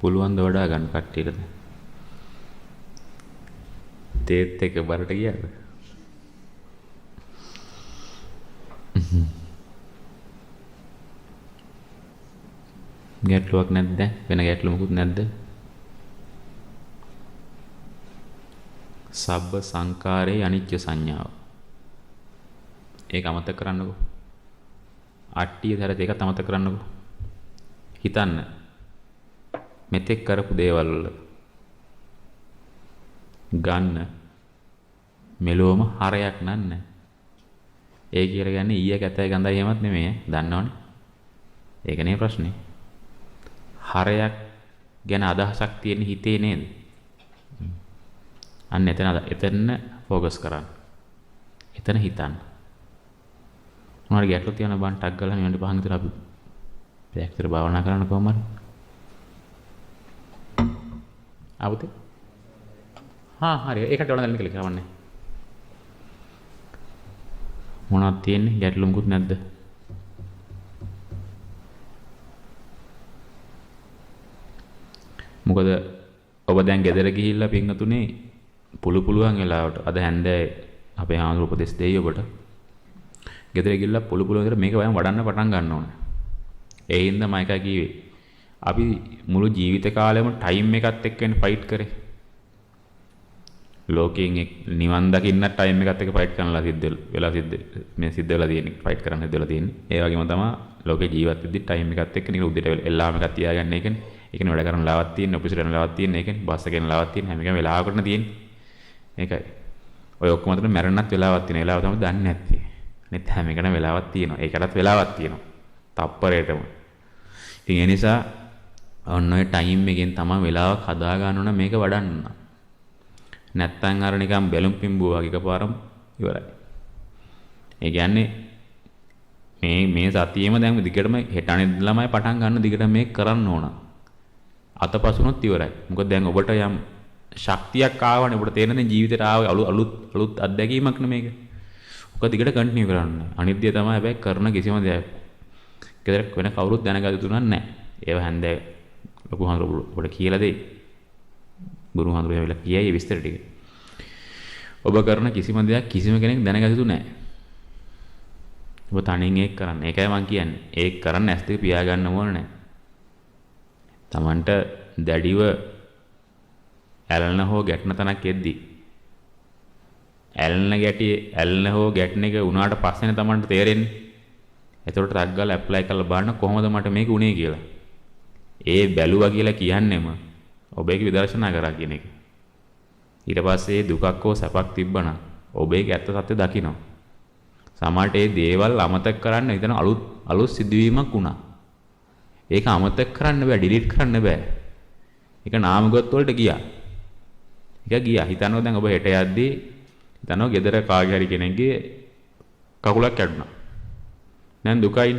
පුළුවන් ද වඩා ගන්න කට්ටියට. තේත් එක බරට ගියාද? ගැටලුවක් නැද්ද? වෙන ගැටලු මොකුත් නැද්ද? සබ්බ සංකාරේ අනිත්‍ය සංඥාව. ඒක අමතක කරන්නකෝ. අට්ටිය දරද ඒක අමතක කරන්නකෝ. හිතන්න. මෙතෙක් කරපු දේවල් වල ගන්න මෙලොවම හරයක් නන්නේ. ඒ කියලා කියන්නේ ඊය කැතයි ගඳයි එහෙමත් නෙමෙයි. දන්නවනේ. ඒකනේ ප්‍රශ්නේ. හරයක් ගැන අදහසක් තියෙන හිතේ නේද? අන්න එතන ફોකස් කරන්න. එතන හිතන්න. මොනවාරි ගැටලු තියෙන බන් ටක් ගාලා මෙන්න පහන් විතර අපි පැයක් විතර භාවනා කරන්න කොහොමද? ආවුද? හරි. ඒකට වඩා දැන් කියලා කරන්නේ. මොනවද තියෙන්නේ? ගැටලු මුකුත් නැද්ද? මොකද ඔබ දැන් ගෙදර ගිහිල්ලා පින්නතුනේ පුළුවන් වෙලාවට අද හැන්දෑවේ අපේ ආන්දර උපදෙස් දෙයි ඔබට. ගෙදර ගිහිල්ලා පුළුවන් විතර මේක වයන් වඩන්න පටන් ගන්න ඕනේ. ඒ හින්දා මම එකයි කිව්වේ. අපි මුළු ජීවිත කාලෙම ටයිම් එකත් එක්කනේ ෆයිට් කරේ. ලෝකයෙන් නිවන් දකින්න ටයිම් එකත් එක්ක ෆයිට් කරනලා සිද්ධ වෙලා තියෙන්නේ ෆයිට් කරන්න හදලා තියෙන්නේ. ඒ වගේම තමයි ලෝකේ ජීවත් වෙද්දි ටයිම් එකත් එක්ක නිකන් උදේට එල්ලාම එකක් තියාගන්න එකනේ. ඒකනේ වැඩ කරන ලාවක් තියෙන, ඔෆිස් එකට යන ලාවක් තියෙන, ඒකනේ බස් එකේ යන ලාවක් තියෙන, හැම එකම වෙලාවකට තියෙන්නේ. ඒකයි. ඔය ඔක්කොම අතර මැරෙන්නත් වෙලාවක් තියෙන. වෙලාව තමයි දන්නේ නැත්තේ. අනිත් හැම එකටම වෙලාවක් තියෙනවා. ඒකටත් වෙලාවක් තියෙනවා. තප්පරයටම. ඉතින් ඒ නිසා ඔන්න ඔය ටයිම් එකෙන් තමයි වෙලාවක් හදා ගන්න ඕන මේක වඩන්න. නැත්තම් අර නිකන් බැලුම් පිම්බුවා වගේ එකපාරම ඉවරයි. ඒ කියන්නේ මේ සතියේම දැන් දිගටම හෙට අනිද්දාමයි පටන් ගන්න දිගට මේක කරන්න ඕන. අතපසුනොත් ඉවරයි. මොකද දැන් ඔබට යම් ශක්තියක් ආවනේ. ඔබට තේරෙන දැන් ජීවිතේට ආවේ අලුත් අත්දැකීමක් නේ මේක. ඔක දිගට කන්ටිනියු කරන්න. අනිද්දිය තමයි හැබැයි කරන කිසිම දෙයක්. ගෙදර වෙන කවුරුත් දැනගත යුතු නැහැ. ඒව හැන්දෑ ලොකු හඳුරු ඔබට කියලා දෙයි. ගුරු හඳුරු ඇවිල්ලා කියයි විස්තර ටික. ඔබ කරන කිසිම දෙයක් කිසිම කෙනෙක් දැනගත යුතු නැහැ. ඔබ තනියෙන් ඒක කරන්න. ඒකයි මම කියන්නේ. ඒක කරන්න ඇස් දෙක පියාගන්න ඕන නැහැ. Tamanට දැඩිව ඇලෙන හෝ ගැටෙන තනක් එද්දි ඇලෙන හෝ ගැටෙන එක උනාට පස්සේනේ Tamanට තේරෙන්නේ. එතකොට ටක් ගාලා ඇප්ලයි කරලා බලන්න කොහොමද මට මේක උනේ කියලා. ඒ බැලුවා කියලා කියන්නේම ඔබ ඒක විදර්ශනා කරා කියන එක. ඊට පස්සේ දුකක් හෝ සැපක් තිබ්බනම් ඔබ ඒක ඇත්ත සත්‍ය දකිනවා. සමහරට ඒ දේවල් අමතක කරන්න හිතන අලුත් සිදුවීමක් වුණා. ඒක අමතක කරන්න බෑ, ඩිලීට් කරන්න බෑ. ඒක නාමගත වලට ගියා. ඒක ගියා. හිතනවා දැන් ඔබ හෙට යද්දී හිතනවා ගෙදර කාගේ හරි කෙනෙක්ගේ කකුලක් කැඩුනා. දැන් දුකයි.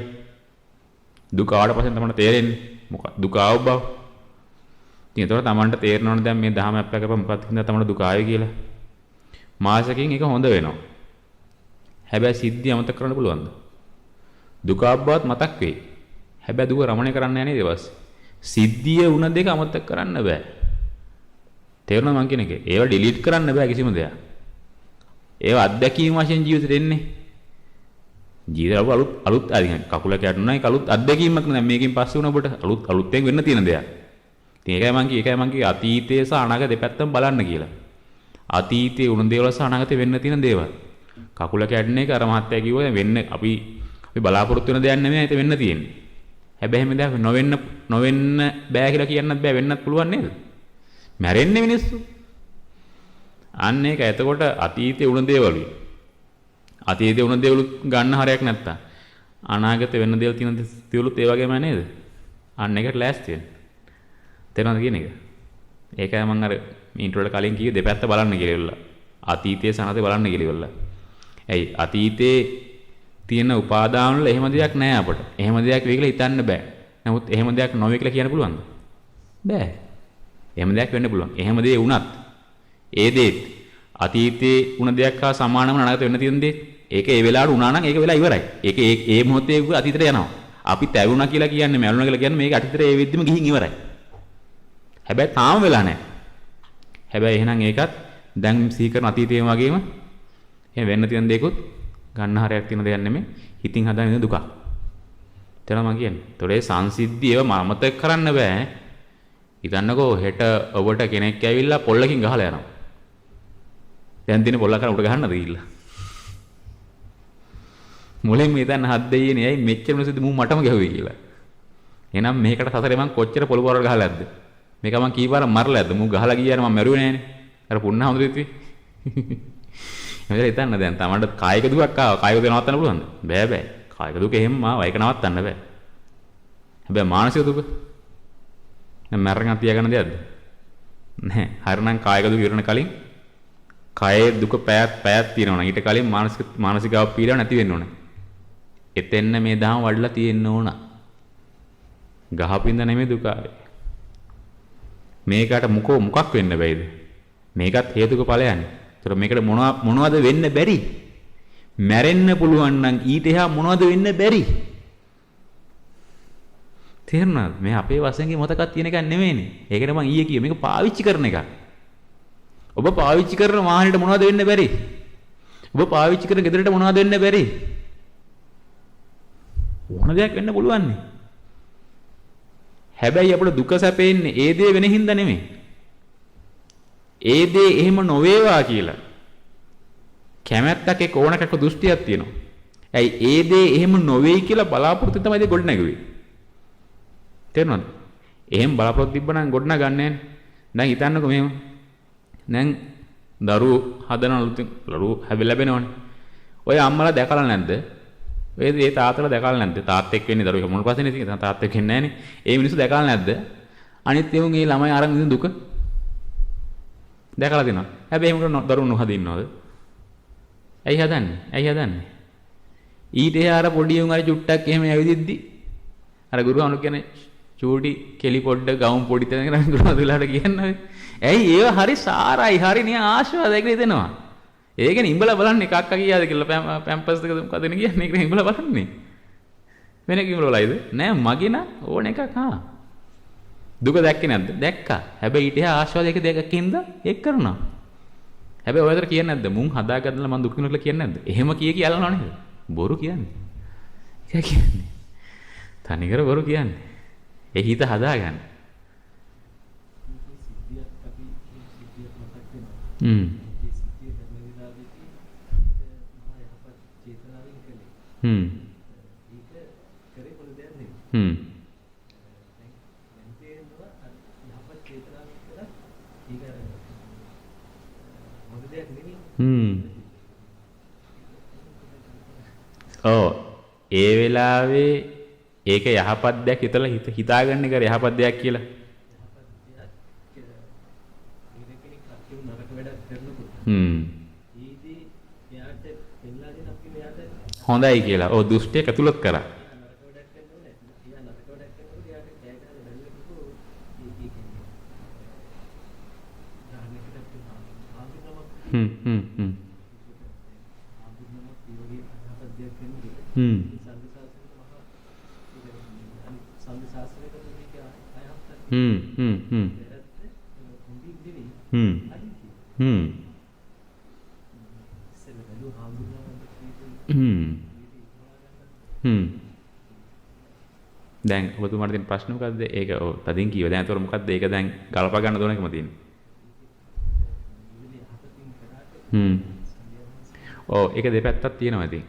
දුක ආවට පස්සේ තමයි තේරෙන්නේ මොකක්ද දුක ආව බව. ඉතින් ඒතකොට තමන්ට තේරෙනවනේ දැන් මේ දහම ඇප්ලයි කරපුවා මොකක්ද හින්දා තමන්ට දුක ආවේ කියලා. මාසෙකින් ඒක හොඳ වෙනවා. හැබැයි සිද්ධිය අමතක කරන්න පුළුවන්ද? දුක ආවවත් මතක් වෙයි. හැබැයි දුක රමණය කරන්න යන්නේ ඊට පස්සේ. සිද්ධිය වුණ දෙක අමතක කරන්න බෑ. තේරුණා මං කියන එක? ඒවා ඩිලීට් කරන්න බෑ කිසිම දෙයක්. ඒවා අත්දැකීම් වශයෙන් ජීවිතේට එන්නේ. ජීවිතේ අලුත් කකුල කැඩුණා ඒක අලුත් අත්දැකීමක් නේ. මේකෙන් පස්සේ වුණ ඔබට අලුතෙන් වෙන්න තියෙන දෙයක්. ඉතින් ඒකයි මං කියේ අතීතයේ සහ අනාගතේ දෙපැත්තම බලන්න කියලා. අතීතයේ වුණ දේවල් සහ අනාගතේ වෙන්න තියෙන දේවල්. කකුල කැඩෙන එක අර මහත්තයා කිව්වා වෙන්න අපි බලාපොරොත්තු වෙන දෙයක් නෙමෙයි ඒක වෙන්න තියෙන්නේ. හැබැයි එහෙම දෙයක් නොවෙන්න බෑ කියලා කියන්නත් බෑ වෙන්නත් පුළුවන් නේද? මැරෙන්නේ මිනිස්සු. අන්න ඒක එතකොට අතීතයේ වුණ දේවල්. අතීතයේ වුණ දේවල් ගන්න හරයක් නැත්තම් අනාගතේ වෙන්න දේවල් තියෙන දේවලුත් ඒ වගේම නේද? අන්න ඒකට ලෑස්ති වෙන්න. තේරෙනවද කියන එක? ඒකයි මම අර ඉන්ට්‍රෝ කලින් කිව්වේ දෙපැත්ත බලන්න කියලා ඉවරලා. අතීතයේ සනතේ බලන්න කියලා ඉවරලා. ඇයි අතීතයේ තියෙන උපාදාන වල එහෙම දෙයක් නැහැ අපට. එහෙම දෙයක් වෙයි කියලා හිතන්න බෑ. නමුත් එහෙම දෙයක් නොවේ කියලා කියන්න පුළුවන්ද? බෑ. එහෙම දෙයක් වෙන්න පුළුවන්. එහෙම දේ වුණත් ඒ දේත් අතීතයේ වුණ දෙයක් හා සමානව අනාගත වෙන්න තියෙන දේ ඒක ඒ වෙලාවට වුණා නම් ඒක වෙලා ඉවරයි. ඒක ඒ මොහොතේ අතීතයට යනවා. අපි තැවුණා කියලා කියන්නේ මැරුණා කියලා කියන්නේ මේක අතීතයට ඒ වෙද්දිම ගිහින් ඉවරයි. හැබැයි තාම වෙලා නැහැ. හැබැයි එහෙනම් ඒකත් දැන් සිහි කරන අතීතයේම වගේම එහෙම වෙන්න තියෙන දේකුත් ගන්න හරයක් තියෙන දෙයක් නෙමෙයි. හිතින් හදාගෙන ඉන්න දුකක්. තේරෙනවද මම කියන්නේ? ඒතකොට ඒ සංසිද්ධිය ඒව මමතක කරන්න බෑ. හිතන්නකෝ හෙට ඔබට කෙනෙක් ඇවිල්ලා පොල්ලකින් ගහලා යනවා. දැන් දින පොල්ල කරන් උඩ ගහන්නද ගිහිල්ලා? මුලින්ම හිතන්න හත් දෙයියනේ ඇයි මෙච්චර මිනිස්සුද මූ මටම ගැහුවේ කියලා. එහෙනම් මේකට සසරේ මං කොච්චර පොළු පොරවල් ගහලා ඇද්ද? මේක මං කීපාරක් මරලා ඇද්ද? මූ ගහලා ගියානේ මං මැරුවේ නෑනේ. අර පුන්න හඳුරිති. මෙතන හිතන්න දැන් තමන්ට කායික දුකක් ආවා. කායික දුක නවත්තන්න පුළුවන්ද? බෑ බෑ. කායික දුක එහෙම ආවා. ඒක නවත්තන්න බෑ. හැබැයි මානසික දුක දැන් මරණ තියාගන්න දෙයක්ද? නැහැ. හරිනම් කායික දුක ඉවරන කලින් කායේ දුක පැයක් තියෙනවා නම් ඊට කලින් මානසිකව පීඩාව නැති වෙන්න ඕනේ. එතෙන්න මේ දහම වඩලා තියෙන්න ඕන. ගහපින්ද නෙමෙයි දුක ආවේ. මේකට මොකක් වෙන්න බැයිද? මේකත් හේතුක ඵලයන්නේ. ඒතර මේකට මොනවද වෙන්න බැරි? මැරෙන්න පුළුවන් නම් ඊට එහා මොනවද වෙන්න බැරි? තේරුණාද? මේ අපේ වශයෙන්ගේ මොතකක් තියෙන එකක් නෙමෙයිනේ. ඒකට මම ඊයේ කිව්වේ මේක පාවිච්චි කරන එකක්. ඔබ පාවිච්චි කරන වාහනේට මොනවද වෙන්න බැරි? ඔබ පාවිච්චි කරන ගෙදරට මොනවද වෙන්න බැරි? ඕන දෙයක් වෙන්න පුළුවන් නේ. හැබැයි අපිට දුක සැපෙන්නේ ඒ දේ වෙන හින්දා නෙමෙයි. ඒ දේ එහෙම නොවේවා කියලා කැමැත්තක් එක්ක ඕනකක දෘෂ්ටියක් තියෙනවා. ඇයි ඒ දේ එහෙම නොවේයි කියලා බලාපොරොත්තු තමයි ඒක ගොඩ නැගුවේ. තේරුණාද? එහෙම බලාපොරොත්තු තිබ්බනම් ගොඩ නගන්නේ නැහැ. දැන් හිතන්නකෝ මෙහෙම. දැන් දරුවෝ හදන දරුවෝ ලැබෙනවනේ. ඔය අම්මලා දැකලා නැද්ද? ඒ තාත්තලා දැකලා නැද්ද? තාත්තෙක් වෙන්නේ දරුවෙක් මොන පස්සේනේ ඉතින් තාත්තෙක් වෙන්නේ නැහනේ. ඒ මිනිස්සු දැකලා නැද්ද? අනිත් ඒවා මේ ළමයි අරන් ඉඳන් දුක දැකලා දෙනවා. හැබැයි එහෙම දරුවෝ නොහදින්නවද? ඇයි හදන්නේ? ඇයි හදන්නේ? ඊට එහා අර පොඩි උන් අර චුට්ටක් එහෙම ඇවිදිද්දි අර ගුරුවරු කියන්නේ චූටි කෙලි පොඩ්ඩ ගවුම් පොඩි තැනක ගුරුවරුලාට කියන්නේ. ඇයි ඒව හරි සාරයි හරි නිය ආශාවද ඒක දෙනවා. ඒකනේ ඉඹලා බලන්නේ එකක් කියාද කියලා පැම්පස් එක මොකද කියන්නේ ඒක ඉඹලා බලන්නේ. වෙන කිඹලා බලයිද? නෑ මගේ නා ඕන එකක් හා. දුක දැක්කේ නැද්ද? දැක්කා. හැබැයි ඊට එහා ආශාවද ඒක දෙකකින්ද ඒක කරනවා. හැබැයි ඔය අතර කියන්නේ නැද්ද? මුන් හදාගන්නලා මම දුක් වෙනවා කියලා කියන්නේ නැද්ද? එහෙම කියලා නේද? බොරු කියන්නේ. ඒක කියන්නේ. තනිකර බොරු කියන්නේ. ඒ හිත හදාගන්න. ඒ වෙලාවේ ඒක යහපත් දෙයක් හිතාගන්න එක යහපත් දෙයක් කියලා. හොඳයි කියලා. ඔව් දෘෂ්ටියක් ඇතුළත් කරා. දැන් ඔබතුමාට තියෙන ප්‍රශ්න මොකද්ද? ඒක ඔව් තදින් කීව. දැන් ඒතකොට මොකද්ද? ඒක දැන් ගලපා ගන්න ඕන එකම තියෙන්නේ. ඔව් ඒක දෙපැත්තක් තියෙනවා ඉතින්.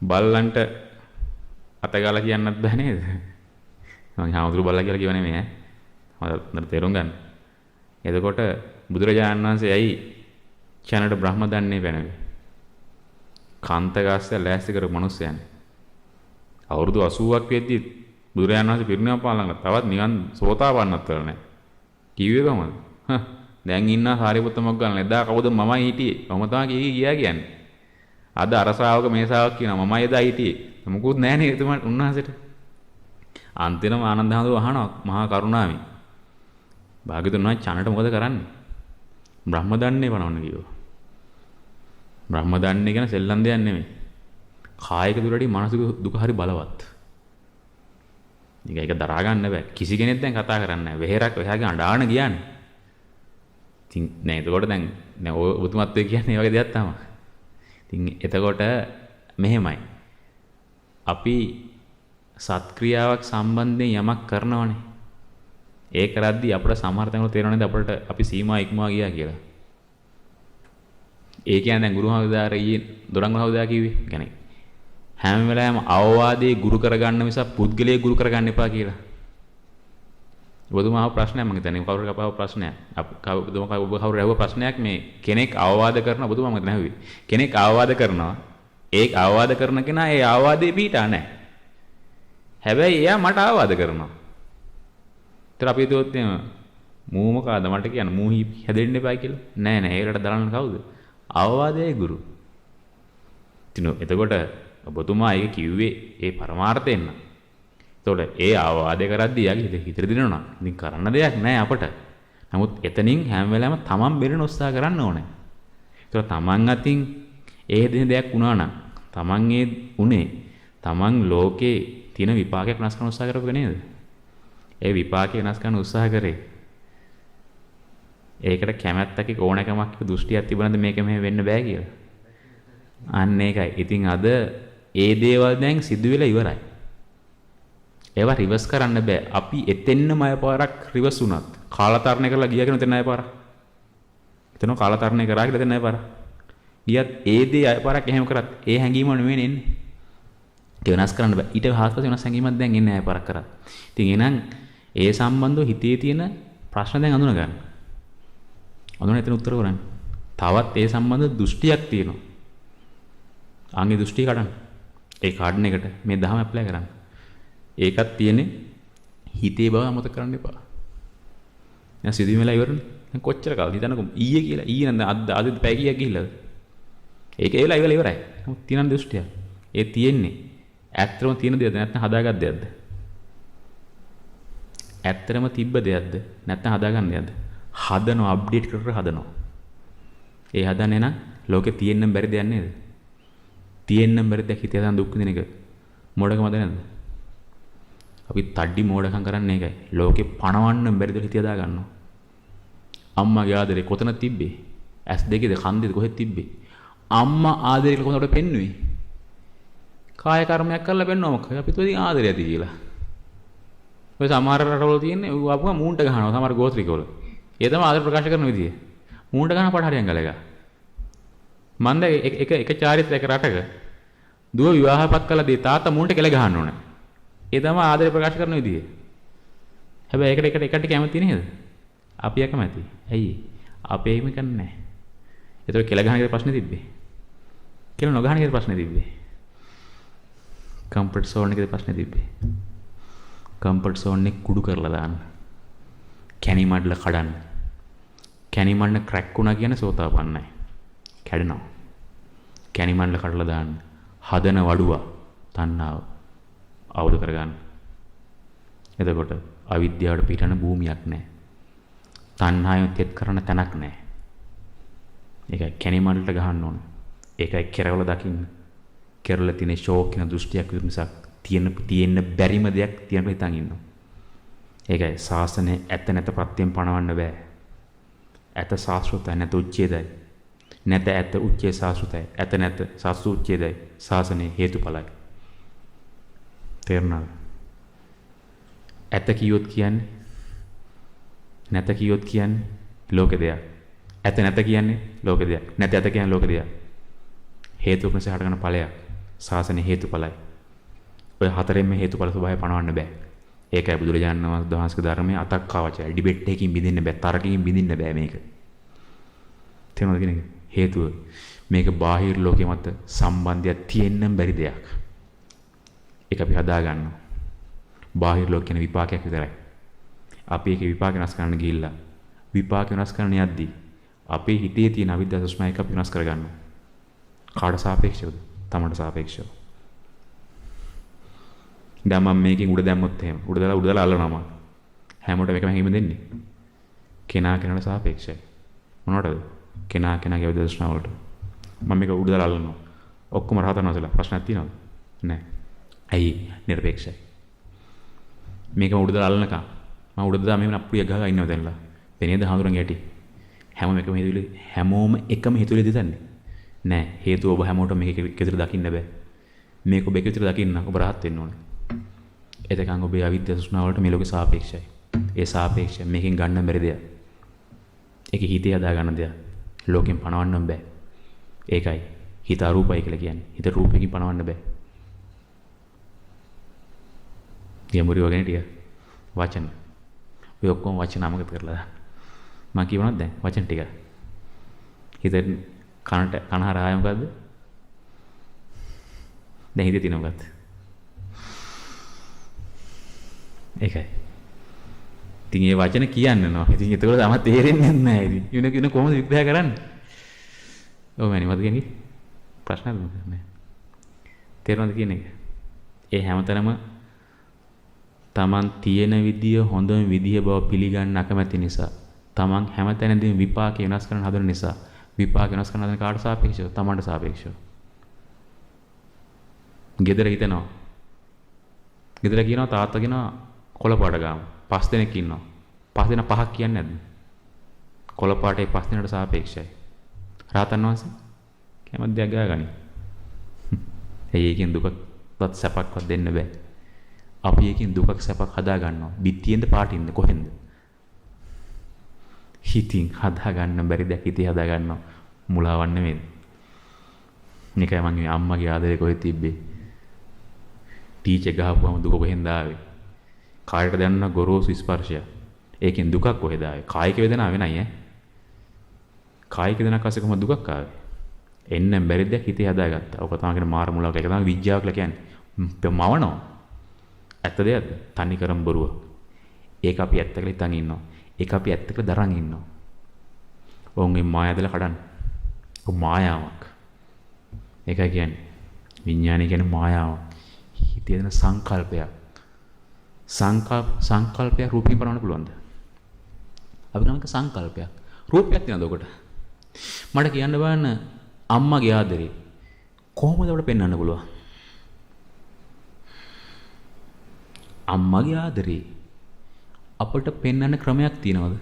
බල්ලන්ට අතගාලා කියන්නත් බෑ නේද? මම හාමුදුරු බල්ලා කියලා කියව නෙමෙයි ඈ. හොඳට තේරුම් ගන්න. එතකොට බුදුරජාණන් වහන්සේ ඇයි චනට බ්‍රහ්ම දන්නේ පැනවේ? කාන්තගාස්ය ලෑස්ති කරපු මිනිස්සයන්. අවුරුදු 80ක් වෙද්දි බුදුරජාණන් වහන්සේ පිරිනිවන් පාන තවත් නිකන් සෝතාපන්නත් වෙලා නැහැ. කිව්වේ කොහමද? දැන් ඉන්න සාරිපුත්ත මොග්ගල්ලානේ. එදා කවුද මමයි හිටියේ. මම තමයි ගියා කියන්නේ. අද අර ශ්‍රාවක මේ ශ්‍රාවක කියනවා මමයි එදා හිටියේ. මොකුත් නැහැ නේද එතුමාට උන්වහන්සේට. අන්තිමම ආනන්ද හඳුව අහනවා මහා කරුණාවෙන්. භාග්‍යතුන් වහන්සේ චනට මොකද කරන්නේ? බ්‍රහ්ම දන්නේ වනවන්න කිව්වා. බ්‍රහ්ම දන්නේ කියන සෙල්ලම් දෙයක් නෙමෙයි. කායික දුරටි මානසික දුක හරි බලවත්. ඒක දරා ගන්න බෑ. කිසි කෙනෙක් දැන් කතා කරන්නේ නැහැ. වෙහෙරක් එහාගේ අඬාන ගියානේ. ඉතින් නෑ එතකොට දැන් නෑ ඔබතුමත් ඔය කියන්නේ ඒ වගේ දෙයක් තමයි. ඉතින් එතකොට මෙහෙමයි. අපි සත්ක්‍රියාවක් සම්බන්ධයෙන් යමක් කරනවනේ. ඒ කරද්දී අපිට සමහර තැන්වල තේරෙන්නේ අපිට අපි සීමා ඉක්මවා ගියා කියලා. ඒ කියන්නේ දැන් ගුරුහාමුදුරුවෝ ඊයේ දොරංගුහාමුදුරුවෝ කිව්වේ. කියන්නේ හැම වෙලාවෙම අවවාදයේ ගුරු කරගන්න මිසක් පුද්ගලයේ ගුරු කරගන්න එපා කියලා. ඔබතුමා අහපු ප්‍රශ්නයක් මම හිතන්නේ කවුරුරක් අහපු ප්‍රශ්නයක්. ඔබ කවුරු අහුව ප්‍රශ්නයක් මේ කෙනෙක් අවවාද කරන ඔබතුමා මම නැහුවේ. කෙනෙක් අවවාද කරනවා. ඒ අවවාද කරන කෙනා ඒ අවවාදේ පිටා නැහැ. හැබැයි එයා මට අවවාද කරනවා. ඒතර අපි හිතුවොත් එහෙම මූ මොකද මට කියන්න මූහි හැදෙන්න එපා කියලා. නෑ නෑ ඒකට දරන්න කවුද? අවවාදයේ ගුරු. ඉතින් එතකොට ඔබතුමා ඒක කිව්වේ ඒ පරමාර්ථයෙන් නම්. එතකොට ඒ අවවාදේ කරද්දී යාගේ හිතට දිනනවා. ඉතින් කරන්න දෙයක් නෑ අපට. නමුත් එතනින් හැම වෙලාවෙම තමන් බෙරෙන උත්සාහ කරන්න ඕනේ. ඒතකොට තමන් අතින් ඒ දෙන දෙයක් වුණා නම් තමන් ඒ උනේ තමන් ලෝකේ තියෙන විපාකයක් වෙනස් කරන්න උත්සාහ කරපුවා නේද? ඒ විපාකේ වෙනස් කරන්න උත්සාහ කරේ. ඒකට කැමැත්තක ඕනකමක් දෘෂ්ටියක් තිබුණාද මේක මෙහෙම වෙන්න බෑ කියලා. අන්න ඒකයි. ඉතින් අද ඒ දේවල් දැන් සිදු වෙලා ඉවරයි. ඒවා රිවර්ස් කරන්න බෑ. අපි එතෙන්නම අය පාරක් රිවර්ස් වුණත් කාලතරණය කරලා ගියා කියන එතන අය පාරක්. එතන කාලතරණය කරා කියලා එතන අය පාරක්. ගියත් ඒ දේ අය පාරක් එහෙම කරත් ඒ හැඟීම නෙවෙයි එන්නේ. ඒක වෙනස් කරන්න බෑ. ඊට හාස්පස් වෙනස් හැඟීමක් දැන් එන්නේ අය පාරක් කරා. ඉතින් එහෙනම් ඒ සම්බන්ධව හිතේ තියෙන ප්‍රශ්න දැන් අඳුන ගන්න. අඳුන එතන උත්තර කරන්න. තවත් ඒ සම්බන්ධ දෘෂ්ටියක් තියෙනවා. ආන්ගේ දෘෂ්ටි කඩන්න. ඒ කාඩන් එකට මේ දහම ඇප්ලයි කරන්න. ඒකත් තියෙන්නේ හිතේ බව අමතක කරන්න එපා. දැන් සිදුවීම වෙලා ඉවරනේ. දැන් කොච්චර කාලද හිතන්නකො ඊයේ කියලා. ඊයේ නම් අද පැය කීයක් ගිහිල්ලාද? ඒක ඒ වෙලාව ඉවරයි. නමුත් තියෙන දෘෂ්ටිය. ඒ තියෙන්නේ ඇත්තම තියෙන දෙයක්ද නැත්නම් හදාගත් දෙයක්ද? ඇත්තම තිබ්බ දෙයක්ද නැත්නම් හදාගන්න දෙයක්ද? හදනවා අප්ඩේට් කරලා හදනවා. ඒ හදන්නේ නම් ලෝකේ තියෙන්න බැරි දෙයක් නේද? තියෙන්න බැරි දෙයක් හිතේ දාන දුක් විඳින එක මොඩකමද නැද්ද? අපි තඩි මොඩකම් කරන්නේ ඒකයි. ලෝකේ පණවන්න බැරි දෙයක් හිතේ දා ගන්නවා. අම්මාගේ ආදරේ කොතන තිබ්බේ? ඇස් දෙකේද කන් දෙකේද කොහෙද තිබ්බේ? අම්මා ආදරේ කියලා කොහොමද පෙන්නුවේ? කාය කර්මයක් කරලා පෙන්වනවා මොකද? අපි තුලින් ආදරය ඇති කියලා. ඔය සමහර රටවල තියෙන්නේ ඌ අපුවා මූණට ගහනවා සමහර ගෝත්‍රිකවල. ඒ තමයි ආදර ප්‍රකාශ කරන විදිය. මූණට ගහන පාට හරියන් ගල එක. මන්ද එක චාරිත්‍රයක රටක දුව විවාහපත් කළ දේ තාත්තා මූණට කෙල ගහන්න ඕනේ. ඒ තමයි ආදරය ප්‍රකාශ කරන විදිය. හැබැයි එකට කැමති නේද? අපි කැමති. ඇයි? අපේ එහෙම කරන්නේ නැහැ. ඒතර කෙල ගහන එක ප්‍රශ්නේ තිබ්බේ. කෙල නොගහන එක ප්‍රශ්නේ තිබ්බේ. කම්ෆර්ට් සෝන් එකේ ප්‍රශ්නේ තිබ්බේ. කම්ෆර්ට් සෝන් එක කුඩු කරලා දාන්න. කැණි මඩල කඩන්න. කැණි මඩන ක්‍රැක් වුණා කියන්නේ සෝතාපන්නයි. කැඩෙනවා. කැණි මඩල කඩලා දාන්න. හදන වඩුව තණ්හාව අවුල් කරගන්න. එතකොට අවිද්‍යාවට පිටන භූමියක් නැහැ. තණ්හාවෙන් තෙත් කරන තැනක් නැහැ. ඒකයි කැණි මඩලට ගහන්න ඕන. ඒකයි කෙරවල දකින්න. කෙරවල තියෙන ෂෝක් කියන දෘෂ්ටියක් මිසක් තියෙන්න බැරිම දෙයක් තියෙන හිතන් ඉන්නවා. ඒකයි ශාසනය ඇත නැත ප්‍රත්‍යයෙන් පණවන්න බෑ. ඇත සාස්ෘතයි නැත උච්ඡේදයි. නැත ඇත උච්ඡේ සාස්ෘතයි. ඇත නැත සාස්ෘ උච්ඡේදයි. ශාසනයේ හේතුඵලයි. තේරුණාද? ඇත කියොත් කියන්නේ නැත කියොත් කියන්නේ ලෝක දෙයක්. ඇත නැත කියන්නේ ලෝක දෙයක්. නැත ඇත කියන්නේ ලෝක දෙයක්. හේතුක නිසා හටගන්න ඵලයක්. ශාසනයේ හේතුඵලයි. ඔය හතරෙන්ම හේතුඵල ස්වභාවය පණවන්න බෑ. ඒකයි බුදුරජාණන් වහන්සේගේ ධර්මයේ අතක්කවචය. ඩිබේට් එකකින් බින්දින්න බෑ. තරකකින් බින්දින්න බෑ මේක. තේරුණාද කියන්නේ? හේතුව මේක බාහිර ලෝකෙ මත සම්බන්ධයක් තියෙන්න බැරි දෙයක්. ඒක අපි හදා ගන්නවා. බාහිර ලෝක කියන විපාකයක් විතරයි. අපි ඒකේ විපාක වෙනස් කරන්න ගිහිල්ලා විපාක වෙනස් කරන්න යද්දී අපේ හිතේ තියෙන අවිද්‍යාව සුස්මයි එක අපි වෙනස් කරගන්නවා. කාට සාපේක්ෂවද? තමන්ට සාපේක්ෂව. දැන් මම මේකෙන් උඩ දැම්මොත් එහෙම උඩ දාලා අල්ලනවා. හැමෝටම එකම හැඟීම දෙන්නේ. කෙනා කෙනාට සාපේක්ෂයි. මොනවටද? කෙනාගේ දර්ශන වලට. මම මේක උඩ දාලා අල්ලනවා. ඔක්කොම රහතන් වහන්සේලා ප්‍රශ්නයක් තියෙනවද? නැහැ. ඇයි? නිර්පේක්ෂයි. මේක උඩ දාලා අල්ලනකම් මම උඩ දාලා මෙහෙම අප්පුලිය ගහලා ඉන්නවා දැන්ලා. වෙනේද හඳුරන් යටි. හැමෝම එකම හිතුවේ දෙතන්නේ. නෑ හේතුව ඔබ හැමෝටම මේක විතර දකින්න බෑ. මේක ඔබ එක විතර දකින්න ඔබ rahat වෙන්න ඕනේ. එතකන් ඔබේ අවිද්‍යාව තෘෂ්ණාව වලට මේ ලෝකේ සාපේක්ෂයි. ඒ සාපේක්ෂය මේකෙන් ගන්න බැරි දෙයක්. ඒක හිතේ හදා ගන්න දෙයක්. ලෝකෙන් පණවන්න බෑ. ඒකයි හිත අරූපයි කියලා කියන්නේ. හිත රූපයකින් පණවන්න බෑ. ගැඹුරු වගේ ටික වචන. ඔය ඔක්කොම වචන අමතක කරලා දාන්න. මම කියවනද දැන් වචන ටික. හිතෙන් කන හරහා මොකද්ද? දැන් හිතේ තියෙන මොකද්ද? ඒකයි. ඉතින් මේ වචන කියන්න නෝ. ඉතින් ඒකවල තමයි තේරෙන්නේ නැහැ. ඉතින් ඉන කොහොමද විග්‍රහ කරන්නේ? ඔව් මම නිමද කියන්නේ ප්‍රශ්නයක් නෑ. තේරුණාද කියන එක? ඒ හැමතැනම තමන් තියෙන විදිය හොඳම විදිය බව පිළිගන්න අකමැති නිසා තමන් හැමතැනදීම විපාක වෙනස් කරන්න හදන නිසා විපාක වෙනස් කරන හදන කාට සාපේක්ෂව? තමන්ට සාපේක්ෂව. ගෙදර හිතනවා. ගෙදර කියනවා තාත්තා කියනවා කොළ පාට ගාමු. 5 දෙනෙක් ඉන්නවා. 5 දෙනා 5ක් කියන්නේ නැද්ද? කොළ පාටේ 5 දෙනාට සාපේක්ෂයි. රාතන් වහන්සේ කැමති දෙයක් ගාගනි. ඒකෙන් දුකවත් සැපක්වත් දෙන්න බෑ. අපි එකකින් දුකක් සැපක් හදා ගන්නවා. බිත්තියෙන්ද පාටින්ද කොහෙන්ද? හිතින් හදා ගන්න බැරි දෙයක් හිතේ හදා ගන්නවා. මුලාවක් නෙමෙයි. නිකයි මං අම්මගේ ආදරේ කොහෙද තිබ්බේ? ටීචර් ගහපුවම දුක කොහෙන්ද ආවේ? කායයට දැනෙන ගොරෝසු ස්පර්ශය. ඒකෙන් දුකක් කොහෙද ආවේ? කායික වේදනාව වෙනයි ඈ. කායික වේදනාවක් අස්සේ කොහොමද දුකක් ආවේ? එන්න බැරි දෙයක් හිතේ හදාගත්තා. ඔක තමයි කියන මාර මුලාවක්. ඒක තමයි විද්‍යාව කියලා කියන්නේ. මවනවා. ඇත්ත දෙයක්ද? තනි කරම් බොරුව. ඒක අපි ඇත්ත කියලා හිතන් ඉන්නවා. ඒක අපි ඇත්ත කියලා දරන් ඉන්නවා. ඔවුන්ගේ මායාවදලා කඩන්න. ඔක මායාවක්. ඒකයි කියන්නේ. විඥානය කියන්නේ මායාවක්. හිතේ දෙන සංකල්පයක්. සංකල්පයක් රූපී කරන්න පුළුවන්ද? අපි නමක සංකල්පයක්. රූපයක් තියෙනවද ඔකට? මට කියන්න බලන්න අම්මගේ ආදරේ කොහොමද අපිට පෙන්වන්න පුළුවන්? අම්මගේ ආදරේ අපිට පෙන්වන්න ක්‍රමයක් තියෙනවද?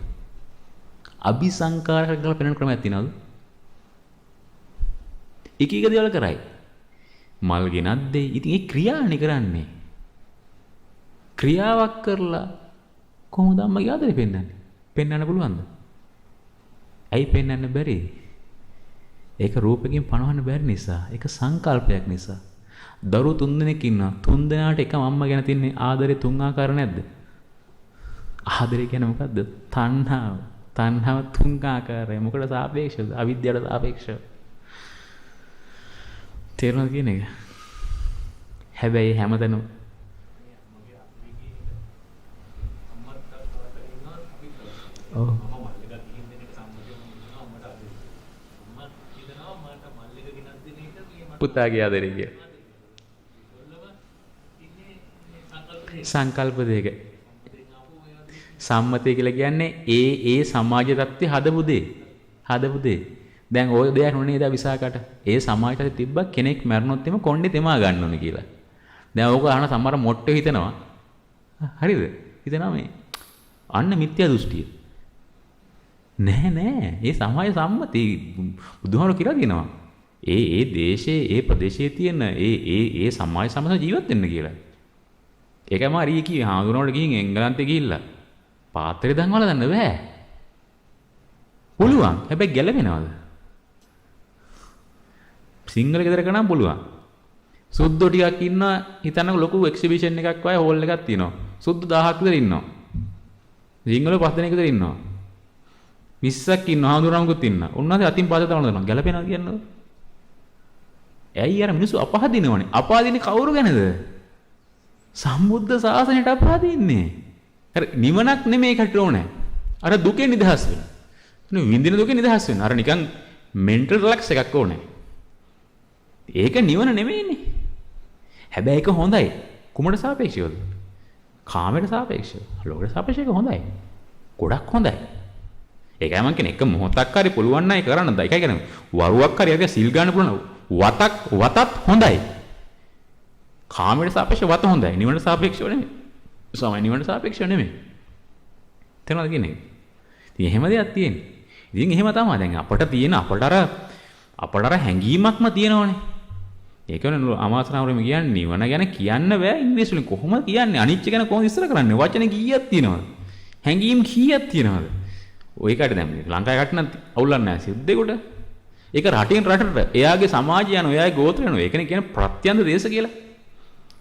අபிසංකාරක කරලා පෙන්වන්න ක්‍රමයක් තියෙනවද? එක එක දේවල් කරයි. මල් ගෙනත් දෙයි. ඉතින් ඒ ක්‍රියාවනේ කරන්නේ. ක්‍රියාවක් කරලා කොහොමද අම්මගේ ආදරේ පෙන්වන්නේ? පෙන්වන්න පුළුවන්ද? ඇයි පෙන්වන්න බැරි? ඒක රූපකින් පණවන්න බැරි නිසා. ඒක සංකල්පයක් නිසා. දරුවෝ 3 දෙනෙක් ඉන්නවා. 3 දෙනාට එකම අම්මා ගැන තියෙන ආදරේ 3 ආකාර නැද්ද? ආදරේ කියන්නේ මොකද්ද? තණ්හාව. තණ්හාව 3 ආකාරයි. මොකට සාපේක්ෂවද? අවිද්‍යාවට සාපේක්ෂව. තේරුණාද කියන එක? හැබැයි හැමතැනම ඔව් පුතාගේ ආදරේ කිය. සංකල්ප දෙක. සම්මතය කියලා කියන්නේ ඒ සමාජ තත්ත්වයේ හදපු දේ. දැන් ওই දෙයක් නුනේ නේද විසාකට. ඒ සමාජයට තිබ්බ කෙනෙක් මැරුණොත් එimhe කොණ්ඩේ තෙමා ගන්න ඕනේ කියලා. දැන් ඕක අහන සමහර මොට්ටෝ හිතනවා. හරිද? හිතනවා මේ අන්න මිත්‍යා දෘෂ්ටිය. නෑ. ඒ සමාජ සම්මතය බුදුහාමුදුරුවෝ කියලා කියනවා. ඒ දේශයේ ඒ ප්‍රදේශයේ තියෙන ඒ සමාජ සම්මත ජීවත් වෙන්න කියලා. ඒකම හරි කිව්වේ හාමුදුරුවෝට ගිහින් එංගලන්තේ ගිහිල්ලා පාත්‍රය දන්වලා දන්න බෑ. පුළුවන්. හැබැයි ගැලවෙනවද? සිංහල ගෙදරක නම් පුළුවන්. සුද්දෝ ටිකක් ඉන්නවා හිතන්නකො ලොකු එක්සිබිෂන් එකක් වගේ හෝල් එකක් තියෙනවා. සුද්දෝ 1000ක් විතර ඉන්නවා. සිංහලෝ 5 දෙනෙක් විතර ඉන්නවා. 20ක් ඉන්නවා හාමුදුරුවෝමුකුත් ඉන්නවා. උන්වහන්සේ අතින් පාද තවන දෙනවා. ගැලපෙනවා කියන්නේ. ඇයි අර මිනිස්සු අපහදිනවනේ. අපහදින්නේ කවුරු ගැනද? සම්බුද්ධ ශාසනයට අපහදින්නේ. අර නිවනක් නෙමෙයි කට ඕනේ. අර දුකෙන් නිදහස් වෙන. විඳින දුකෙන් නිදහස් වෙන. අර නිකන් මෙන්ටල් රිලැක්ස් එකක් ඕනේ. ඒක නිවන නෙමෙයිනේ. හැබැයි ඒක හොඳයි. කුමට සාපේක්ෂවද? කාමයට සාපේක්ෂව. ලෝකයට සාපේක්ෂව හොඳයි. ගොඩක් හොඳයි. ඒකයි මම කියන්නේ එක මොහොතක් හරි පුළුවන් නම් ඒක කරන්න. ඒකයි කියන්නේ වරුවක් හරි අර සිල් ගන්න පුළුවන්. වතත් හොඳයි. කාමයට සාපේක්ෂව වත හොඳයි. නිවනට සාපේක්ෂව නෙමෙයි. සාමාන්‍ය නිවනට සාපේක්ෂව නෙමෙයි. තේරුණාද කියන්නේ? ඉතින් එහෙම දෙයක් තියෙන්නේ. ඉතින් එහෙම තමයි දැන් අපට අර හැඟීමක්ම තියෙනවනේ. ඒ කියන්නේ අමාත්‍යවරුන් කියන්නේ නිවන ගැන කියන්න බෑ ඉංග්‍රීසි වලින් කොහොමද කියන්නේ? අනිච්ච ගැන කොහොමද ඉස්සර කරන්නේ? වචන කීයක් තියෙනවද? හැඟීම් කීයක් තියෙනවද? ඔය එකට දැන් ලංකාවේ කට්ටන අවුලක් නැහැ සිද්දේකට. ඒක රටින් රටට එයාගේ සමාජය යන එයාගේ ගෝත්‍රය යන ඒකනේ කියන්නේ ප්‍රත්‍යන්ත දේශ කියලා.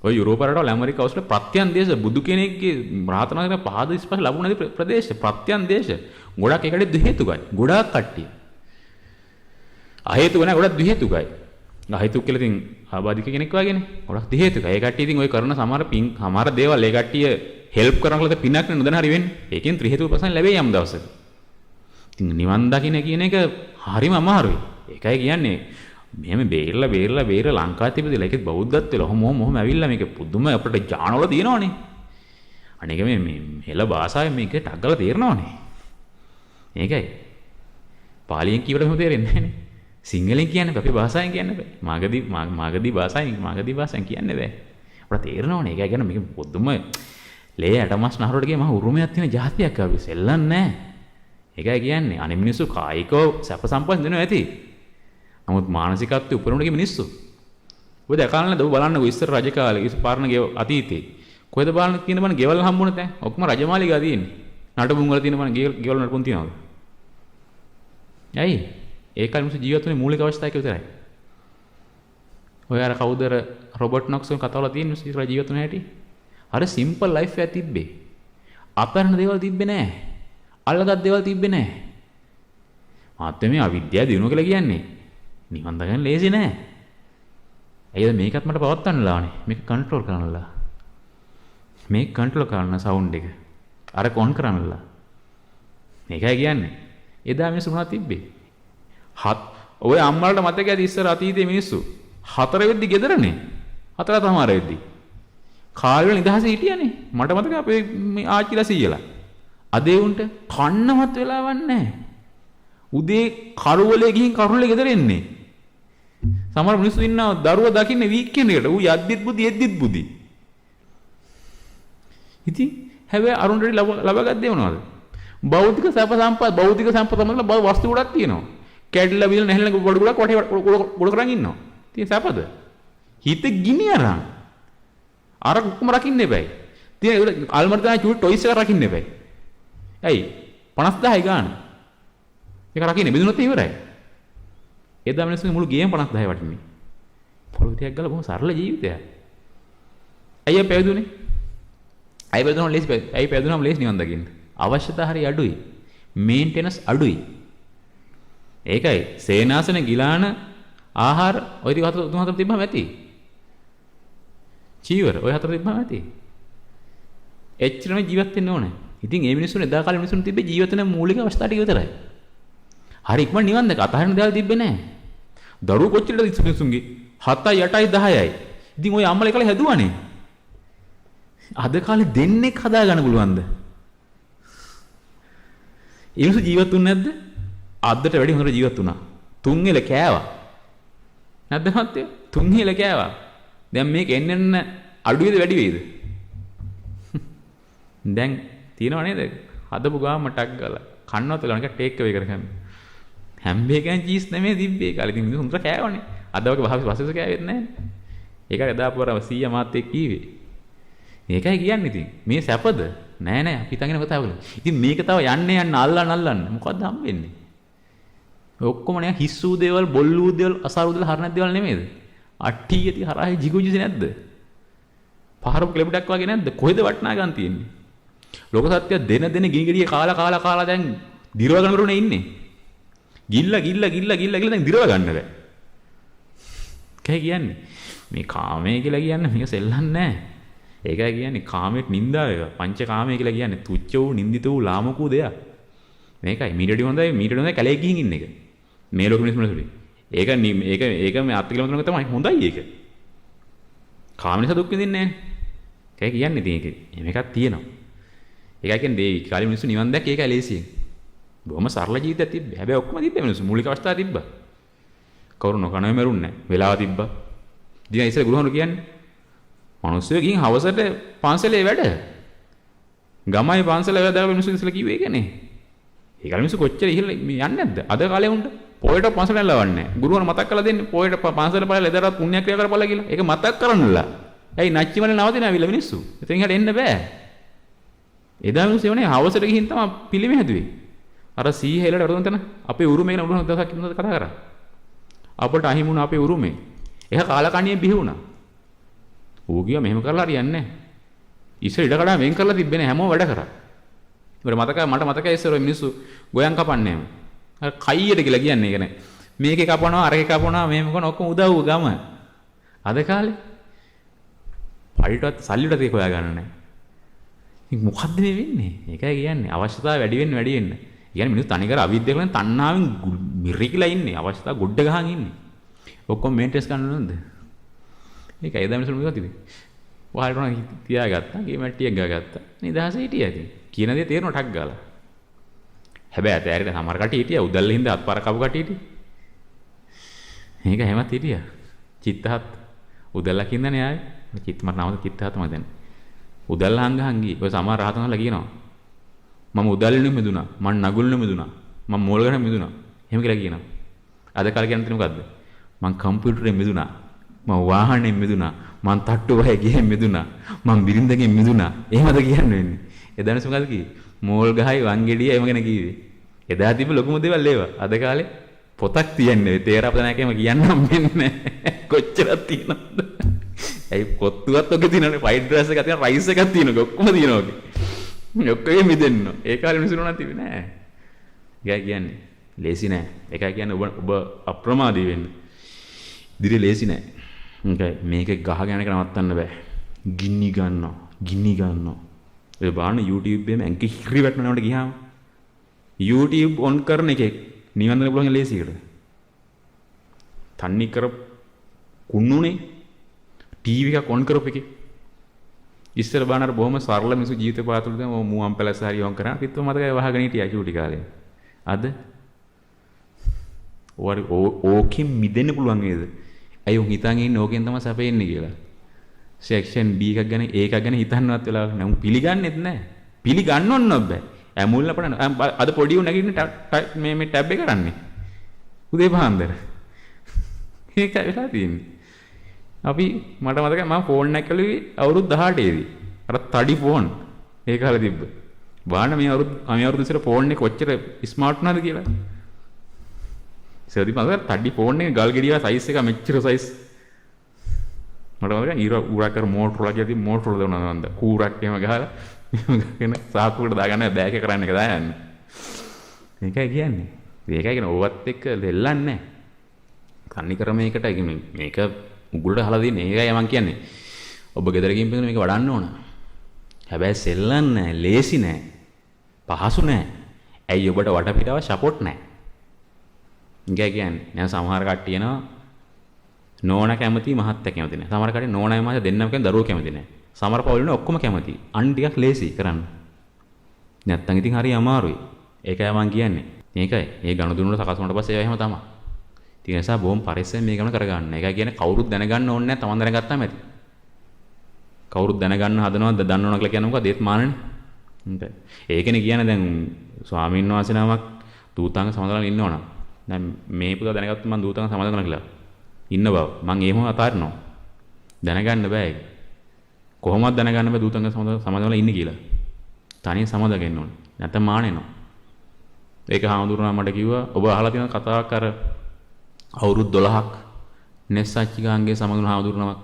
ඔය යුරෝප රටවල ඇමරිකාව වල ප්‍රත්‍යන්ත දේශ බුදු කෙනෙක්ගේ රාතනාගේ පහද ස්පර්ශ ලැබුණ නැති ප්‍රදේශ ප්‍රත්‍යන්ත දේශ. ගොඩක් ඒකට ද්විහේතුකයි. ගොඩක් කට්ටිය. අහේතුක නැහැ ගොඩක් ද්විහේතුකයි. අහේතුක කියලා ඉතින් ආබාධික කෙනෙක් වගේනේ. ගොඩක් ද්විහේතුකයි. ඒ කට්ටිය ඉතින් ඔය කරන සමහර දේවල් ඒ කට්ටිය හෙල්ප් කරනකොට පිනක් නේ නොදැන හරි වෙන්නේ. ඒකෙන් ත්‍රි හේතුක ප්‍රශ්න ලැබෙයි යම් දවසක. ඉතින් නිවන් දකින්න කියන එක හරිම අමාරුයි. ඒකයි කියන්නේ මෙහෙම බේරලා ලංකාවේ තිබෙදලා ඒකෙත් බෞද්ධත්වයට ඔහොම ඇවිල්ලා මේක පුදුම අපිට ඥානවල තියෙනවනේ. අනේක මේ හෙළ භාෂාවෙන් මේක ටග්ගලා තේරෙනවනේ. ඒකයි. පාලියෙන් කියවට මෙහෙම තේරෙන්නේ නැහැනේ. සිංහලෙන් කියන්න බෑ. අපේ භාෂාවෙන් කියන්න බෑ. මාගදී භාෂාවෙන් කියන්න බෑ. අපිට තේරෙනවනේ. ඒකයි කියන්නේ මේක පුදුම ලේ ඇටමස් නහරට ගිය මහ උරුමයක් තියෙන જાතියක් අපි සෙල්ලන්නේ නැහැ. ඒකයි කියන්නේ අනේ මිනිස්සු කායිකව සැප සම්පත් දෙනවා ඇති. නමුත් මානසිකත්වයේ උපරිමට ගිය මිනිස්සු. ඔය දැකලා නැද ඔබ බලන්නකෝ ඉස්සර රජ කාලේ ඉස්පාරණ අතීතේ. කොහෙද බලන්න තියෙන බණ ගෙවල් හම්බුනේ දැන්. ඔක්කොම රජමාලිගා තියෙන්නේ. නටබුන් වල තියෙන බණ ගෙවල් නටබුන් තියනවාද? ඇයි? ඒ කාලේ මිනිස්සු ජීවත් වෙන්නේ මූලික අවශ්‍යතාවක විතරයි. ඔය අර කවුද රොබර්ට් නොක්ස් කතාවල තියෙන මිනිස්සු ජීවත් වෙන හැටි. අර සිම්පල් ලයිෆ් එකක් තිබ්බේ. අපරණ දේවල් තිබ්බේ නැහැ. අල්ලගත් දේවල් තිබ්බේ නැහැ. මාත්‍ය මේ අවිද්‍යාව දිනුව කියලා කියන්නේ. නිවන් දකින්න ලේසි නෑ. ඇයිද මේකත් මට පවත්වන්න ලානේ. මේක කන්ට්‍රෝල් කරන්නලා. මේක කන්ට්‍රෝල් කරන්න සවුන්ඩ් එක. අර කොන් කරන්නලා. මේකයි කියන්නේ. එදා මිනිස්සු මොනවද තිබ්බේ? ඔය අම්මලාට මතක ඇති ඉස්සර අතීතයේ මිනිස්සු 4 වෙද්දි ගෙදරනේ. 4 තමාර වෙද්දි. කාලේ වල නිදහසේ හිටියනේ. මට මතකයි අපේ මේ ආච්චිලා සීයලා. අද ඒ උන්ට කන්නවත් වෙලාවක් නැහැ. උදේ කරුවලේ ගිහින් කරුවලේ ගෙදර එන්නේ. සමහර මිනිස්සු ඉන්නවා දරුවා දකින්නේ වීකෙන්ඩ් එකට. ඌ යද්දිත් බුදි එද්දිත් බුදි. ඉතින් හැබැයි අරුණට ලබාගත් දේ මොනවද? භෞතික සැප සම්පත් තමයි වස්තු ගොඩක් තියෙනවා. කැඩිලා බිල නැහැලන ගොඩ ගොඩක් ගොඩ කරන් ඉන්නවා. ඉතින් සැපද? හිත ගිනි අරන්. අර කුක්කම රකින්න එපයි. ඉතින් අල්මර තමයි චූටි ටොයිස් එක රකින්න එපයි. ඇයි? 50000යි ගන්න. ඒක රකින්නේ බිඳුනොත් ඉවරයි. එදා මිනිස්සුගේ මුළු ගේම 50000 වටින්නේ. පොලිටියක් ගාලා බොහොම සරල ජීවිතයක්. අයියා පැවිදුනේ. ඇයි පැවිදුනම ලේසි නිවන් දකින්න. අවශ්‍යතා හරි අඩුයි. මේන්ටෙනන්ස් අඩුයි. ඒකයි සේනාසන ගිලාන ආහාර ඔය ටික තුන හතර තිබ්බම ඇති. චීවර ඔය හතර තිබ්බම ඇති. එච්චරම ජීවත් වෙන්න ඕනේ. ඉතින් මේ මිනිස්සුනේ එදා කාලේ මිනිස්සුන් තිබ්බේ ජීවිත වෙන මූලික අවස්ථා ටික විතරයි. හරි ඉක්මන නිවන් දැක අතහරින දේවල් තිබ්බේ නැහැ. දරුවෝ කොච්චරද මිනිස්සුන්ගේ 7යි 8යි 10යි. ඉතින් ওই අම්මලා එකල හැදුවානේ. අද කාලේ දෙන්නෙක් හදා ගන්න පුළුවන්ද? ඒ මිනිස්සු ජීවත් වුනේ නැද්ද? අද්දට වැඩි හොඳට ජීවත් වුණා. තුන්වෙල කෑවා. නැද්ද මහත්තයෝ? තුන්වෙල කෑවා. දැන් මේක එන්න අඩුවේද වැඩි වේද? දැන් තියෙනව නේද? හදපු ගාම ටක් ගාලා කන්නවත් වෙලා නිකන් ටේක් අවේ කරගන්න. හැම එකෙන් චීස් නෙමෙයි තිබ්බේ. කාලේ ඉතින් මිනිස්සු හොඳට කෑවනේ. අද වගේ වහවස් කෑවෙත් නැහැ. ඒක එදාපුවරම 100 මාත් එක්ක කීවේ. මේකයි කියන්නේ ඉතින්. මේ සැපද? නෑ නෑ අපි හිතගෙන කතා කරලා. ඉතින් මේක තව යන්න අල්ලන්න. මොකද්ද හම්බෙන්නේ? ඔක්කොම නේ හිස්සූ දේවල්, බොල්ලූ දේවල්, අසාරු දේවල්, හරණක් දේවල් නෙමෙයිද? අට්ටි යති හරහේ jigujusi නැද්ද? පහරපු කෙලබඩක් වගේ නැද්ද? කොහෙද වටනා ගන්න තියෙන්නේ? ලෝක සත්‍ය දෙන ගිනි ගෙඩිය කාලා දැන් දිරව ගන්න කරුනේ ඉන්නේ. ගිල්ල දැන් දිරව ගන්න බෑ. කයි කියන්නේ මේ කාමයේ කියලා කියන්නේ මේක සෙල්ලන්නේ නැහැ. ඒකයි කියන්නේ කාමයට නිඳා වේවා. පංච කාමයේ කියලා කියන්නේ තුච්ච වූ, නිඳිත වූ, ලාමක වූ දෙයක්. මේකයි මීටරි හොඳයි කැලේ ගිහින් ඉන්න එක. මේ ලෝකෙ මිනිස්සුන්ට. ඒක මේ අත් කිලෝමීටර් එක තමයි හොඳයි ඒක. කාම නිසා දුක් විඳින්නේ නැහැ. ඒකයි කියන්නේ ඉතින් ඒක. මේකක් තියෙනවා. ඒකයි කියන්නේ මේ කාලේ මිනිස්සු නිවන් දැක්ක ඒකයි ලේසියෙන්. බොහොම සරල ජීවිතයක් තිබ්බේ. හැබැයි ඔක්කොම තිබ්බේ මිනිස්සු මූලික අවස්ථා තිබ්බා. කවුරු නොකනව මරුන්නේ නැහැ. වෙලාව තිබ්බා. ඉතින් ඉතින් ගුරුහරු කියන්නේ මිනිස්සු ගිහින් හවසට පන්සලේ වැඩ. ගමයි පන්සල වැදලා මිනිස්සු ඉස්සලා කිව්වේ ඒකනේ. ඒ කාලේ මිනිස්සු කොච්චර ඉහළ යන්නේ නැද්ද? අද කාලේ උන්ට පොයට පන්සල යලවන්නේ නැහැ. ගුරුවර මතක් කරලා දෙන්නේ පොයට පන්සල බලලා එදාට පුණ්‍ය ක්‍රියා කරපළා කියලා. ඒක මතක් කරන්නලා. ඇයි නච්චිමනේ නවතිනාවිල මිනිස්සු. එතෙන් හැට එන්න බෑ. එදා මිනිස්සු එවනේ හවසට ගිහින් තමයි පිළිමේ හැදුවේ. අර සී හෙලට වරුන් තන අපේ උරුමේ ගැන උරුම දවසක් ඉන්නද කතා කරා. අපට අහිමුණ අපේ උරුමේ. ඒක කාලකණියේ බිහි වුණා. ඌ ගියා මෙහෙම කරලා හරියන්නේ නැහැ. ඉස්සර ඉඩ කඩා වෙන් කරලා තිබ්බේ හැමෝම වැඩ කරා. මට මතකයි ඉස්සර මිනිස්සු ගෝයන් කපන්නේම. අර කයියට කියලා කියන්නේ ඒක නෑ. මේකේ කපනවා අරකේ කපනවා මෙහෙම කරන ඔක්කොම උදව් ගම. අද කාලේ පරිටවත් සල්ලිට දෙක හොයා ගන්න නෑ. ඉතින් මොකද්ද මේ වෙන්නේ? ඒකයි කියන්නේ අවශ්‍යතාවය වැඩි වෙන්න. කියන්නේ මිනිස්සු තනිකර අවිද්‍යාවෙන් තණ්හාවෙන් මිරිකිලා ඉන්නේ. අවශ්‍යතාව ගොඩ ගහන් ඉන්නේ. ඔක්කොම මේන්ටෙනන්ස් කරන්න ඕනද? ඒකයි එදා මිනිස්සු මොකද තිබේ? වහල්ට තියාගත්තා, ගේ මැට්ටියක් ගාගත්තා. නිදහස හිටියා ඉතින්. කියන දේ තේරෙන ටක් ගාලා. හැබැයි අතෑරිට සමහර කට්ටිය හිටියා උදැල්ල හින්දා අත්පාර කපු කට්ටිය හිටියේ. මේක හැමත් හිටියා. චිත්තහත් උදැල්ලක් හින්දානේ ආයේ. චිත්ත මට නම චිත්තහත් මම දැන්. උදැල්ල හංගහන් ගියේ. ඔය සමහර රහතන්වල කියනවා. මම උදැල්ලෙන් මිදුණා. මම නගුල්ලෙන් මිදුණා. මම මෝල්ගහෙන් මිදුණා. එහෙම කියලා කියනවා. අද කාලේ කියන්නේ මොකද්ද? මම කම්පියුටරෙන් මිදුණා. මම වාහනයෙන් මිදුණා. මං තට්ටු වහේ ගිහින් මිදුණා. මං බිරින්දගෙන් මිදුණා. එහෙමද කියන්නේ වෙන්නේ. එදා මිනිස්සු මොකද කිව්වේ? මෝල් ගහයි වංගෙඩිය එහෙම ගැන කිව්වේ. එදා තිබ්බ ලොකුම දේවල් ඒවා. අද කාලේ පොතක් තියන්නේ. තේරපදනකම කියන්නම් වෙන්නේ. කොච්චරක් තියෙනවද? ඇයි පොත්තුවත් ඔක තියෙනනේ. ෆයිඩ් රයිස් එකක් තියෙනවා. රයිස් එකක් තියෙනවා. ඔක්කොම තියෙනවා ඔක. ඔක්කොම මිදෙන්න. ඒ කාලේ මිනිස්සු නෝනා තිබ්බේ නෑ. ඒකයි කියන්නේ. ලේසි නෑ. ඒකයි කියන්නේ ඔබ අප්‍රමාදී වෙන්න. ඉදිරිය ලේසි නෑ. මේක ගහගෙන එක නවත්තන්න බෑ. ගිනි ගන්නවා. ඔය බලන්න YouTube එකේම ඇඟි හිරි වැටෙනවට ගියාම YouTube ඔන් කරන එකේ නිවන් දන්න පුළුවන් ලේසියකට. තන්නේ කර කුණුනේ TV එකක් ඔන් කරපු එකේ. ඉස්සර බලන්න බොහොම සරල මිනිස්සු ජීවිත පාතුළු දැන් මුවන් පැලස හරි ඔන් කරා. පිටුව මතකයි වහගෙන හිටියා චූටි කාලේ. අද ඕකෙන් මිදෙන්න පුළුවන් නේද? ඇයි උන් හිතන් ඉන්නේ ඕකෙන් තමයි සැපෙන්නේ කියලා. සෙක්ෂන් B එකක් ගැන A එකක් ගැන හිතන්නවත් වෙලාවක් නෑ. උන් පිළිගන්නෙත් නෑ. පිළිගන්නවන්න බෑ. ඇමුල්ල පඩන අද පොඩි උන් නැගිටින්න මේ ටැබ් එක කරන්නේ. උදේ පාන්දර. ඒකයි වෙලා තියෙන්නේ. අපි මට මතකයි මම ෆෝන් එකක් කළුවේ අවුරුදු 18 දී. අර තඩි ෆෝන් ඒ කාලේ තිබ්බ. බාන්න මේ අවුරුදු ඉස්සර ෆෝන් එක කොච්චර ස්මාර්ට් වුණාද කියලා. ඉස්සරදී මම තඩි ෆෝන් එක ගල් ගෙඩියා සයිස් එක මෙච්චර සයිස්. මට මතකයි ඊර උරා කර මෝටර් ලගියදී මෝටර් දානවා නන්ද. කූරක් එහෙම ගහලා එහෙම සාකුවකට දාගන්න බෑග් එක කරන්න එක දායන්නේ. මේකයි කියන්නේ. මේකයි කියන ඕවත් එක්ක දෙල්ලන්නේ නැහැ. කන්නි කර මේකට මේක උගුලට හලා දෙන්නේ. ඒකයි මම කියන්නේ. ඔබ ගෙදර ගිහින් මේක වඩන්න ඕන. හැබැයි සෙල්ලන්නේ නැහැ, ලේසි නැහැ. පහසු නැහැ. ඇයි ඔබට වටපිටාව සපෝට් නැහැ. ඉංගා කියන්නේ දැන් සමහර කට්ටිය එනවා නෝන කැමති මහත්ය කැමති නැහැ. සමහර කට්ටිය නෝනයි මහත්ය දෙන්නම කියන්නේ දරුවෝ කැමති නැහැ. සමහර පවුල් වල ඔක්කොම කැමති. අන් ටිකක් ලේසි කරන්න. නැත්තම් ඉතින් හරි අමාරුයි. ඒකයි මම කියන්නේ. මේකයි. මේ ගනුදෙනු වල සකස් වුණාට පස්සේ ඒවා එහෙම තමයි. ඒ නිසා බොහොම පරිස්සමෙන් මේ ගමන කරගන්න. ඒකයි කියන්නේ කවුරුත් දැනගන්න ඕනේ නැහැ. තමන් දැනගත්තාම ඇති. කවුරුත් දැනගන්න හදනවද දන්නවද කියලා කියන්නේ මොකද? ඒත් මානනේ. හ්ම්. ඒකනේ කියන්නේ දැන් ස්වාමීන් වහන්සේ නමක් දූතාංග සමාදන්ලා ඉන්නවනම් දැන් මේ පුතා දැනගත්තොත් මම දූතාංග සමාදන් කරනවා කියලා. ඉන්න බව. මම එහෙම අතාරිනවා. දැනගන්න බෑ ඒක. කොහොමද දැනගන්න බෑ දූතාංග සමාදන්ලා ඉන්නේ කියලා. තනියෙන් සමාදන් වෙන්න ඕනේ. නැත්නම් මානෙනවා. ඒක හාමුදුරුවෝ මට කිව්වා ඔබ අහලා තියෙන කතාවක් අර අවුරුදු 12ක් නෙස්සච්චිකාංගේ සමගුණ හාමුදුරුවෝ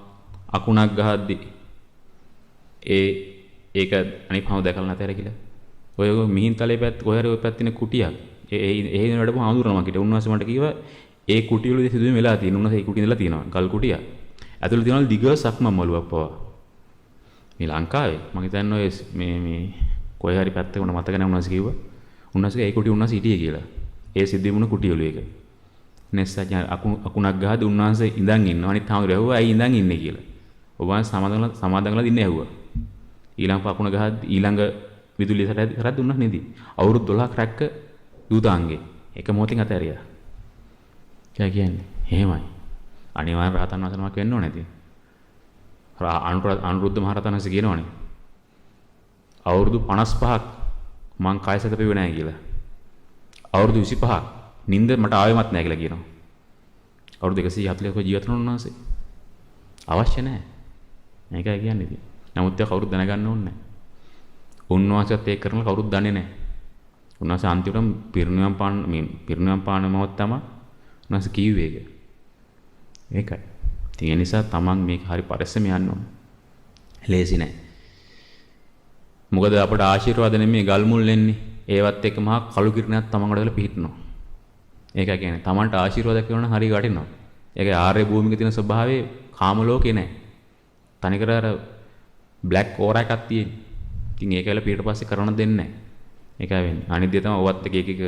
අකුණක් ගහද්දි ඒක අනිත් හාමුදුරුවෝ දැකලා නැතර කියලා. ඔය මිහින්තලේ පැත්ත කොහේ හරි ඔය පැත්තේ කුටියක්. ඒ වැඩම හාමුදුරුවෝ මට උන්වහන්සේ මට කිව්වා ඒ කුටිය වල සිදුවීම් වෙලා තියෙන උන්වහන්සේ ඒ කුටිය ඉඳලා තියෙනවා. ගල් කුටිය. ඇතුළේ තියෙනවා දිග සක්මන් මළුවක් පවා. මේ ලංකාවේ මම හිතන්නේ ඔය මේ කොහේ හරි පැත්තක උන මතක නැහැ උන්වහන්සේ කිව්වා. උන්වහන්සේ ඒ කුටිය උන්වහන්සේ හිටියේ කියලා. ඒ සිද්ධිය වුණ කුටිය වල ඒක. නෙස්සජ අකුණක් ගහද උන්වහන්සේ ඉඳන් ඉන්නවා. අනිත් හාමුදුරුවෝ ඇහුවා ඇයි ඉඳන් ඉන්නේ කියලා. ඔබ වහන්සේ සමාදන්ලා දින්නේ ඇහුවා. ඊළඟ අකුණ ගහද්දි ඊළඟ විදුලිය සැට කරද්දි උන්වහන්සේ නෙදී. අවුරුදු 12ක් රැක්ක දූතාංගේ. එක මොහොතින් අතහැරියා. කියන්නේ එහෙමයි. අනිවාර්ය රහතන් වහන්සේ නමක් වෙන්න ඕනේ ඉතින්. අනුරුද්ධ මහ රහතන් වහන්සේ කියනවනේ. අවුරුදු 55ක් මං කාය සැතපෙන්නේ නැහැ කියලා. අවුරුදු 25ක් නිින්ද මට ආවෙමත් නැහැ කියලා කියනවා. අවුරුදු 140ක ජීවත් වුණ උන්වහන්සේ. අවශ්‍ය නැහැ. මේකයි කියන්නේ ඉතින්. නමුත් ඒක කවුරුත් දැනගන්න ඕනේ නැහැ. උන්වහන්සේත් ඒක කරනවා කවුරුත් දන්නේ නැහැ. උන්වහන්සේ අන්තිමටම පිරිනිවන් පාන මොහොත තමයි උන්වහන්සේ කිව්වේ ඒක. ඒකයි. ඉතින් ඒ නිසා තමන් මේක හරි පරිස්සම යන්න ඕනේ. ලේසි නෑ. මොකද අපට ආශිර්වාද නෙමෙයි ගල් මුල් එන්නේ. ඒවත් එක්ක මහා කළු කිරණයක් තමන් වලට පිහිටනවා. ඒකයි කියන්නේ තමන්ට ආශිර්වාද කරනවා නම් හරි වටිනවා. ඒකේ ආර්ය භූමික තියෙන ස්වභාවයේ කාම ලෝකේ නෑ. තනිකර අර බ්ලැක් ඕරා එකක් තියෙන්නේ. ඉතින් ඒක වල පිට පස්සේ කරන දෙන්නේ නෑ. ඒකයි වෙන්නේ. අනිත් දේ තමයි ඕවත් එක එක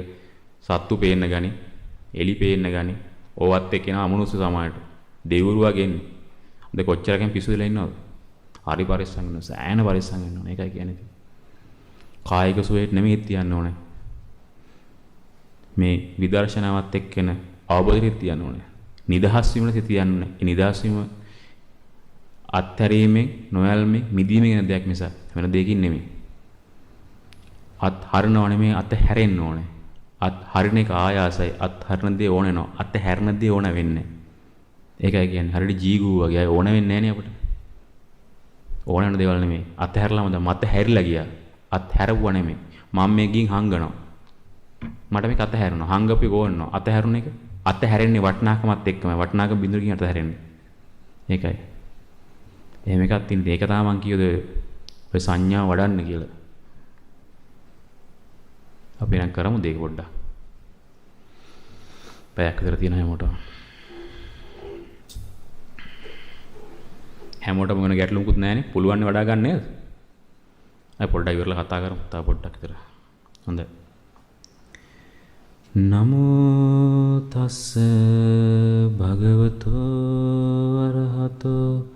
සත්තු පේන්න ගනි, එලි පේන්න ගනි. ඕවත් එක්ක එන අමනුෂ්‍ය සමාජයට දෙවිවරු වගේ ඉන්නේ. හොඳ කොච්චරකින් පිස්සු වෙලා ඉන්නවද? හරි පරිස්සම් වෙනවා. සෑහෙන පරිස්සම් වෙන්න ඕනේ. ඒකයි කියන්නේ. කායික සුවයට නෙමෙයි තියන්න ඕනේ. මේ විදර්ශනාවත් එක්කන අවබෝධයට තියන්න ඕනේ. නිදහස් වීමට තියන්න ඕනේ. ඒ නිදහස් වීම අත්හැරීමෙන්, නොයල්මෙන්, මිදීමෙන් යන දෙයක් මිස වෙන දෙයකින් නෙමෙයි. අත් හරනව නෙමෙයි අත හැරෙන්න ඕනේ. අත් හරින එක ආයාසයි. අත් හරන දේ ඕන වෙනවා. අත හැරන දේ ඕන වෙන්නේ. ඒකයි කියන්නේ හරියට ජීගූ වගේ අය ඕන වෙන්නේ නැහැ නේ අපිට. ඕන වෙන දේවල් නෙමෙයි. අත හැරලාම දැන් මත හැරිලා ගියා. අත් හැරුවා නෙමෙයි. මම මේ ගින් හංගනවා. මට මේක අත හැරෙනවා. හංගපි ගෝන්නවා. අත හැරුණ එක අත හැරෙන්නේ වටනාකමත් එක්කමයි. වටනාකම බිඳුරකින් අත හැරෙන්නේ. ඒකයි. එහෙම එකක් තියෙන. ඒක තමයි මං කියෝද ඔය සංඥා වඩන්න කියලා. අපි නම් කරමු දෙක පොඩ්ඩක්. පැයක් විතර තියෙන හැමෝටම. හැමෝටම මොන ගැටලුමකුත් නැහැනේ. පුළුවන් නේ වඩා ගන්න නේද? අපි පොඩ්ඩක් ඉවරලා කතා කරමු. තා පොඩ්ඩක් විතර. හොඳයි. නමෝ තස්ස භගවතෝ අරහතෝ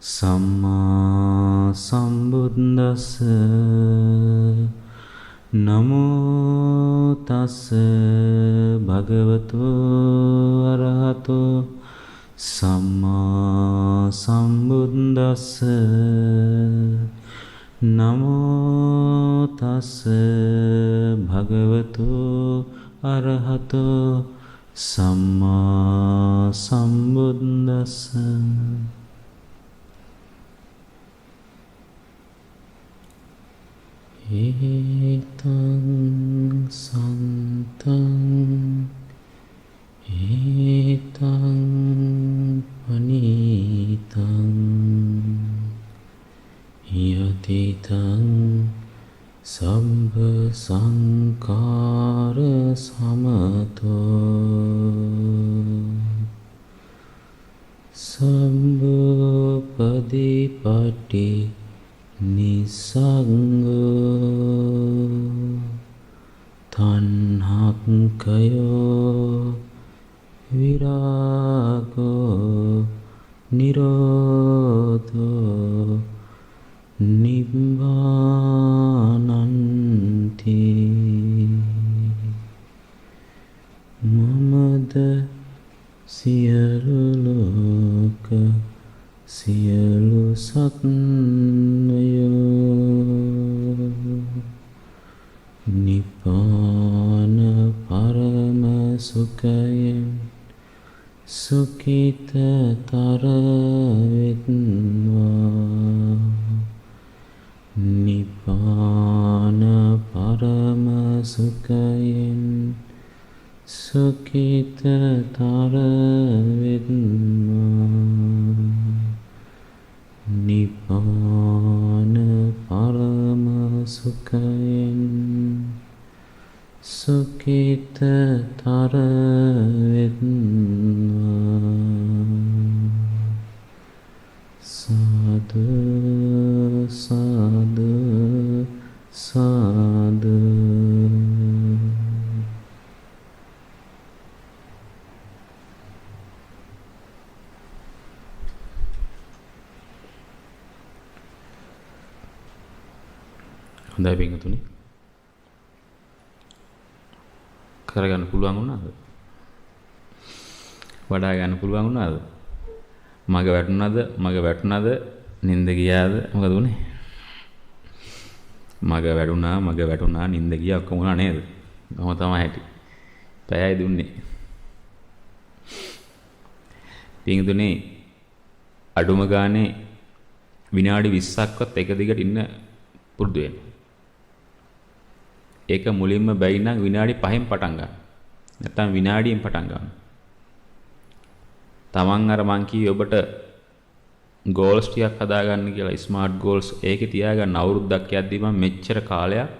සම්මා සම්බුද්දස්ස නමෝ තස්ස භගවතෝ අරහතෝ සම්මා සම්බුද්දස්ස නමෝ තස්ස භගවතෝ අරහතෝ සම්මා සම්බුද්දස්ස ඒතං සන්තං ඒතං පනීතං යතිතං සම්බ සංකාර සමතෝ සම්බුපදීපටි නිසංගෝ තණ්හක්ඛයෝ විරාගෝ නිරෝධෝ නිබ්බානන්ති මමද සියලු ලෝක සියලු සත්වයෝ නිපාන පරම සුඛයෙන් සුඛිතතර වෙත්වා නිපාන පරම සුඛයෙන් සුඛිතතර වෙත්වා නිපාන පරම සුඛයෙන් සුඛිතතර වෙත්වා සාදු සාදු සාදු හොඳයි පින්තුනි කරගන්න පුළුවන් වුණාද? වඩා ගන්න පුළුවන් වුණාද? මග වැටුණාද? නින්ද ගියාද? මොකද උනේ? මග වැටුණා නිින්ද ගියා ඔක්කොම වුණා නේද? කොහොම තමයි හැටි. පැයයි දුන්නේ. පින්දුනේ අඩුම ගානේ විනාඩි 20ක්වත් එක දිගට ඉන්න පුරුදු වෙන්න. ඒක මුලින්ම බැයි නම් විනාඩි 5න් පටන් ගන්න. නැත්නම් විනාඩියෙන් පටන් ගන්න. තමන් අර මං කිව්වේ ඔබට ගෝල්ස් ටිකක් හදාගන්න කියලා ස්මාර්ට් ගෝල්ස් ඒකේ තියාගන්න අවුරුද්දක් යද්දි මම මෙච්චර කාලයක්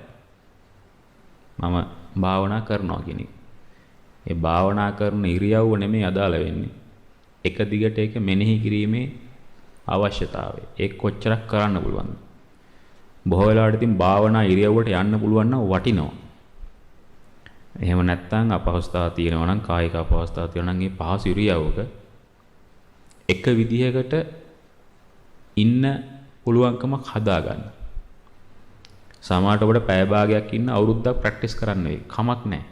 මම භාවනා කරනවා කියන එක. ඒ භාවනා කරන ඉරියව්ව නෙමෙයි අදාළ වෙන්නේ. එක දිගට ඒක මෙනෙහි කිරීමේ අවශ්‍යතාවය. ඒක කොච්චරක් කරන්න පුළුවන්ද? බොහෝ වෙලාවට ඉතින් භාවනා ඉරියව්වට යන්න පුළුවන් නම් වටිනවා. එහෙම නැත්නම් අපහසුතාව තියෙනවා නම් කායික අපහසුතාව තියෙනවා නම් මේ පහසු ඉරියව්වක එක විදිහකට ඉන්න පුළුවන්කමක් හදාගන්න. සමහරට ඔබට පැය භාගයක් ඉන්න අවුරුද්දක් ප්‍රැක්ටිස් කරන්න වෙයි. කමක් නැහැ.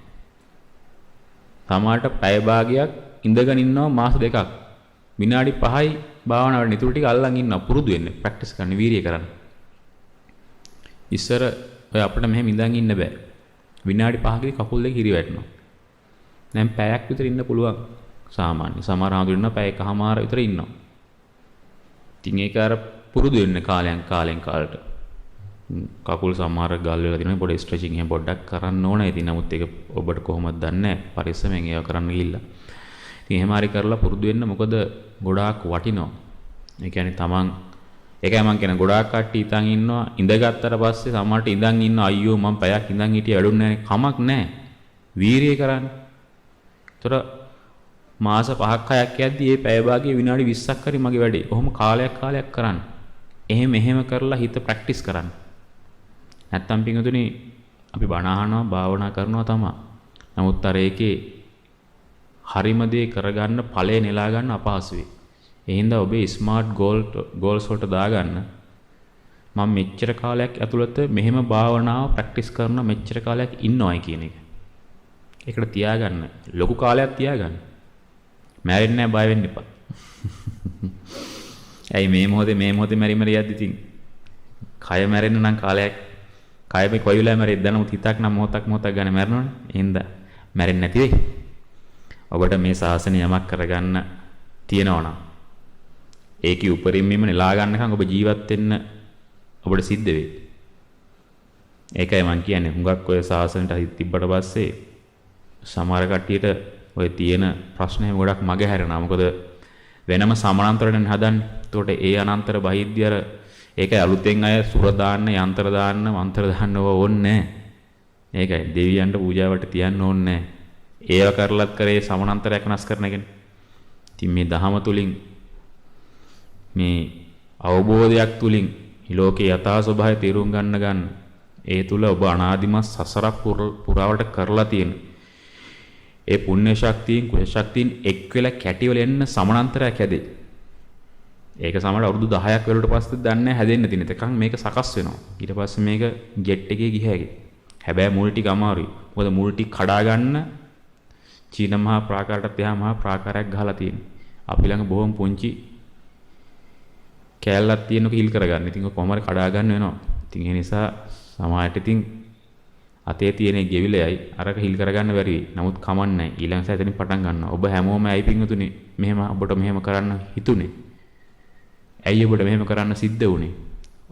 සමහරට පැය භාගයක් ඉඳගෙන ඉන්නවා මාස දෙකක්. විනාඩි 5යි භාවනාවට නිතර ටික අල්ලන් ඉන්නවා. පුරුදු වෙන්න, ප්‍රැක්ටිස් කරන්න, වීර්යය කරන්න. ඉස්සර ඔය අපිට මෙහෙම ඉඳන් ඉන්න බෑ. විනාඩි 5කදී කකුල් දෙක හිරි වැටෙනවා. දැන් පැයක් විතර ඉන්න පුළුවන් සාමාන්‍ය. සමහර ආඳුරන පැය එකමාර විතර ඉන්නවා. ඉතින් ඒක අර පුරුදු වෙන්න කාලෙන් කාලට. කකුල් සමහර ගල් වෙලා තියෙනවා. පොඩි ස්ට්‍රෙචින් එහෙම පොඩ්ඩක් කරන්න ඕනේ. ඉතින් නමුත් ඒක ඔබට කොහොමද දන්නේ නැහැ. පරිස්සමෙන් ඒව කරන්න ගිහිල්ලා. ඉතින් එහෙම හරි කරලා පුරුදු වෙන්න මොකද ගොඩාක් වටිනවා. ඒ කියන්නේ තමන් ඒකයි මම කියන ගොඩාක් කට්ටිය ඉතින් ඉන්නවා ඉඳගත්තට පස්සේ සමහරට ඉඳන් ඉන්න අයියෝ මම පැයක් ඉඳන් හිටිය වැඩුන්නේ නැහැ කමක් නැහැ. වීරිය කරන්න. ඒතර මාස 5ක් 6ක් යද්දි මේ පැය භාගයේ විනාඩි 20ක් හරි මගේ වැඩේ. කොහොම කාලයක් කරන්න. එහෙම කරලා හිත ප්‍රැක්ටිස් කරන්න. නැත්තම් පිටුතුනේ අපි බණ අහනවා භාවනා කරනවා තමයි. නමුත් අර ඒකේ හරිම දේ කරගන්න ඵලය නෙලා ගන්න අපහසුයි. ඒ හින්දා ඔබේ ස්මාර්ට් ගෝල්ස් වලට දාගන්න මම මෙච්චර කාලයක් ඇතුළත මෙහෙම භාවනාව ප්‍රැක්ටිස් කරන මෙච්චර කාලයක් ඉන්නවයි කියන එක. ඒකට තියාගන්න. ලොකු කාලයක් තියාගන්න. මැරෙන්නේ නැහැ බය වෙන්න එපා. ඇයි මේ මොහොතේ මැරි යද්දි ඉතින් කය මැරෙන්න නම් කාලයක් කය මේ කොයි වෙලාවෙ මැරෙද්ද නමුත් හිතක් නම් මොහොතක් ගන්න මැරෙනවනේ. ඒ හින්දා මැරෙන්නේ නැති වෙයි. ඔබට මේ ශාසනය යමක් කරගන්න තියෙනවා නම් ඒකේ උපරිමයෙන්ම නෙලා ගන්නකම් ඔබ ජීවත් වෙන්න ඔබට සිද්ධ වෙයි. ඒකයි මම කියන්නේ හුඟක් ඔය ශාසනයට හිත තිබ්බට පස්සේ සමහර කට්ටියට ඔය තියෙන ප්‍රශ්නේ ගොඩක් මග හැරෙනවා. මොකද වෙනම සමානතරයෙන් හදන්නේ. ඒතකොට ඒ අනන්තර බහිද්‍ය අර ඒකයි අලුතෙන් අය සුර දාන්න, යන්ත්‍ර දාන්න, මන්ත්‍ර දාන්න ඕනේ නැහැ. ඒකයි දෙවියන්ට පූජාවට තියන්න ඕනේ නැහැ. ඒව කරලත් කරේ සමානතරයක් වෙනස් කරන එකනේ. ඉතින් මේ දහම තුලින් මේ අවබෝධයක් තුලින් ලෝකේ යථා ස්වභාවය තේරුම් ගන්න ඒ තුල ඔබ අනාදිමත් සසරක් පුරාවට කරලා තියෙන ඒ පුණ්‍ය ශක්තියින් කුසල ශක්තියින් එක් වෙලා කැටිවල එන්න සමානතරයක් හැදේ. ඒක සමහර අවුරුදු 10ක් වෙලට පස්සේ දන්නේ හැදෙන්න තියෙන එකක් මේක සකස් වෙනවා. ඊට පස්සේ මේක ජෙට් එකේ ගිහෑගේ. හැබැයි මුල් ටික අමාරුයි. මොකද මුල් ටික කඩා ගන්න චීන මහා ප්‍රාකාරයට එහා මහා ප්‍රාකාරයක් ගහලා තියෙනවා. අපි ළඟ බොහොම පුංචි කෑල්ලක් තියෙනක හිල් කරගන්න. ඉතින් කොහොම හරි කඩා ගන්න වෙනවා. ඉතින් ඒ නිසා සමාජයට ඉතින් අතේ තියෙන ගෙවිලයි අරක හිල් කරගන්න බැරි වෙයි. නමුත් කමන්නේ නැහැ. ඊළඟ සැරේදී පටන් ගන්නවා. ඔබ හැමෝම ඇයි පිංගුතුනේ මෙහෙම ඔබට මෙහෙම කරන්න හිතුනේ. ඇයි ඔබට මෙහෙම කරන්න සිද්ධ වුනේ?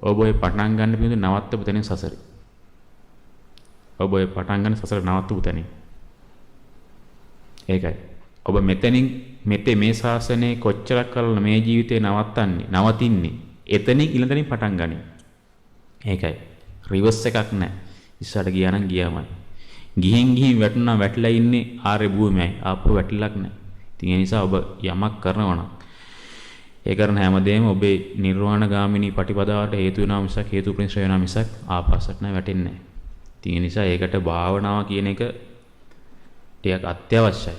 ඔබ ඔය පටන් ගන්න පිංගුතුනේ නවත්තපු තැනින් සසරේ. ඔබ ඔය පටන් ගන්න සසර නවත්තපු තැනින්. ඒකයි. ඔබ මෙතනින් මේ ශාසනයේ කොච්චරක් කලන මේ ජීවිතේ නවතින්නේ එතනින් ඊළඟ පටන් ගනි. ඒකයි. රිවර්ස් එකක් නැහැ. ඉස්සරට ගියා නම් ගියාමයි. ගිහින් වැටලා ඉන්නේ ආර්ය භූමියයි. ආපහු වැටිලක් නැහැ. ඉතින් ඒ නිසා ඔබ යමක් කරනවා නම් ඒ කරන හැමදේම ඔබේ නිර්වාණ ගාමිනී පටිපදාවට හේතු වෙනවා මිසක් හේතු ප්‍රනිශ්‍රය වෙනවා මිසක් ආපස්සට නැ වැටෙන්නේ නැහැ. ඉතින් ඒ නිසා ඒකට භාවනාව කියන එක ටිකක් අත්‍යවශ්‍යයි.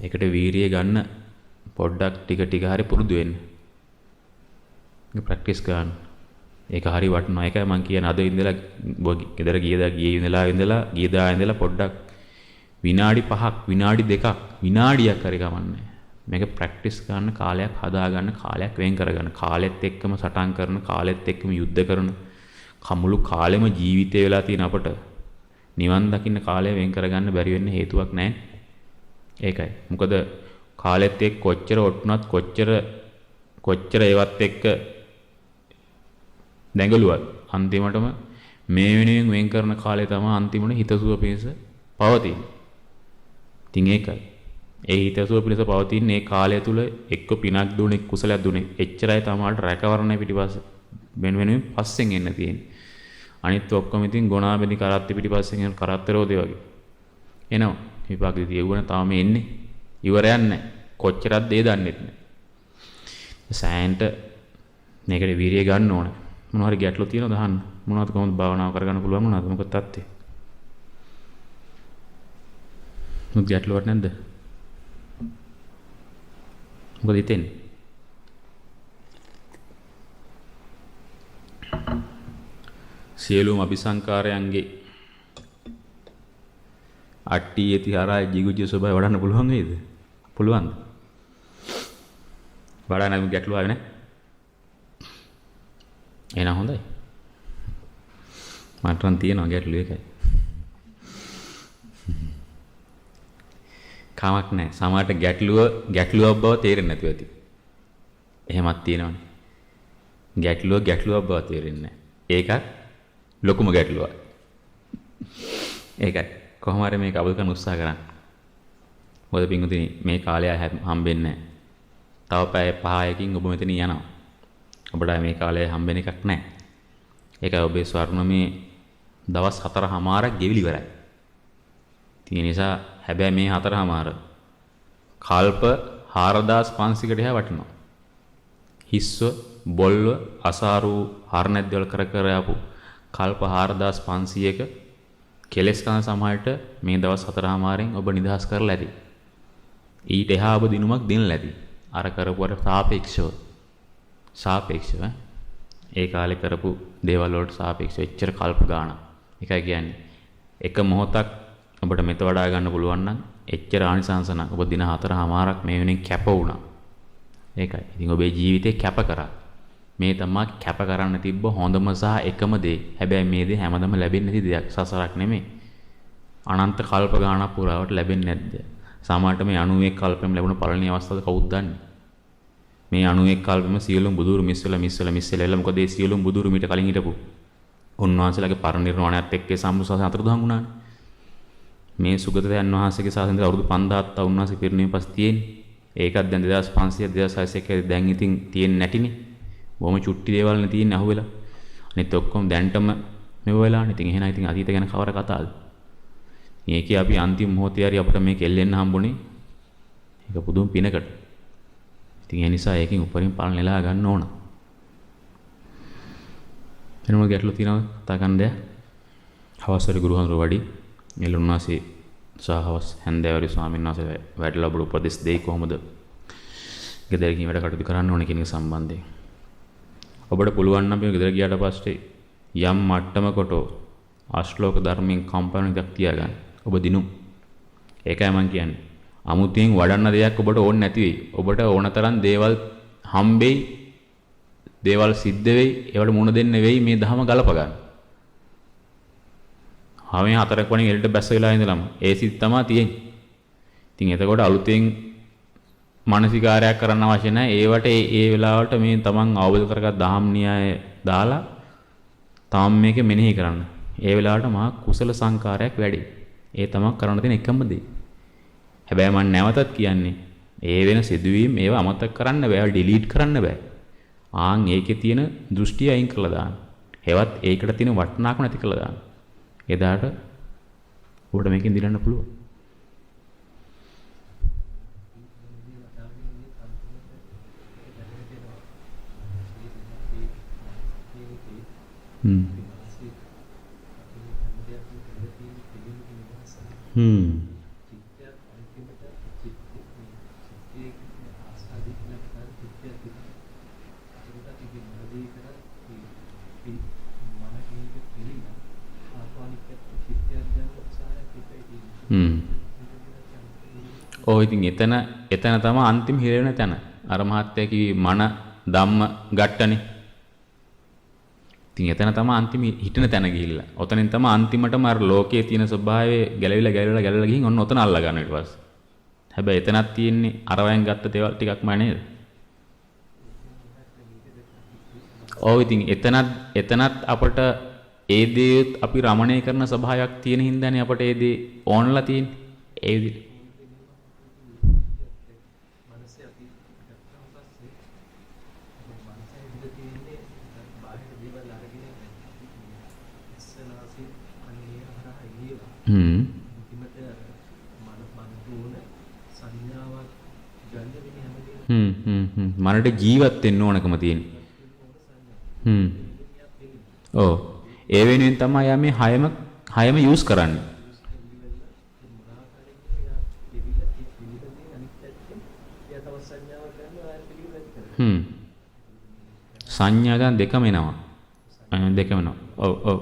ඒකට වීරිය ගන්න පොඩ්ඩක් ටික හරි පුරුදු වෙන්න. ඒක ප්‍රැක්ටිස් කරන්න. ඒක හරි වටිනවා. ඒකයි මම කියන්නේ අද ඉඳලා ගෙදර ගියදා ඉඳලා පොඩ්ඩක් විනාඩි 5ක් විනාඩි 2ක් විනාඩියක් හරි ගමන්නේ. මේක ප්‍රැක්ටිස් කරන්න කාලයක් හදාගන්න කාලයක් වෙන් කරගන්න කාලෙත් එක්කම සටන් කරන කාලෙත් එක්කම යුද්ධ කරන කමුළු කාලෙම ජීවිතේ වෙලා තියෙන අපට නිවන් දකින්න කාලය වෙන් කරගන්න බැරි වෙන්න හේතුවක් නැහැ. ඒකයි. මොකද කාලෙත් එක්ක කොච්චර ඔට්ටුනත් කොච්චර ඒවත් එක්ක දැඟලුවත් අන්තිමටම මේ වෙනුවෙන් වෙන් කරන කාලය තමයි අන්තිමට හිතසුව පිණිස පවතින්නේ. ඉතින් ඒකයි. ඒ හිතසුව පිණිස පවතින මේ කාලය තුල එක්ක පිනක් දුන්නේ කුසලයක් දුන්නේ. එච්චරයි තමයි රැකවරණය පිටිපස්සේ වෙනුවෙන් පස්සෙන් එන්න තියෙන්නේ. අනිත් ඔක්කොම ඉතින් ගුණාබෙදි කරත්ති පිටිපස්සෙන් යන කරත්තරෝදේ වගේ. එනවා. විපාකෙ තියුණා තාම එන්නේ. ඉවරයක් නැහැ. කොච්චරක් දේ දන්නෙත් නැහැ. සෑන්ට මේකට වීරිය ගන්න ඕනේ. මොනවා හරි ගැටලු තියෙනවද අහන්න? මොනවද කොහොමද භාවනාව කරගන්න පුළුවන් මොනවද? මොකද තත්ත්වය? මොකද ගැටලුවක් නැද්ද? මොකද හිතෙන්නේ? සියලුම අபிසංකාරයන්ගේ අට්ටි යතිහාරය ජීගුජ්‍ය ස්වභාවය වඩන්න පුළුවන් වේද? පුළුවන්ද? වඩන්න ගැටලුව ආවේ නැහැ. එහෙනම් හොඳයි. මට නම් තියෙනවා ගැටලුව එකයි. කමක් නැහැ. සමහරට ගැටලුවක් බව තේරෙන්නේ නැතුව ඇති. එහෙමත් තියෙනවනේ. ගැටලුවක් බව තේරෙන්නේ නැහැ. ඒකත් ලොකුම ගැටලුවක්. ඒකයි. කොහොම හරි මේක අවබෝධ කරගන්න උත්සාහ කරන්න. මොකද පින්වතුනි මේ කාලය හම්බෙන්නේ නැහැ. තව පැය 5කින් ඔබ මෙතන යනවා. ඔබට මේ කාලය හම්බෙන එකක් නැහැ. ඒකයි ඔබේ ස්වර්ණමේ දවස් 4:00ක් ගෙවිලි ඉවරයි. ඒ නිසා හැබැයි මේ 4:00 කල්ප 4500කට එහා වටිනවා. හිස්ව බොල්ව අසාරු හරණැද්දවල කර ආපු කල්ප 4500ක කෙලස් කන සමහරට මේ දවස් 4:00න් ඔබ නිදහස් කරලා ඇති. ඊට එහා ඔබ දිනුමක් දිනලා ඇති. අර කරපුවට සාපේක්ෂව ඒ කාලේ කරපු දේවල් වලට සාපේක්ෂව එච්චර කල්ප ගාණක්. ඒකයි කියන්නේ එක මොහොතක් ඔබට මෙත වඩා ගන්න පුළුවන් නම් එච්චර ආනිසංස නම් ඔබ දින 4:00ක් මේ වෙනින් කැප වුණා. ඒකයි. ඉතින් ඔබේ ජීවිතේ කැප කරා. මේ තමයි කැප කරන්න තිබ්බ හොඳම සහ එකම දේ. හැබැයි මේ දේ හැමදම ලැබෙන්නේ නැති දෙයක්. සසරක් නෙමෙයි. අනන්ත කල්ප ගාණක් පුරාවට ලැබෙන්නේ නැද්ද? සමහරට මේ 91 කල්පෙම ලැබුණ පළවෙනි අවස්ථාවද කවුද දන්නේ? මේ 91 කල්පෙම සියලුම බුදුරු මිස් වෙලා මොකද මේ සියලුම බුදුරු මීට කලින් හිටපු උන්වහන්සේලාගේ පරිනිර්වාණයත් එක්ක සම්මුසස අතරතුරන් වුණානේ. මේ සුගතයන් වහන්සේගේ ශාසනය අවුරුදු 5000ක් තා උන්වහන්සේ පිරිනිවන් පස්සේ තියෙන්නේ. ඒකත් දැන් 2500 2600 දැන් ඉතින් තියෙන්නේ නැටිනේ. බොහොම චුට්ටි දේවල් නේ තියෙන්නේ අහුවෙලා. අනිත් ඔක්කොම දැන්ටම මෙව වෙලානේ. ඉතින් එහෙනම් ඉතින් අතීත ගැන කවර කතාවද? මේකේ අපි අන්තිම මොහොතේ හරි අපිට මේක එල්ලෙන්න හම්බුනේ. ඒක පුදුම පිනකට. ඉතින් ඒ නිසා ඒකෙන් උපරිම පලන නෙලා ගන්න ඕන. එනම ගැටලු තියෙනවද? කතා කරන්න දෙයක්. හවස්වල ගුරුහඳුර වඩි එළුන්නාසේ සහවස් හැන්දෑවරි ස්වාමීන් වහන්සේ වැඩලා ඔබට උපදෙස් දෙයි කොහොමද ගෙදර ගිහින් වැඩ කටයුතු කරන්න ඕනේ කියන එක සම්බන්ධයෙන්. ඔබට පුළුවන් නම් මේ ගෙදර ගියාට පස්සේ යම් මට්ටමකට ආශ්ලෝක ධර්මයෙන් කම්පන එකක් තියාගන්න. ඔබ දිනු. ඒකයි මම කියන්නේ. අමුතියෙන් වඩන්න දෙයක් ඔබට ඕනේ නැති වෙයි. ඔබට ඕන තරම් දේවල් හම්බෙයි. දේවල් සිද්ධ වෙයි. ඒවට මුණ දෙන්න වෙයි මේ ධම ගලප ගන්න. හැම හතරක් වණින් එල්ට බැස්ස වෙලා ඉඳලම ඒ සිත් තමයි තියෙන්නේ. ඉතින් එතකොට අලුතෙන් මානසිකාරයක් කරන්න අවශ්‍ය නැහැ. ඒවට ඒ වෙලාවට මේ තමන් අවබෝධ කරගත් දහම් න්‍යාය දාලා තාම මේක මෙනෙහි කරන්න. ඒ වෙලාවට මහා කුසල සංකාරයක් වැඩි. ඒ තමයි කරන්න තියෙන එකම දේ. හැබැයි මම නැවතත් කියන්නේ ඒ වෙන සිදුවීම් ඒවා අමතක කරන්න බෑ. ඒවා ඩිලීට් කරන්න බෑ. ආන් ඒකේ තියෙන දෘෂ්ටි අයින් කරලා දාන්න. හෙවත් ඒකට තියෙන වටිනාකම නැති කරලා දාන්න. එදාට ඔබට මේකෙන් දිලන්න පුළුවන්. ඔය ඉතින් එතන තමයි අන්තිම හිර වෙන තැන. අර මහත්තයා කිව්වේ මන ධම්ම ගට්ටනේ. ඉතින් එතන තමයි අන්තිම හිටින තැන ගිහිල්ලා. ඔතනින් තමයි අන්තිමටම අර ලෝකයේ තියෙන ස්වභාවය ගැලවිලා ගිහින් ඔන්න ඔතන අල්ලා ගන්න ඊට පස්සේ. හැබැයි එතනක් තියෙන්නේ අරවැයෙන් ගත්ත දේවල් ටිකක්ම නේද? ඔව් ඉතින් එතනත් අපට ඒ දේ අපි රමණය කරන ස්වභාවයක් තියෙන හින්දානේ අපට ඒ දේ ඕනලා තියෙන්නේ. ඒ විදිහට. මනට ජීවත් වෙන්න ඕනකම තියෙන. ඔව්. ඒ වෙනුවෙන් තමයි යා මේ හයම යූස් කරන්නේ. සංඥා දැන් දෙකම එනවා. දෙකම එනවා. ඔව්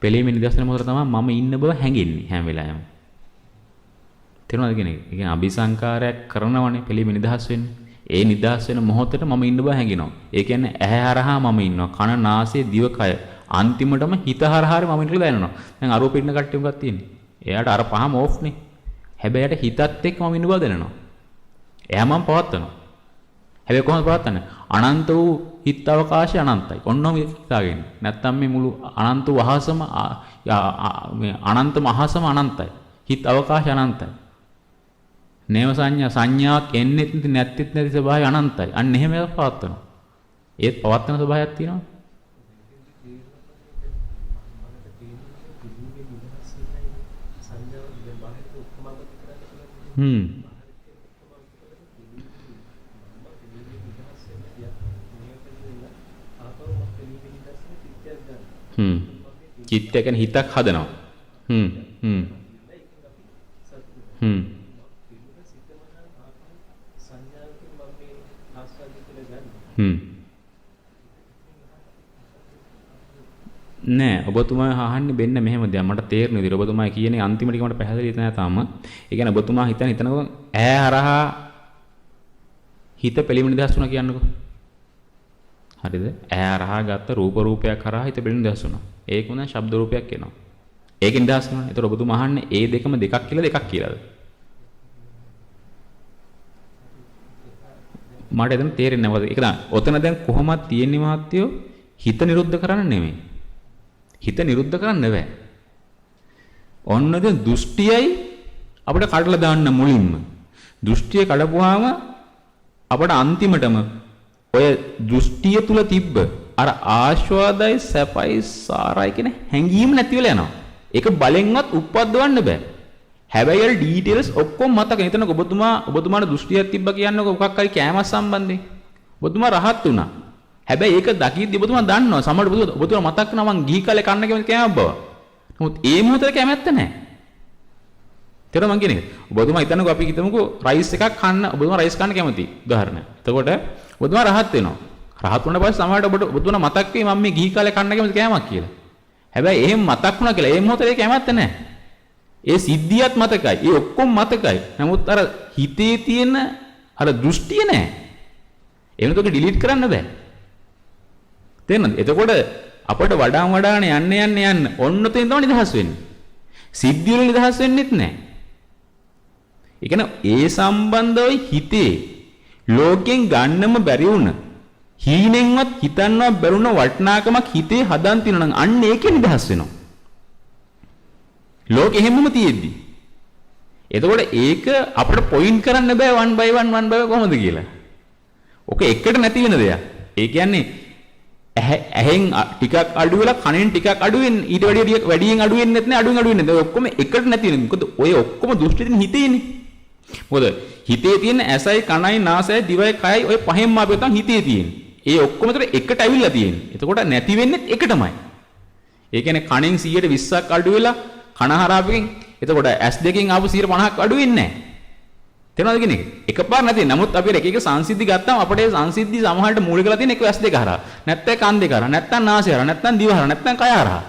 පෙළීමේ නිදහස් වෙන මොහොත තමයි මම ඉන්න බව හැඟෙන්නේ හැම වෙලාවෙම. තේරුණාද කියන එක? ඒ කියන්නේ අபிසංකාරයක් කරනවනේ පෙළීමේ නිදහස් වෙන්නේ. ඒ නිදහස් වෙන මොහොතේ මම ඉන්න බව හැඟෙනවා. ඒ කියන්නේ ඇහැ හරහා මම ඉන්නවා. කන, නාසය, දිව, කය. අන්තිමටම හිත හරහා මම ඉන්න කියලා දැනෙනවා. දැන් අරූපේ ඉන්න කට්ටිය මොකක්ද තියෙන්නේ? එයාට අර පහම ඕෆ් නේ. හැබැයි එයාට හිතත් එක්ක මම ඉන්න බව දැනෙනවා. එයා මම පවත්නවා. හැබැයි කොහොමද පවත්න්නේ? අනන්ත වූ හිත අවකාශය අනන්තයි. ඔන්නෝම හිතාගෙන. නැත්තම් මේ මුළු අනන්ත වූ අහසම මේ අනන්තම අහසම අනන්තයි. හිත අවකාශය අනන්තයි. නේව සංඥාවක් එන්නෙත් නැත්තිත් නැති ස්වභාවය අනන්තයි. අන්න එහෙම ඒක පවත්වනවා. ඒත් පවත්වන ස්වභාවයක් තියෙනවා. චිත්තය කියන්නේ හිතක් හදනවා. නෑ ඔබතුමා අහන්නේ වෙන්න මෙහෙම දෙයක් මට තේරෙන විදිහට ඔබතුමා කියන්නේ අන්තිම ටික මට පැහැදිලි නැහැ තාම. ඒ කියන්නේ ඔබතුමා හිතනකො ඈ හරහා හිත පෙළීම නිදහස් වුණා කියන්නකො. හරිද? ඈ හරහා ගත්ත රූපයක් හරහා හිත පෙළීම නිදහස් වුණා. ඒක මොනවා ශබ්ද රූපයක් එනවා. ඒකෙන් නිදහස් වෙනවා. ඒතර ඔබතුමා අහන්නේ ඒ දෙකම දෙකක් කියලාද? මට එතන තේරෙන්නේ නැහැ. ඒක තමයි. ඔතන දැන් කොහොමද තියෙන්නේ මහත්තයෝ? හිත නිරුද්ධ කරන්න නෙමෙයි. හිත නිරුද්ධ කරන්න බෑ. ඔන්න දැන් දෘෂ්ටියයි අපිට කඩලා දාන්න මුලින්ම. දෘෂ්ටිය කඩපුවාම අපිට අන්තිමටම ඔය දෘෂ්ටිය තුල තිබ්බ අර ආස්වාදයි සැපයි සාරයි කියන හැඟීම නැති වෙලා යනවා. ඒක බලෙන්වත් උප්පද්දවන්න බෑ. හැබැයි අර ඩීටේල්ස් ඔක්කොම මතක. එතන ඔබතුමාට දෘෂ්ටියක් තිබ්බ කියන්නේ මොකක් හරි කෑමක් සම්බන්ධයෙන්. ඔබතුමා රහත් වුණා. හැබැයි ඒක දකිද්දි ඔබතුමා දන්නවා සමහර ඔබතුමා මතක් කරනවා මං ගිහි කාලේ කන්න කැමති කෑමක් බව. නමුත් ඒ මොහොතේ කැමැත්ත නැහැ. තේරුණා මං කියන්නේ. ඔබතුමා හිතන්නකෝ අපි හිතමුකෝ රයිස් එකක් කන්න ඔබතුමා රයිස් කන්න කැමති. උදාහරණයක්. එතකොට ඔබතුමා රහත් වෙනවා. රහත් වුණා පස්සේ සමහරට ඔබතුමා මතක් වෙයි මම මේ ගිහි කාලේ කන්න කැමති කෑමක් කියලා. හැබැයි එහෙම මතක් වුණා කියලා ඒ මොහොතේ කැමැත්ත නැහැ. ඒ සිද්ධියත් මතකයි. ඒ ඔක්කොම මතකයි. නමුත් අර හිතේ තියෙන අර දෘෂ්ටිය නැහැ. එහෙනම් ඒක ඩිලීට් කරන්න බෑ. තේරෙනවද? එතකොට අපිට වඩාම යන්න ඔන්න තෙන් තමයි නිදහස් වෙන්නේ. සිද්ධිය වල නිදහස් වෙන්නෙත් නැහැ. ඒ කියන්නේ ඒ සම්බන්ධව හිතේ ලෝකෙන් ගන්නම බැරි වුණ හීනෙන්වත් හිතන්නවත් බැරුණ වටිනාකමක් හිතේ හදන් තිනනම් අන්න ඒකේ නිදහස් වෙනවා. ලෝකෙ හැමම තියෙද්දි. එතකොට ඒක අපිට පොයින්ට් කරන්න බෑ 1 by 1 කොහොමද කියලා. ඔක එකට නැති වෙන දෙයක්. ඒ කියන්නේ ඇහෙන් ටිකක් අඩු වෙලා කනෙන් ටිකක් අඩු වෙන ඊට වැඩියෙන් අඩු වෙන්නේ නැත්නම් අඩුවෙන් අඩු වෙන්නේ නැහැ. ඔක්කොම එකට නැති වෙන. මොකද ඔය ඔක්කොම දෘෂ්ටි තියෙන හිතේනේ. මොකද හිතේ තියෙන ඇසයි කනයි නාසයයි දිවයි කයයි ඔය පහෙන්ම අපි තමයි හිතේ තියෙන්නේ. ඒ ඔක්කොම උතර එකට ඇවිල්ලා තියෙන්නේ. එතකොට නැති වෙන්නේ එකටමයි. ඒ කියන්නේ කනෙන් 120ක් අඩු වෙලා කන හරහාපෙකින් එතකොට S2කින් ආපු 150ක් අඩු වෙන්නේ නැහැ. තේරෙනවද කියන්නේ? එකපාර නැති. නමුත් අපි එක එක සංසිද්ධි ගත්තාම අපේ සංසිද්ධි සමහරට මූලිකලා තියෙන එක S2 හරහා. නැත්නම් කන් දෙක හරහා. නැත්නම් නාසය හරහා. නැත්නම් දිව හරහා. නැත්නම් කය හරහා.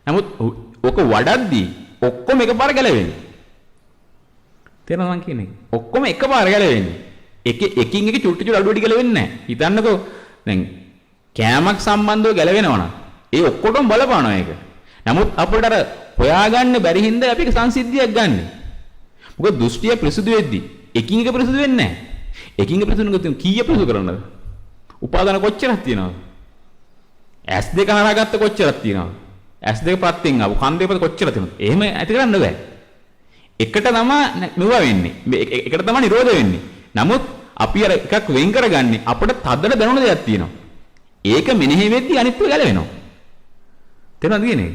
නමුත් ඔක වඩද්දී ඔක්කොම එකපාර ගැලවෙන්නේ. තේරෙනවද මං කියන්නේ? ඔක්කොම එකපාර ගැලවෙන්නේ. එකින් එක චුට්ටු චුට්ටු අඩු වැඩි ගැලවෙන්නේ නැහැ. හිතන්නකෝ දැන් කෑමක් සම්බන්ධව ගැලවෙනවා නම් ඒ ඔක්කොටම බලපානවා ඒක. නමුත් අපිට අර හොයාගන්න බැරි හින්දා අපි සංසිද්ධියක් ගන්න. මොකද දෘෂ්ටිය ප්‍රසිද්ධ වෙද්දී එකින් එක ප්‍රසිද්ධ වෙන්නේ නැහැ. එකින් එක ප්‍රසිද්ධ වෙනකොට කීය ප්‍රසිද්ධ කරන්නද? උපාදාන කොච්චරක් තියෙනවද? S2 හරහාගත්ත කොච්චරක් තියෙනවද? S2 ප්‍රත්‍යයෙන් ආපු කන් දෙපත කොච්චර තියෙනවද? එහෙම ඇති කරන්න බෑ. එකට තමයි මෙව වෙන්නේ. එකට තමයි නිරෝධ වෙන්නේ. නමුත් අපි අර එකක් වෙන් කරගන්නේ අපිට තදට දැනුණ දෙයක් තියෙනවා. ඒක මෙනෙහි වෙද්දී අනිත්‍ය ගැලවෙනවා. තේරුණාද කියන්නේ?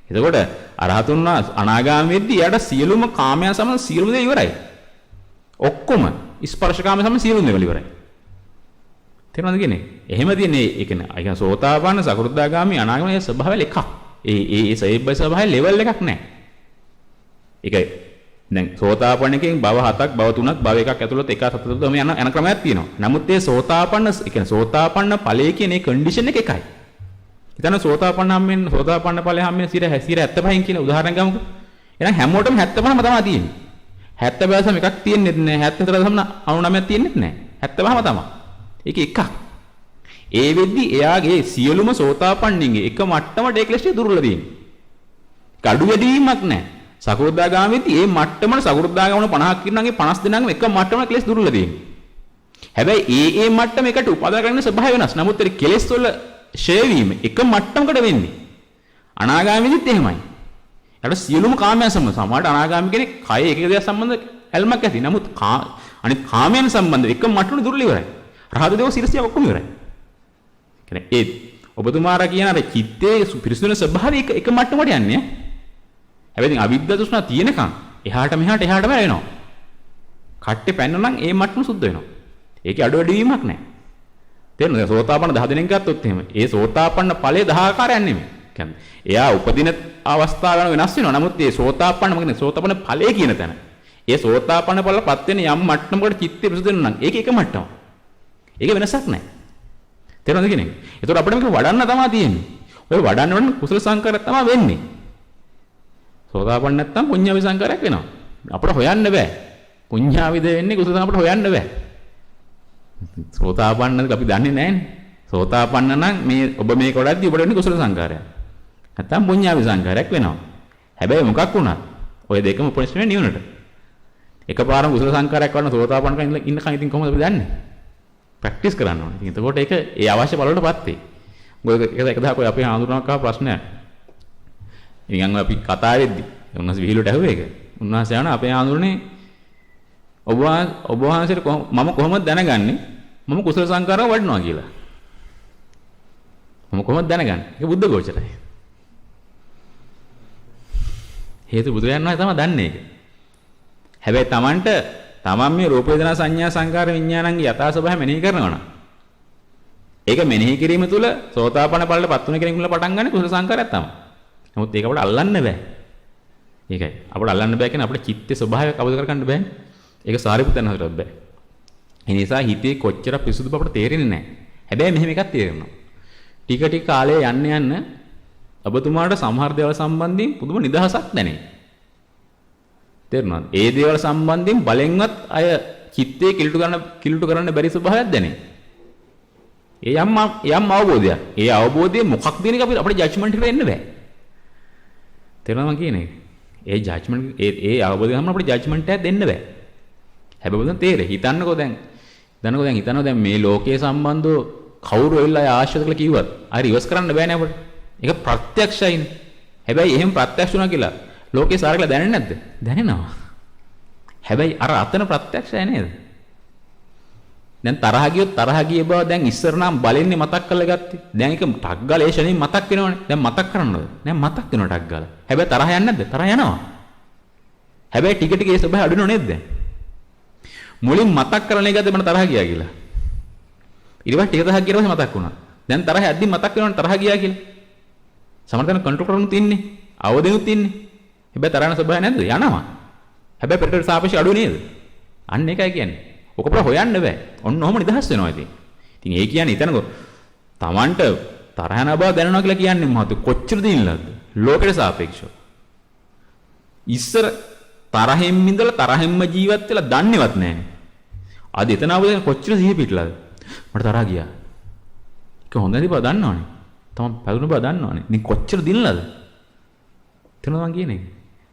එතකොට අරහතුන් වහන්සේ අනාගාමී වෙද්දී යාට සියලුම කාමයන් සමග සියලුම දේ ඉවරයි. ඔක්කොම ස්පර්ශකාම සමග සියලුම දේවල් ඉවරයි. තේරුණාද කියන්නේ? එහෙම තියෙන්නේ ඒ කියන්නේ සෝතාපන්න සකෘදාගාමී අනාගාමී ස්වභාවය එකක්. ඒ ස්වභාවය ලෙවල් එකක් නැහැ. ඒකයි දැන් සෝතාපන්නකෙන් භව 7ක් භව 3ක් භව 1ක් ඇතුළත එක සතතම යන ක්‍රමයක් තියෙනවා. නමුත් ඒ සෝතාපන්න ඒ කියන්නේ සෝතාපන්න ඵලයේ කියන ඒ කන්ඩිෂන් එක එකයි. හිතන්න සෝතාපන්න ඵලය හැමෙන් 75න් කියලා උදාහරණයක් ගමුකෝ. එහෙනම් හැමෝටම 75ම තමයි තියෙන්නේ. 70 එකක් තියෙන්නේ නැහැ. 74.99ක් තියෙන්නේ නැහැ. 75ම තමයි. ඒක එකක්. ඒ වෙද්දි එයාගේ සියලුම සෝතාපන්නන්ගේ එක මට්ටමට ඒ ක්ලේශය දුර්වල දෙන්නේ. කඩු වැඩිවීමක් නැහැ. සකෘදාගාමීදී මේ මට්ටමට සකෘදාගාමන 50ක් ඉන්නගේ 50 දෙනාගම එක මට්ටමකට ක්ලේශ දුර්වල දෙන්නේ. හැබැයි ඒ මට්ටම එකට උපදා ගන්න ස්වභාවය වෙනස්. නමුත් ඒ කෙලෙස් වල ෂේ වීම එක මට්ටමකට වෙන්නේ. අනාගාමීදිත් එහෙමයි. ඒකට සියලුම කාමයන් සම්බන්ධ සමහරට අනාගාමී කෙනෙක් කය එක දෙයක් සම්බන්ධ ඇල්මක් ඇති. නමුත් අනිත් කාමයන් සම්බන්ධ එක මට්ටමකට දුර්වල ඉවරයි. රහත දේව සිරසිය ඔක්කොම ඉවරයි. කියන්නේ ඒ ඔබතුමාලා කියන අර චිත්තයේ පිරිසුදු ස්වභාවය එක මට්ටමකට යන්නේ. හැබැයි අවිද්‍යා තෘෂ්ණා තියෙනකන් එහාට මෙහාට වෙනවා. කට්ටේ පැන්න නම් ඒ මට්ටම සුද්ධ වෙනවා. ඒකේ අඩු වැඩි වීමක් නැහැ. තේරෙනවද? සෝතාපන්න 10 දෙනෙක් ගත්තොත් එහෙම ඒ සෝතාපන්න ඵලයේ 10 ආකාරයක් නෙමෙයි. කියන්නේ එයා උපදින අවස්ථාව වෙනස් වෙනවා. නමුත් මේ සෝතාපන්න මොකද සෝතාපන්න ඵලයේ කියන තැන. ඒ සෝතාපන්න ඵලපත් වෙන යම් මට්ටමකට චිත්තය පිරිසුදු වෙනවා නම් ඒක එක මට්ටමක්. ඒක වෙනසක් නැහැ. තේරුණාද කියන්නේ? ඒතකොට අපිට මේක වඩන්න තමයි තියෙන්නේ. ඔය වඩන්න ඕන කුසල සංකාරයක් තමයි වෙන්නේ. සෝතාපන්න නැත්තම් පුඤ්ඤාවි සංකාරයක් වෙනවා. අපිට හොයන්න බෑ. පුඤ්ඤාවිද වෙන්නේ කුසල අපිට හොයන්න බෑ. සෝතාපන්නද අපි දන්නේ නැහැනේ. සෝතාපන්න නම් මේ ඔබ මේක වඩද්දී ඔබට වෙන්නේ කුසල සංකාරයක්. නැත්තම් පුඤ්ඤාවි සංකාරයක් වෙනවා. හැබැයි මොකක් වුණත් ඔය දෙකම උපනිෂ්ඨනේ නිවනට. එකපාරම කුසල සංකාරයක් වඩන සෝතාපන්න කෙනෙක් ඉන්නකන් ඉතින් කොහොමද අපි දන්නේ? ප්‍රැක්ටිස් කරන්න ඕනේ. ඉතින් එතකොට ඒක ඒ අවශ්‍ය බලවලටපත් වෙයි. මොකද එක දහක ඔය අපේ ආඳුරණක් ආව ප්‍රශ්නයක්. ඉතින් අපි කතා වෙද්දි උන්වහන්සේ විහිළුවට ඇහුවේ ඒක. උන්වහන්සේ යන අපේ ආඳුරනේ ඔබ වහන්සේට මම කොහොමද දැනගන්නේ මම කුසල සංකාරව වඩනවා කියලා. මම කොහොමද දැනගන්නේ? ඒක බුද්ධ ගෝචරයි. හේතු බුදුරයන් වහන්සේ තමයි දන්නේ ඒක. හැබැයි තමන් මේ රූප වේදනා සංඥා සංකාර විඥානන්ගේ යථා ස්වභාවය මෙනෙහි කරනවා නම් ඒක මෙනෙහි කිරීම තුළ සෝතාපන්න ඵලයට පත් වෙන කෙනෙකුට පටන් ගන්න කුසල සංකාරයක් තමයි. නමුත් ඒක අපිට අල්ලන්න බෑ. ඒකයි. අපිට අල්ලන්න බෑ කියන්නේ අපිට චිත්තේ ස්වභාවයක් අවබෝධ කරගන්න බෑනේ. ඒක සාරිපුත්තයන් හතරක් බෑ. ඒ නිසා හිතේ කොච්චර පිසුදු බවට තේරෙන්නේ නැහැ. හැබැයි මෙහෙම එකක් තේරෙනවා. ටික කාලේ යන්න ඔබතුමාට සමහර දේවල් සම්බන්ධයෙන් පුදුම නිදහසක් දැනේ. තේරුණාද? ඒ දේවල් සම්බන්ධයෙන් බලෙන්වත් අය චිත්තේ කිලුට කරන්න බැරි ස්වභාවයක් දැනේ. ඒ යම් අවබෝධයක්. ඒ අවබෝධය මොකක්ද කියන එක අපිට ජජ්මන්ට් එකට එන්න බෑ. තේරුණාද මම කියන්නේ? ඒ ජජ්මන්ට් ඒ අවබෝධය හැම අපිට ජජ්මන්ට් එකක් දෙන්න බෑ. හැබැයි බුදුන් තේරෙයි. හිතන්නකෝ දැන් මේ ලෝකයේ සම්බන්ධව කවුරු එල්ලයි ආශ්‍රද කියලා කිව්වත් හරි ඉවස් කරන්න බෑනේ අපිට. ඒක ප්‍රත්‍යක්ෂයිනේ. හැබැයි එහෙම ප්‍රත්‍යක්ෂ වුණා කියලා ලෝකේ සාර කියලා දැනෙන්නේ නැද්ද? දැනෙනවා. හැබැයි අර අතන ප්‍රත්‍යක්ෂයි නේද? දැන් තරහ ගිය බව දැන් ඉස්සර නම් බලන්නේ මතක් කරලා ගත්තේ. දැන් ඒක ටක් ගාලා ඒ ෂණින් මතක් වෙනවනේ. දැන් මතක් කරන්නවද? දැන් මතක් වෙනවා ටක් ගාලා. හැබැයි තරහ යන්නේ නැද්ද? තරහ යනවා. හැබැයි ටික ඒ ස්වභාවය අඩු වෙනව නේද දැන්? මුලින් මතක් කරන එකද මට තරහ ගියා කියලා. ඊට පස්සේ ටික දහක් ගියා පස්සේ මතක් වුණා. දැන් තරහ යද්දි මතක් වෙනවනේ තරහ ගියා කියලා. සමහරවිට කන්ට්‍රෝල් කරන්න තින්නේ. අවදෙනුත් තින්නේ. හැබැයි තරහන ස්වභාවය නැද්ද? යනවා. හැබැයි පෙරට සාපේක්ෂව අඩු නේද? අන්න ඒකයි කියන්නේ. ඔක අපිට හොයන්න බෑ. ඔන්න ඔහොම නිදහස් වෙනවා ඉතින්. ඉතින් ඒ කියන්නේ හිතනකො Tamanට තරහන බව දැනනවා කියලා කියන්නේ මහතු කොච්චර දිනලාද? ලෝකෙට සාපේක්ෂව. ඉස්සර තරහෙන් ඉඳලා තරහෙන්ම ජීවත් වෙලා දන්නේවත් නැහැ. අද එතන ආවද කොච්චර සිහිය පිටලාද? මට තරහා ගියා. ඒක හොඳ නැති බව දන්නවනේ. තමයි පැදුණු බව දන්නවනේ. ඉතින් කොච්චර දිනලාද? තේරෙනවද මං කියන්නේ?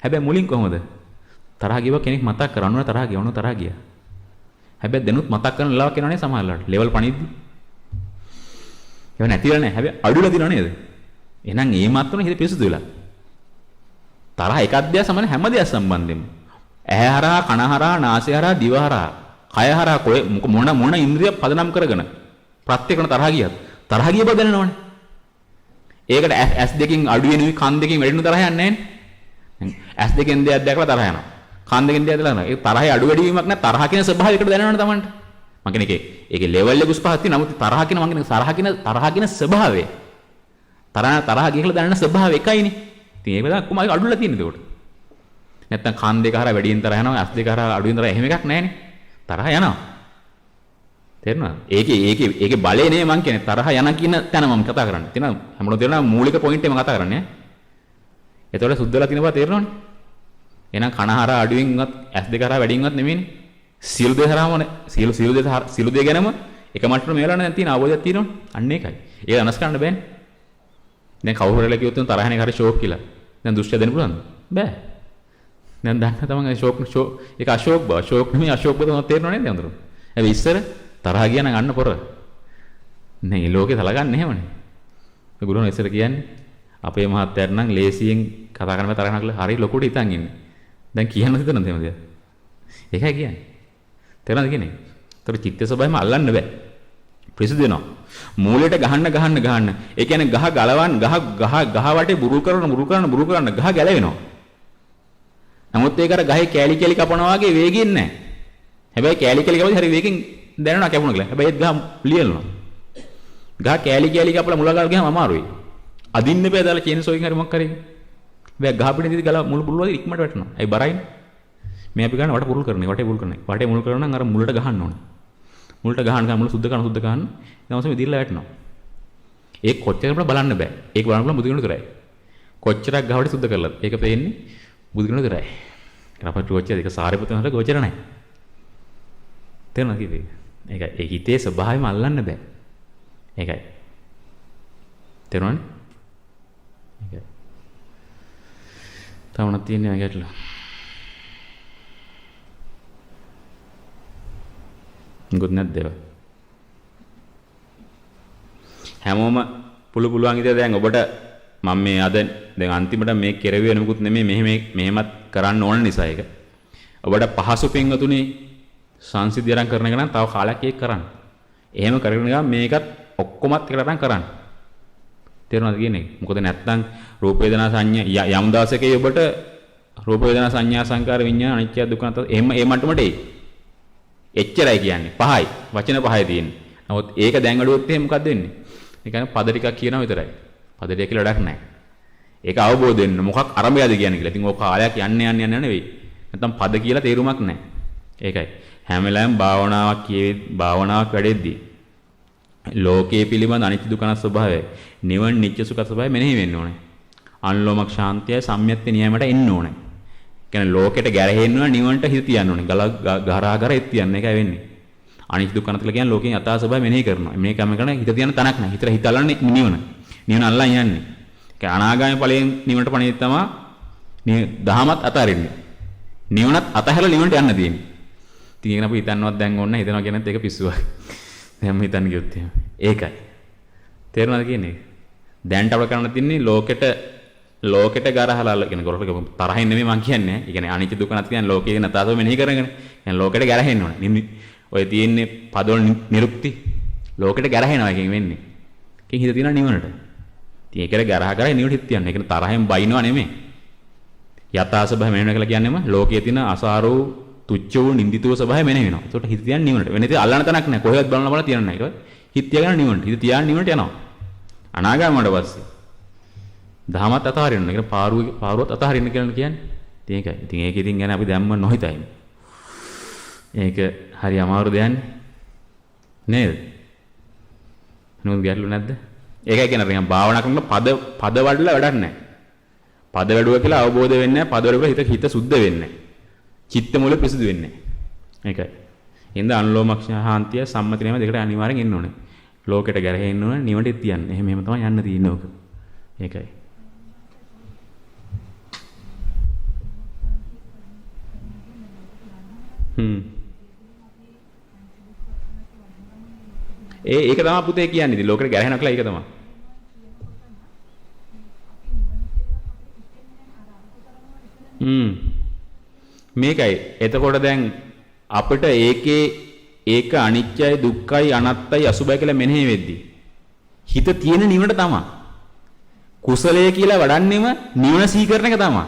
හැබැයි මුලින් කොහොමද? තරහා ගියව කෙනෙක් මතක් කරනවා තරහා ගියවන තරහා ගියා. හැබැයි දැනුත් මතක් කරන ලාවක් එනවනේ සමහරවල්ලාට. ලෙවල් පණිද්දි. ඒව නැතිලා නැහැ. හැබැයි අඩුලා දිනව නේද? එහෙනම් ඒ මාත්‍රනේ හිත පිරිසුදු වෙලා. තරහ එක අධ්‍යය සමාන හැම දෙයක් සම්බන්ධෙම. ඇහැ හරහා, කන හරහා, නාසය හරහා, දිව හරහා, කය හරහා මොන ඉන්ද්‍රිය පදනම් කරගෙන ප්‍රත්‍යක්ෂණ තරහ ගියත් තරහ ගිය බව දැනනවනේ. ඒකට ඇස් දෙකෙන් අඩු වෙනුයි කන් දෙකෙන් වැඩිනු තරහ යන්නේ නැහැ. ඇස් දෙකෙන් දෙයක් දැකලා තරහ යනවා. කන් දෙකෙන් දෙයක් දැකලා යනවා. ඒ තරහේ අඩු වැඩි වීමක් නැහැ. තරහ කියන ස්වභාවයකට දැනනවනේ Tamanට. මම කියන්නේ ඒකේ ලෙවල් එක උස් පහක් තියෙනවා. නමුත් තරහ කියන මම කියන්නේ තරහ කියන ස්වභාවය. තරහ කියලා දැනන ස්වභාවය එකයිනේ. ඉතින් ඒක තමයි කොහොමද අඩුලා තියෙන්නේ ඒකට. නැත්තම් කන් දෙක හරහා වැඩියෙන් තරහ යනවා. ඇස් දෙක හරහා අඩුවෙන් තරහ එහෙම එකක් නැහැනේ. තරහ යනවා. තේරෙනවද? ඒකේ බලය නේ මං කියන්නේ තරහ යන කියන තැන මම කතා කරන්නේ. තේරෙනවද? හැමෝටම තේරෙනවා මූලික පොයින්ට් එක මම කතා කරන්නේ. එතකොට සුද්ධලා තියෙන බව තේරෙනවනේ. එහෙනම් කන හරහා අඩුවෙන්වත් ඇස් දෙක හරහා වැඩියෙන්වත් නෙමෙයිනේ. සියලු දේ හරහාම සියලු දේ ගැනම එක මට්ටම මේලා නම් තියෙන අවබෝධයක් තියෙනවනේ. අන්න ඒකයි. ඒක අනස් කරන්න බෑනේ. දැන් කවුරු හරි කිව්වොත් තරහනේ හරි ෂෝක් කියලා. දැන් දුෂ්ට දෙන්න පුළුවන්ද? බෑ. දැන් දන්න තමයි ෂෝක් ඒක අශෝක් බව. ෂෝක් නෙමෙයි අශෝක් බව තමයි තේරෙනව නේද අඳුර? හැබැයි ඉස්සර තරහ ගියා නම් අන්න පොර. නේ ලෝකේ සලකන්නේ එහෙමනේ. ඒගොල්ලෝ ඉස්සර කියන්නේ අපේ මහත්තයාට නම් ලේසියෙන් කතා කරන තරහ නගලා හරි ලොකුට හිතන් ඉන්නේ. දැන් කියන්න හිතනද එහෙම දෙයක්? ඒකයි කියන්නේ. තේරෙනවද කියන්නේ? ඒතර චිත්ත ස්වභාවයම අල්ලන්න බෑ. පිරිසිදු වෙනවා. මූලයට ගහන්න. ඒ කියන්නේ ගහ වටේ බුරුල් කරන ගහ ගැලවෙනවා. නමුත් ඒක අර ගහේ කෑලි කපනවා වගේ වේගින් නැහැ. හැබැයි කෑලි කපද්දී හරි වේගෙන් දැනෙනවා කැපුණා කියලා. හැබැයි ඒත් ගහ ලියනවා. ගහ කෑලි කපලා මුල ගාලා ගියාම අමාරුයි. අදින්න බෑ දාලා චේන්සෝකින් හරි මොකක් හරි. හැබැයි ගහ පිටින් ඉඳි ගල මුල පුළුල් වගේ ඉක්මනට වැටෙනවා. ඒ බරයිනේ. මේ අපි ගන්න වට පුරුල් කරන්නේ. වටේ මුල් කරනවා නම් අර මුලට ගහන්න ඕනේ. මුලට ගහන්න මුල සුද්ධ කරන. ඊට පස්සේ විදිරලා වැටෙනවා. ඒක කොච්චර බලන්න බෑ. ඒක බලන්න පුළුවන් බුදුගුණ විතරයි. කොච්චරක් ගහවට සුද්ධ කරලාද? ඒක පේන්නේ බුදුගුණ විතරයි. අපට ගෝචර ඒක සාරිපුත්‍රයන්ට ගෝචර නැහැ. තේරෙනවද කිව්වේ? ඒකයි. ඒ හිතේ ස්වභාවයම අල්ලන්න බෑ. ඒකයි. තේරුණානේ? ඒකයි. තවණක් තියෙනවා ගැටලු. ගොඩ නැද්ද ඒවා? හැමෝම පුළුවන් ඉතින් දැන් ඔබට මම මේ අද දැන් අන්තිමට මේ කෙරෙව්වේ නෙමෙකුත් නෙමෙයි මෙහෙමත් කරන්න ඕන නිසා ඒක. ඔබට පහසු පින්වතුනි සංසිද්ධිය අරන් කරන එක නම් තව කාලයක් ඒක කරන්න. එහෙම කරගෙන ගියාම මේකත් ඔක්කොමත් එකට අරන් කරන්න. තේරුණාද කියන්නේ? මොකද නැත්තම් රූප වේදනා සංඥා යම් දවසක ඔබට රූප වේදනා සංඥා සංකාර විඤ්ඤාණ අනිත්‍ය දුක්ඛ නැත්නම් එහෙම ඒ මට්ටමට එයි. එච්චරයි කියන්නේ. පහයි. වචන පහයි තියෙන්නේ. නමුත් ඒක දැන් අඩුවොත් එහෙනම් මොකද වෙන්නේ? ඒ කියන්නේ පද ටිකක් කියනවා විතරයි. පද ටික කියලා වැඩක් නැහැ. ඒක අවබෝධ වෙන්න මොකක් අරඹයද කියන්නේ කියලා. ඉතින් ඔය කාලයක් යන්න නෙවෙයි. නැත්නම් පද කියලා තේරුමක් නැහැ. ඒකයි. හැම වෙලාවෙම භාවනාවක් වැඩෙද්දී ලෝකයේ පිළිබඳ අනිත්‍ය දුක්ඛ ස්වභාවය, නිවන නිත්‍ය සුඛ ස්වභාවය මෙනෙහි වෙන්න ඕනේ. අන්ලෝමක් ශාන්තිය සම්්‍යත්‍ය නියමයට එන්න ඕනේ. කියන්නේ ලෝකෙට ගැරහෙන්න ඕන නිවනට හිත තියන්න ඕනේ. ගහරාගර හිත තියන්න එකයි වෙන්නේ. අනිත්‍ය දුක්ඛ අනාත්ම කියන්නේ ලෝකයෙන් යථා ස්වභාවය මෙනෙහි කරනවා. මේක කම කරන හිත තියන්න තනක් නැහැ. හිතට හිතලන්නේ නිවන. නිවන අල්ලන් යන්නේ. ඒ අනාගාමී ඵලයෙන් නිවනට පණිවිඩ තමයි දහමත් අතාරින්නේ. නිවනත් අතහැරලා නිවනට යන්න තියෙන්නේ. ඉතින් ඒක අපි හිතන්නවත් දැන් ඕන නැහැ. හිතනවා කියනත් ඒක පිස්සුවක්. දැන් මම හිතන්නේ කිව්වොත් එහෙම. ඒකයි. තේරුණාද කියන්නේ? දැන්ට අපල කරන්න තියන්නේ ලෝකෙට ගරහලා කියන ගොරක තරහින් නෙමෙයි මම කියන්නේ. ඒ කියන්නේ අනිත්‍ය දුක්ඛ නැති කියන්නේ ලෝකයේ නැතාවම මෙනෙහි කරගෙන. يعني ලෝකෙට ගරහෙන්න ඕනේ. ඔය තියෙන්නේ පදවල නිරුක්ති ලෝකෙට ගරහෙනවා එකෙන් වෙන්නේ. එකෙන් හිත තියනවා නිවනට. ඉතින් ඒකට ගරහ නිවනට හිත තියන්නේ. ඒකනේ තරහෙන් බයින්නවා නෙමෙයි. යථා ස්වභාවය මෙනෙහි කරලා කියන්නේම ලෝකයේ තියෙන අසාරෝ තුච්ච වූ නින්දිතව ස්වභාවය මෙනෙහි වෙනවා. ඒකට හිත තියන්නේ නිවනට. වෙන ඉතින් අල්ලන්න තැනක් නැහැ. කොහෙවත් බලන්න තියන්නේ නැහැ. ඒක හිත තියාගෙන නිවනට. හිත තියාගෙන නිවනට යනවා. අනාගාමයට පස්සේ දහමත් අතහරින්න. ඒක පාරුවත් අතහරින්න කියලා කියන්නේ. ඉතින් ඒකයි. ඉතින් ඒක ඉතින් ගැන අපි දැම්ම නොහිතයි. ඒක හරි අමාරු දෙයක් නේද? නෝත් ගැටලු නැද්ද? ඒකයි කියන්නේ භාවනා කරනකොට පද වඩලා වැඩක් නැහැ. පද වැඩුවා කියලා අවබෝධ වෙන්නේ නැහැ. පද වැඩුවා හිත සුද්ධ වෙන්නේ නැහැ. චිත්ත මූල පිරිසුදු වෙන්නේ නැහැ. ඒකයි. එහෙනම් අනුලෝම ශාන්තිය සම්මති නේම දෙකට අනිවාර්යෙන් එන්න ඕනේ. ලෝකෙට ගැරහෙන්න ඕනේ නිවනට තියන්නේ. එහෙම තමයි යන්න තියෙන්නේ ඕක. ඒකයි. ඒක තමයි පුතේ කියන්නේ. ඉතින් ලෝකෙට ගැරහෙනවා කියලා ඒක තමයි. මේකයි. එතකොට දැන් අපිට ඒක අනිත්‍යයි දුක්ඛයි අනාත්තයි අසුභයි කියලා මෙනෙහි වෙද්දී හිත තියෙන නිවනට තමයි. කුසලයේ කියලා වඩන්නෙම නිවන සීකරන එක තමයි.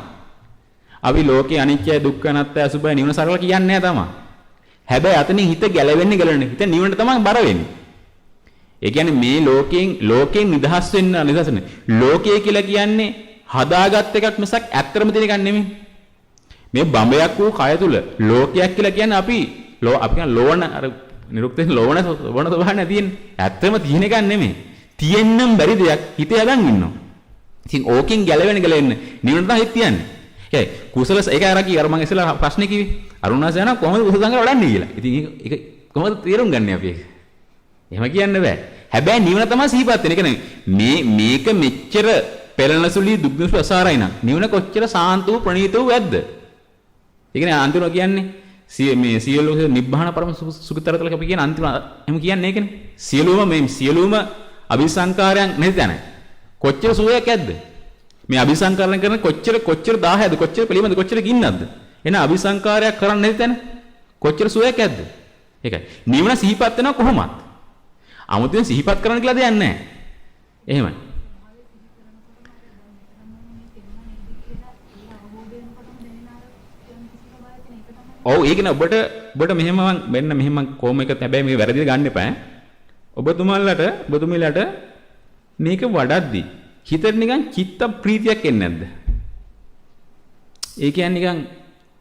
අපි ලෝකේ අනිත්‍යයි දුක්ඛ අනාත්තයි අසුභයි නිවන සරල කියන්නේ නැහැ තමයි. හැබැයි අතනින් හිත ගැලවෙන්නේ හිත නිවනට තමයි බර වෙන්නේ. ඒ කියන්නේ මේ ලෝකයෙන් නිදහස් වෙන්න ලෝකය කියලා කියන්නේ හදාගත් එකක් මිසක් ඇත්තම තියෙන එකක් නෙමෙයි. මේ බඹයක් වූ කය තුල ලෝකයක් කියලා කියන්නේ අපි කියන ලෝණ අර නිරුක්තෙන් ලෝණ ස්වභාවය නැතිනේ. ඇත්තම තියෙන එකක් නෙමෙයි. තියෙන්නම් බැරි දෙයක් හිතේ හදන් ඉන්නවා. ඉතින් ඕකෙන් ගැලවෙන්න නිවන තමයි හිත තියන්නේ. ඒ කුසල ඒක අර මම ඉස්සෙල්ලා ප්‍රශ්නේ කිව්වේ. අරුණාස යනවා කොහොමද කුසල සංග්‍රහ වඩන්නේ කියලා. ඉතින් ඒක කොහොමද තේරුම් ගන්නේ අපි ඒක? එහෙම කියන්න බෑ. හැබැයි නිවන තමයි සිහිපත් වෙන්නේ. මේක මෙච්චර පෙරණසුලි දුක්දුසු අසාරයි නම් නිවන කොච්චර සාන්ත වූ ප්‍රණීත වූ ඇද්ද? ඒ කියන්නේ අන්තිම කියන්නේ මේ සියලු නිබ්බාන පරම සුඛතරතල අපි කියන අන්තිම එහෙම කියන්නේ ඒකනේ. සියලුම අபிසංකාරයන් නැති තැන. කොච්චර සුවයක් ඇද්ද? මේ අபிසංකාරණ කරන කොච්චර 1000ද කොච්චර පිළිමද කොච්චර ගින්නක්ද? එන අபிසංකාරයක් කරන්නේ නැති තැන කොච්චර සුවයක් ඇද්ද? ඒකයි. නිවන සිහිපත් වෙනවා කොහොමද? 아무තෙන් සිහිපත් කරන්න කියලා දෙයක් නැහැ. එහෙමයි. ඔව් ඒකනේ ඔබට මෙහෙම මෙහෙම කොහොම එකත් හැබැයි මේ වැරදිද ගන්න එපා ඈ. ඔබතුමීලාට මේක වඩද්දි හිතට නිකන් චිත්ත ප්‍රීතියක් එන්නේ නැද්ද? ඒ කියන්නේ නිකන්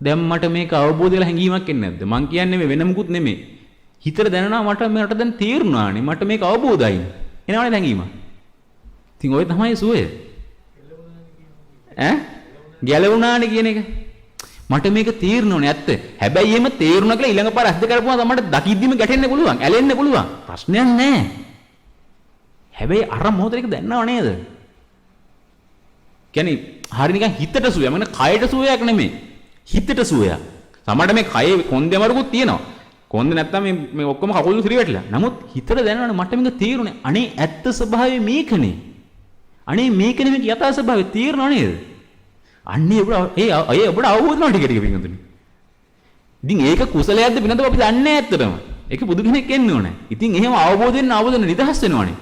දැන් මට මේක අවබෝධ වෙලා හැඟීමක් එන්නේ නැද්ද? මං කියන්නේ මේ වෙන මුකුත් නෙමෙයි. හිතට දැනෙනවා මට දැන් තේරුණානේ මට මේක අවබෝධයි. එනවනේ හැඟීම. ඉතින් ඔය තමයි සුවය. ඈ? ගැලවුණානේ කියන එක. මට මේක තේරෙන්නේ ඇත්ත. හැබැයි එහෙම තේරුණා කියලා ඊළඟ පාර අද්ද කරපුවා තමයි දකිද්දිම ගැටෙන්න පුළුවන්, ඇලෙන්න පුළුවන්. ප්‍රශ්නයක් නැහැ. හැබැයි අර මොහොතේ ඒක දැනනව නේද? කියන්නේ හරිය නිකන් හිතට සුවය. මම කයට සුවයක් නෙමෙයි. හිතට සුවයක්. සමහරට මේ කයේ කොන්දේ අමාරුකුත් තියෙනවා. කොන්දේ නැත්තම් මේ ඔක්කොම කකුල් සිරි වැටිලා. නමුත් හිතට දැනනවනේ මට මේක තේරුණේ. අනේ ඇත්ත ස්වභාවය මේකනේ. අනේ මේකනේ මේක යථා ස්වභාවය තේරෙනව නේද? අන්නේ ඔබට අවබෝධ වෙනවා ටික ටික පිටුතුනි. ඉතින් ඒක කුසලයක්ද පිනද අපි දන්නේ නැහැ ඇත්තටම. ඒක බුදු කෙනෙක් එන්න ඕනේ. ඉතින් එහෙම අවබෝධ වෙන නිදහස් වෙනවනේ.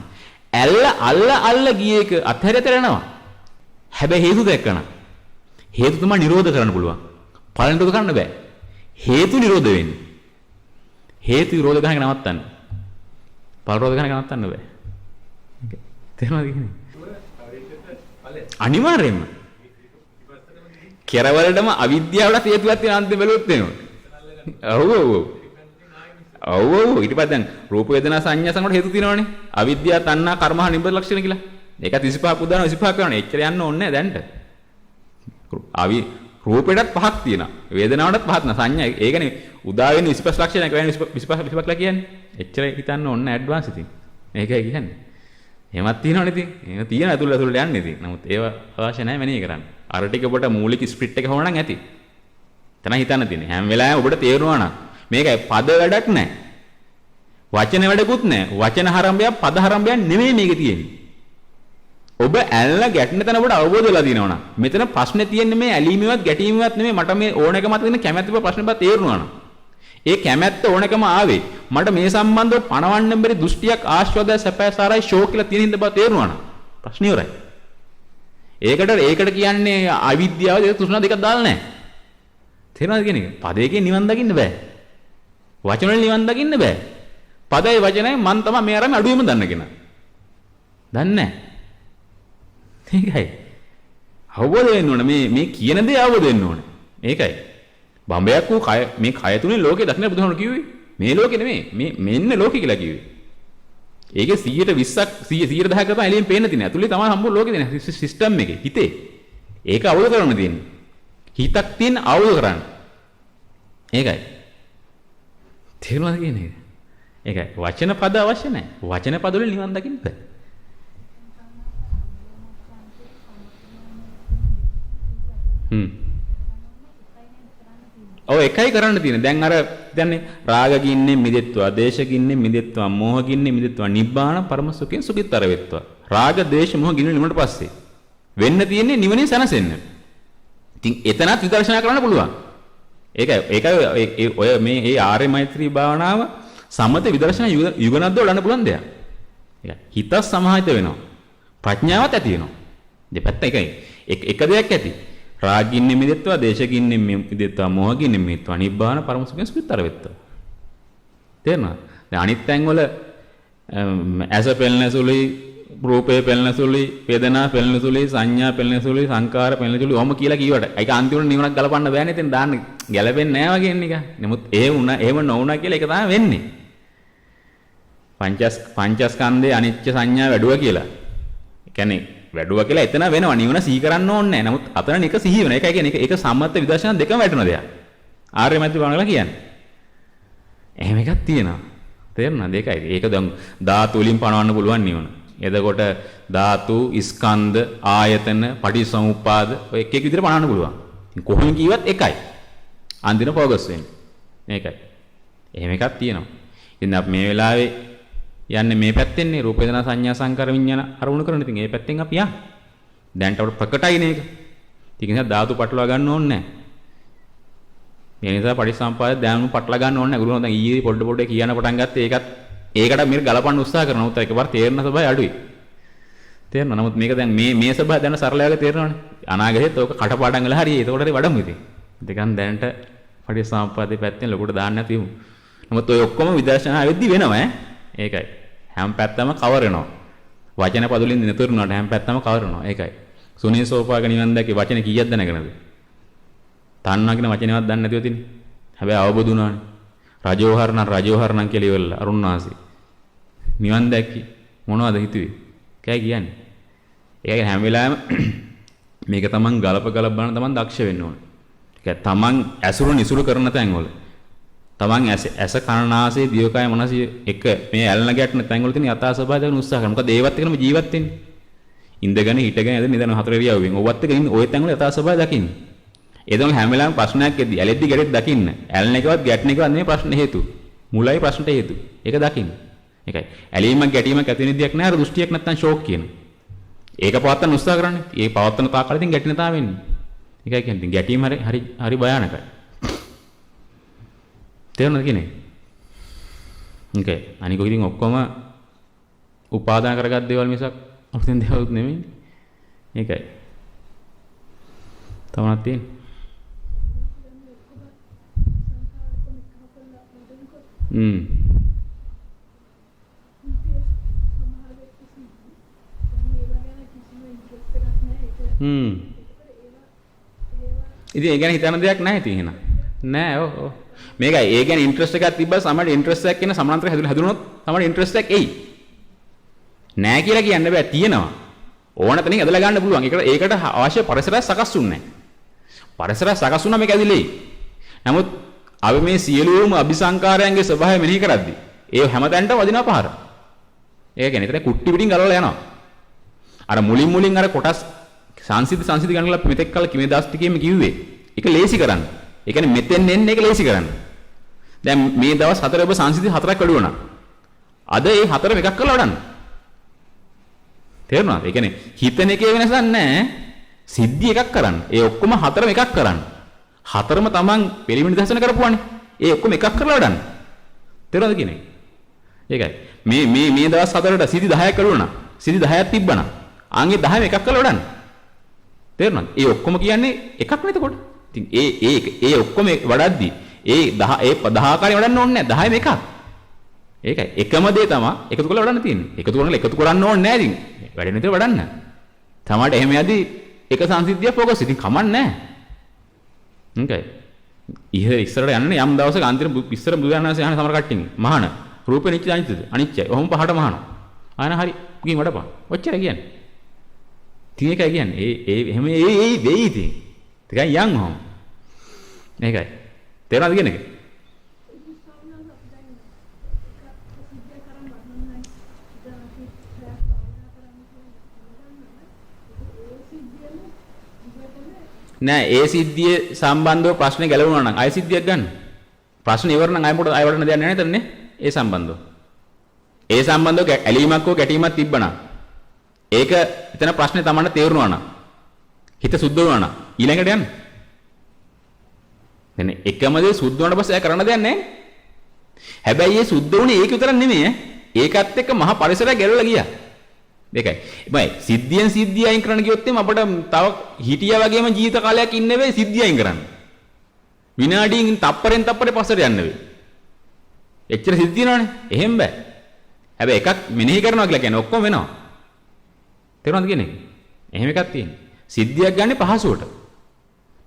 අල්ල ගිය එක අත්හැරතරනවා. හැබැයි හේතු දැක්කන. හේතු තමයි නිරෝධ කරන්න පුළුවන්. ඵල නිරෝධ කරන්න බෑ. හේතු නිරෝධ වෙන්නේ. හේතු විරෝධ ගහගෙන නවත්තන්න. ඵල නිරෝධ ගහගෙන නවත්තන්න බෑ. තේරුණාද කියන්නේ? අනිවාර්යයෙන්ම කෙරවලටම අවිද්‍යාවට හේතුවක් තියෙන අන්තිම බැලුවොත් වෙනවා. ඔව් ඊට පස්සේ දැන් රූප වේදනා සංඥා සංගත හේතු තියෙනවනේ. අවිද්‍යාව තණ්හා කර්ම හා නිබ්බත ලක්ෂණ කියලා. ඒක 35ක් උදාන 25ක් කරනවා. එච්චර යන්න ඕනේ නැහැ දැන්ට. රූපෙටත් පහක් තියෙනවා. වේදනාවටත් පහක් නා සංඥා. ඒකනේ උදා වෙන 25 ලක්ෂණ එක වෙන 25 කියලා කියන්නේ. එච්චර හිතන්න ඕනේ නැහැ ඇඩ්වාන්ස් ඉතින්. මේකයි කියන්නේ. එහෙමත් තියෙනවනේ ඉතින්. එහෙම තියෙන ඇතුළ යන්නේ ඉතින්. නමුත් ඒව අවශ්‍ය නැහැ මෙනෙහි කරන්න. අර ටික ඔබට මූලික ස්ප්‍රිට් එක හොරනම් ඇති. එතන හිතන්න තියෙන්නේ. හැම වෙලාවෙම ඔබට තේරෙනවා නම් මේකයි පද වැඩක් නැහැ. වචන වැඩකුත් නැහැ. වචන හරම්බයක් පද හරම්බයක් නෙමෙයි මේකේ තියෙන්නේ. ඔබ ඇල්ල ගැටෙන තැන ඔබට අවබෝධ වෙලා තියෙනවා නම් මෙතන ප්‍රශ්නේ තියෙන්නේ මේ ඇලීමේවත් ගැටීමේවත් නෙමෙයි මට මේ ඕනකම මත තියෙන කැමැත්ත ප්‍රශ්නේ බා තේරුණා නම්. ඒ කැමැත්ත ඕනකම ආවේ මට මේ සම්බන්ධව පණවන්න බැරි දෘෂ්ටියක් ආශ්‍රවය සැපසාරයි ෂෝක් කියලා තියෙන හින්දා බා තේරුණා නම් ප්‍රශ්නේ ඉවරයි. ඒකට කියන්නේ අවිද්‍යාව දෙක තෘෂ්ණා දෙකක් දාලා නැහැ. තේරෙනවද කියන එක? පදයකින් නිවන් දකින්න බෑ. වචන වලින් නිවන් දකින්න බෑ. පදයි වචනයි මන් තමයි මේ අරම අඩුවෙම දන්න කෙනා. දන්නේ නැහැ. ඒකයි. අවබෝධ වෙන්න ඕන මේ කියන දේ අවබෝධ වෙන්න ඕන. ඒකයි. බඹයක් වූ කය මේ කය තුනේ ලෝකේ දකින්න බුදුහාමුදුරු කිව්වේ. මේ ලෝකේ නෙමෙයි. මෙන්න ලෝකේ කියලා කිව්වේ. ඒකේ 120ක් 110ක් තමයි එළියෙන් පේන්න තියෙන්නේ. ඇතුලේ තමයි සම්පූර්ණ ලෝකේ තියෙන සිස්ටම් එකේ හිතේ. ඒක අවබෝධ කරගන්න තියෙන්නේ. හිතක් තියෙන අවබෝධ කරගන්න. ඒකයි. තේරුණාද කියන්නේ? ඒකයි වචන පද අවශ්‍ය නැහැ. වචන පද වලින් නිවන් දකින්න බෑ. ඔව් එකයි කරන්න තියෙන්නේ. දැන් අර කියන්නේ රාග ගින්නේ මිදෙත්වා, දේශ ගින්නේ මිදෙත්වා, මෝහ ගින්නේ මිදෙත්වා, නිබ්බාන පරම සුඛයෙන් සුඛිතතර වෙත්වා. රාග, දේශ, මෝහ ගින්නේ නිවනට පස්සේ වෙන්න තියෙන්නේ නිවනේ සැනසෙන්න. ඉතින් එතනත් විදර්ශනා කරන්න පුළුවන්. ඒකයි ඔය මේ ආර්ය මෛත්‍රී භාවනාව සමත විදර්ශනා යුගනද්ද වඩන්න පුළුවන් දෙයක්. ඒක හිත සමාහිත වෙනවා. ප්‍රඥාවත් ඇති වෙනවා. දෙපැත්ත එකයි. එක දෙයක් ඇති. රාගින්නේ මිදෙත්වා, දේශගින්නේ මිදෙත්වා, මෝහගින්නේ මිදෙත්වා, නිබ්බාන පරම සුඛයෙන් සුඛිතතර වෙත්වා. තේරෙනවද? දැන් අනිත් තැන් වල ඇස පෙළෙන සුළුයි, රූපේ පෙළෙන සුළුයි, වේදනා පෙළෙන සුළුයි, සංඥා පෙළෙන සුළුයි, සංකාර පෙළෙන සුළුයි ඔහොම කියලා කිව්වට ඒක අන්තිමට නිවනක් ගලපන්න බෑනේ. ඉතින් දාන්න ගැලපෙන්නේ නැහැ වගේ නික. නමුත් එහෙම නොවුණා කියලා ඒක තමයි වෙන්නේ. පංචස්කන්ධේ අනිච්ච සංඥා වැඩුවා කියලා. ඒ කියන්නේ වැඩුවා කියලා එතන වෙනවා. නිවන සිහි කරන්න ඕනේ නැහැ. නමුත් අතන නික සිහි වෙනවා. ඒකයි කියන්නේ ඒක සම්මත විදර්ශනා දෙකම වැටෙන දෙයක්. ආර්ය මෛත්‍රී භාවනාව කියන්නේ. එහෙම එකක් තියෙනවා. තේරුණාද? ඒකයි. ඒක දැන් ධාතු වලින් පණවන්න පුළුවන් නිවන. එතකොට ධාතු, ස්කන්ධ, ආයතන, පටිසමුප්පාද ඔය එක එක විදිහට පණවන්න පුළුවන්. ඉතින් කොහොම කිව්වත් එකයි. අන්තිම ફોකස් වෙන්නේ. මේකයි. එහෙම එකක් තියෙනවා. ඉතින් අපි මේ වෙලාවේ යන්නේ මේ පැත්තෙන්නේ රූප වේදනා සංඥා සංකාර විඥාන අරමුණු කරන. ඉතින් මේ පැත්තෙන් අපි යන්න. දැන්ට අපිට ප්‍රකටයිනේ ඒක. ඒක නිසා ධාතු පටලවා ගන්න ඕනේ නැහැ. මේ නිසා පටිසම්පාද දැනුම පටලවා ගන්න ඕනේ නැහැ. ගුරුතුමෝ දැන් ඊයේ පොඩ කියන්න පටන් ගත්තේ ඒකට මේක ගලපන්න උත්සාහ කරනවා. උත් එකපාර තේරෙන සබයි අඩුයි. තේරෙනවා. නමුත් මේක දැන් මේ සබය දැන් සරලව තේරෙනවනේ. අනාගතේත් ඕක කටපාඩම් වල හරියි. ඒකට හරි වඩමු ඉතින්. දෙකන් දැනට පටිසම්පාදේ පැත්තෙන් ලොකුට දාන්න නැතිවමු. නමුත් ඔය ඔක්කොම විදර්ශනා වෙද්දි වෙනවා ඈ. ඒකයි. හැම පැත්තම කවර් වෙනවා. වචන පදවලින් නිතරුණාට හැම පැත්තම කවර් වෙනවා. ඒකයි. සුනී සෝපාග නිවන් දැකේ වචන කීයක් දැනගෙනද? තණ්හා කියන වචනේවත් දන්නේ නැතිව තින්නේ. හැබැයි අවබෝධ වුණානේ. රජෝහරණ කියලා ඉවරලා අරුණාසි. නිවන් දැක්කි මොනවද හිතුවේ? කෑ කියන්නේ. ඒක හැම වෙලාවෙම මේක තමන් ගලප බලන තමන් දක්ෂ වෙන්න ඕනේ. ඒක තමන් ඇසුරු නිසුරු කරන තැන්වල තමන් ඇස කනනාසය දිවකය මනස එක මේ ඇලන ගැටන තැන්වල තියෙන යථා ස්වභාවය දැන උත්සාහ කරනවා. මොකද ඒවත් එකම ජීවත් වෙන්නේ. ඉඳගෙන හිටගෙන ඇද නිදන හතර ඉරියව්වෙන්. ඔවත් එක ඉන්නේ ওই තැන්වල යථා ස්වභාවය දකින්න. ඒ තමයි හැම වෙලාවෙම ප්‍රශ්නයක් එද්දි ඇලෙද්දි ගැටෙද්දි දකින්න. ඇලන එකවත් ගැටන එකවත් නෙමෙයි ප්‍රශ්න හේතු. මුලයි ප්‍රශ්නට හේතු. ඒක දකින්න. ඒකයි. ඇලීමක් ගැටීමක් ඇති වෙන දෙයක් නෑ. අර දෘෂ්ටියක් නැත්තම් ෂෝක් කියන. ඒක පවත්තන්න උත්සාහ කරන්නේ. ඒ පවත්තන තාක්කල් ඉතින් ගැටෙන තාම වෙන්නේ. ඒකයි කියන්නේ. ඉතින් ගැටීම හරි භයානකයි. තේරුණාද කියන්නේ? ඕකේ. අනික ඉතින් ඔක්කොම උපාදාන කරගත් දේවල් මිසක් අලුතෙන් දේවල් නෙමෙයි. ඒකයි. තමනක් තියෙන්නේ. ඉතින් ඒ ගැන හිතන දෙයක් නැහැ ඉතින් එහෙනම්. නෑ ඔව්. මේකයි ඒ ගැන ඉන්ට්‍රස්ට් එකක් තිබ්බම සමහරට ඉන්ට්‍රස්ට් එකක් කියන සමාන්තර හැදුනොත් සමහරට ඉන්ට්‍රස්ට් එකක් එයි. නෑ කියලා කියන්න බෑ තියෙනවා. ඕන තැනින් ඇදලා ගන්න පුළුවන්. ඒකට අවශ්‍ය පරිසරය සකස් වුන්නේ නැහැ. පරිසරය සකස් වුණා මේක ඇදිලේ. නමුත් අපි මේ සියලුම අபிසංකාරයන්ගේ ස්වභාවය මෙනෙහි කරද්දී ඒ හැමතැනට වදිනවා පහර. ඒක කියන්නේ ඒතර කුට්ටි පිටින් ගලවලා යනවා. අර මුලින් අර කොටස් සංසිද්ධි ගන්නලා මෙතෙක් කල කිමේ දාස් ටිකේම කිව්වේ. ඒක ලේසි කරන්න. ඒ කියන්නේ මෙතෙන් එන්නේ ඒක ලේසි කරන්න. දැන් මේ දවස් 4 ඔබ සංසිද්ධි 4ක් වැඩුණා. අද ඒ 4ම එකක් කරලා වඩන්න. තේරුණාද? ඒ කියන්නේ හිතන එකේ වෙනසක් නැහැ. සිද්ධි එකක් කරන්න. ඒ ඔක්කොම 4ම එකක් කරන්න. 4ම තමන් පිළිමිණ දර්ශන කරපුවානේ. ඒ ඔක්කොම එකක් කරලා වඩන්න. තේරුණාද කියන්නේ? ඒකයි. මේ දවස් 4ට සිද්ධි 10ක් වැඩුණා. සිද්ධි 10ක් තිබ්බනම් ආන්ගේ 10ම එකක් කරලා වඩන්න. තේරුණාද? ඒ ඔක්කොම කියන්නේ එකක් නේ එතකොට. ඉතින් ඒ ඔක්කොම වඩද්දී ඒ 10 ආකාරයෙන් වඩන්න ඕනේ නැහැ 10ම එකක්. ඒකයි. එකම දේ තමයි එකතු කරලා වඩන්න තියෙන්නේ. එකතු කරන්න ඕනේ නැහැ ඉතින්. වැඩෙන විදිහට වඩන්න. තමයි එහෙම යදී එක සංසිද්ධිය ફોකස් ඉතින් කමන්නේ නැහැ. හ්ම්කයි. ඉස්සරට යන්නේ යම් දවසක අන්තිම ඉස්සර බුදුරණාහි යන සමර කට්ටින් මහාන රූපේ නිච්ච අනිච්චයි. ඔහොම පහට මහාන. ආන හරි ගින් වඩපන්. ඔච්චර කියන්නේ. ඉතින් ඒකයි කියන්නේ. එහෙම වෙයි ඉතින්. ටිකක් යන් ඔහොම. මේකයි. තේරුණාද කියන්නේ? නෑ ඒ සිද්ධියේ සම්බන්ධව ප්‍රශ්නේ ගැලවුණා නම් ආයෙ සිද්ධියක් ගන්න. ප්‍රශ්නේ ඉවර නම් ආයෙ මොකටද ආයෙ වඩන්න දෙයක් නැහැ නේදන්නේ? ඒ සම්බන්ධව. ඒ සම්බන්ධව ඇලීමක් හෝ ගැටීමක් තිබ්බනම් ඒක එතන ප්‍රශ්නේ තමන්ට තේරුණා නම් හිත සුද්ධ වුණා නම් ඊළඟට යන්න. දැන් එකම දේ සුද්ධ වුණාට පස්සේ ආයෙ කරන්න දෙයක් නැහැ. හැබැයි ඒ සුද්ධ වුණේ ඒක විතරක් නෙමෙයි ඈ. ඒකත් එක්ක මහා පරිසරයක් ගැලවලා ගියා. දෙකයි. බයි සිද්ධියෙන් සිද්ධිය අයින් කරන්න ගියොත් එimhe අපිට තව හිටියා වගේම ජීවිත කාලයක් ඉන්න වෙයි සිද්ධිය අයින් කරන්න. විනාඩියෙන් තප්පරෙන් තප්පරේ පස්සට යන්න වෙයි. එච්චර සිද්ධ තියෙනවනේ. එහෙම බෑ. හැබැයි එකක් මෙනෙහි කරනවා කියලා කියන්නේ ඔක්කොම වෙනවා. තේරුණාද කියන්නේ? එහෙම එකක් තියෙනවා. සිද්ධියක් ගන්න පහසුවට.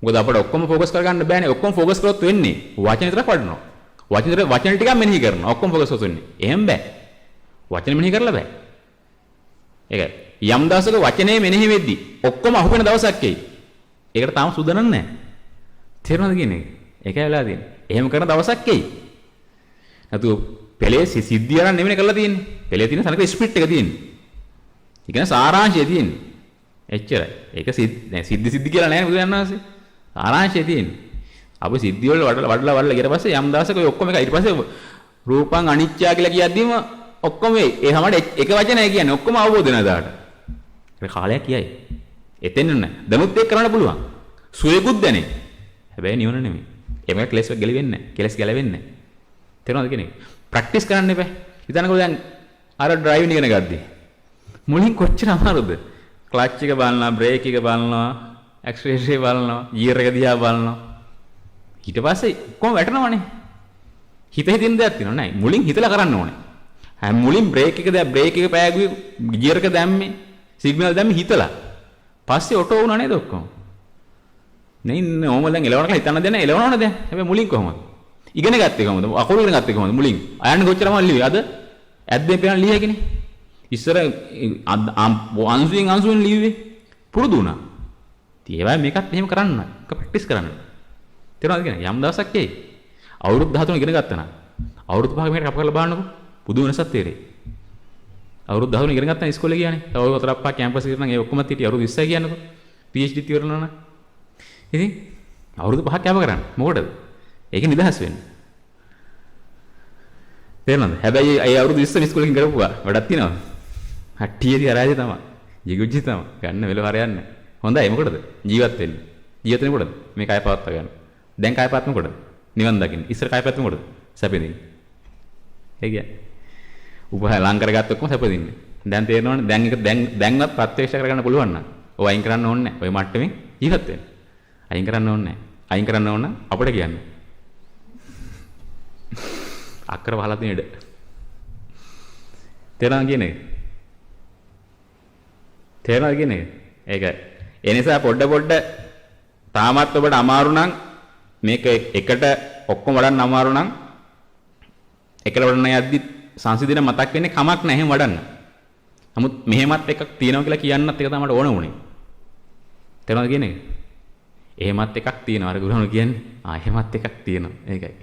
මොකද අපිට ඔක්කොම ફોකස් කරගන්න බෑනේ. ඔක්කොම ફોකස් කරොත් වෙන්නේ වචන විතරක් වඩනවා. වචන ටිකක් මෙනෙහි කරනවා. ඔක්කොම ફોකස් කරොත් වෙන්නේ. එහෙම බෑ. වචන මෙනෙහි කරලා බෑ. ඒකයි. යම් දවසක වචනේ මෙනෙහි වෙද්දි ඔක්කොම අහු වෙන දවසක් එයි. ඒකට තාම සූදානම් නැහැ. තේරුණාද කියන්නේ? ඒකයි වෙලා තියෙන්නේ. එහෙම කරන දවසක් එයි. නැතු පෙළේ සිද්ධිය අරන් නෙමෙයි කරලා තියෙන්නේ. පෙළේ තියෙන සනක ස්ප්‍රිට් එක තියෙන්නේ. ඒ කියන්නේ සාරාංශය තියෙන්නේ. එච්චරයි. ඒක සිද්ධි කියලා නෑ බුදුන් වහන්සේ. සාරාංශය තියෙන්නේ. අපි සිද්ධි වල වඩලා ඊට පස්සේ යම් දවසක ඔය ඔක්කොම එක ඊට පස්සේ රූපං අනිච්චා කියලා කියද්දිම ඔක්කොම ඒ හැමෝට එක වචනය කියන්නේ ඔක්කොම අවබෝධ වෙන දාට. ඒක කාලයක් කියයි. එතෙන් නෑ. දමුත් ඒක කරන්න පුළුවන්. සුවේකුත් දැනේ. හැබැයි නිවන නෙමෙයි. ඒකට කෙලස් ගැලවෙන්නේ නෑ. කෙලස් ගැලවෙන්නේ නෑ. තේරෙනවද කියන්නේ? ප්‍රැක්ටිස් කරන්න එපා. හිතන්නකෝ දැන් අර ඩ්‍රයිවිං ඉගෙන ගද්දි. මුලින් කොච්චර අමාරුද? ක්ලච් එක බලනවා, බ්‍රේක් එක බලනවා, ඇක්සලරේටර් එක බලනවා, ගියර් එක දිහා බලනවා. ඊට පස්සේ කොහොම වැටෙනවනේ. හිතින් දෙයක් තියෙනව නෑ. මුලින් හිතලා කරන්න ඕනේ. මුලින් බ්‍රේක් එක පෑගුවේ ගියර් එක දැම්මේ සිග්නල් දැම්මේ හිතලා පස්සේ ඔටෝ වුණා නේද ඔක්කොම නේ ඕම දැන් එලවන කියලා හිතන්න දෙන්න එලවනවනේ දැන් හැබැයි මුලින් කොහොමද ඉගෙන ගත්තේ කොහොමද අකුරු ඉගෙන ගත්තේ කොහොමද මුලින් අයන්න කොච්චරම ලිව්වේ අද ඇද්දෙන් පේන ලියගෙන ඉස්සර අංශුවෙන් ලිව්වේ පුරුදු වුණා ඒවයි මේකත් එහෙම කරන්න එක ප්‍රැක්ටිස් කරන්න තේරෙනවද කියන්නේ යම් දවසක් එයි අවුරුදු 13 ඉගෙන ගත්තා නම් අවුරුදු 5 මේකට කප කරලා බලන්නකෝ පුදු වෙනසක් තේරෙයි. අවුරුදු 13 ඉගෙන ගත්තා ඉස්කෝලේ ගියානේ. තව වතරක් පහ කැම්පස් එකට නම් ඒ ඔක්කොම හිටිය අවුරුදු 20යි කියන්නකෝ. PhD ඉවරනවා නම්. ඉතින් අවුරුදු 5ක් කැප කරන්න. මොකටද? ඒක නිදහස් වෙන්න. තේරෙනවද? හැබැයි ඒ අවුරුදු 20 ඉස්කෝලේ කරපුවා වැඩක් තියනවද? හට්ටියේදී අරාජේ තමයි. ජිගුජ්ජි තමයි. ගන්න වෙලව හරියන්නේ. හොඳයි මොකටද? ජීවත් වෙන්න. ජීවත් වෙන්න මොකටද? මේ කය පවත්වා ගන්න. දැන් කය පවත්වන්න මොකටද? නිවන් දකින්න. ඉස්සර කය පවත්වන්න මොකටද? සැපෙදින්න. ඒ කියන්නේ උපහාර ලං කරගත්ත ඔක්කොම සැපදින්නේ. දැන් තේරෙනවනේ දැන්වත් ප්‍රත්‍යක්ෂ කරගන්න පුළුවන් නම් ඔය අයින් කරන්න ඕනේ නැහැ. ඔය මට්ටමින් ජීවත් වෙන්න. අයින් කරන්න ඕනේ නැහැ. අයින් කරන්න ඕන නම් අපිට කියන්න. අක්කර වහලා තියෙන ඉඩ. තේරෙනවද කියන්නේ? තේරෙනවද කියන්නේ? ඒක ඒ නිසා පොඩ තාමත් ඔබට අමාරු නම් මේක එකට ඔක්කොම වඩන්න අමාරු නම් එකල වඩන්න යද්දි සංසිඳන මතක් වෙන්නේ කමක් නැහැ එහෙම වඩන්න. නමුත් මෙහෙමත් එකක් තියෙනවා කියලා කියන්නත් එක තමයි ඕන උනේ. තේරෙනවද කියන්නේ? එහෙමත් එකක් තියෙනවා අර ගුරුහුණු කියන්නේ. එහෙමත් එකක් තියෙනවා. ඒකයි.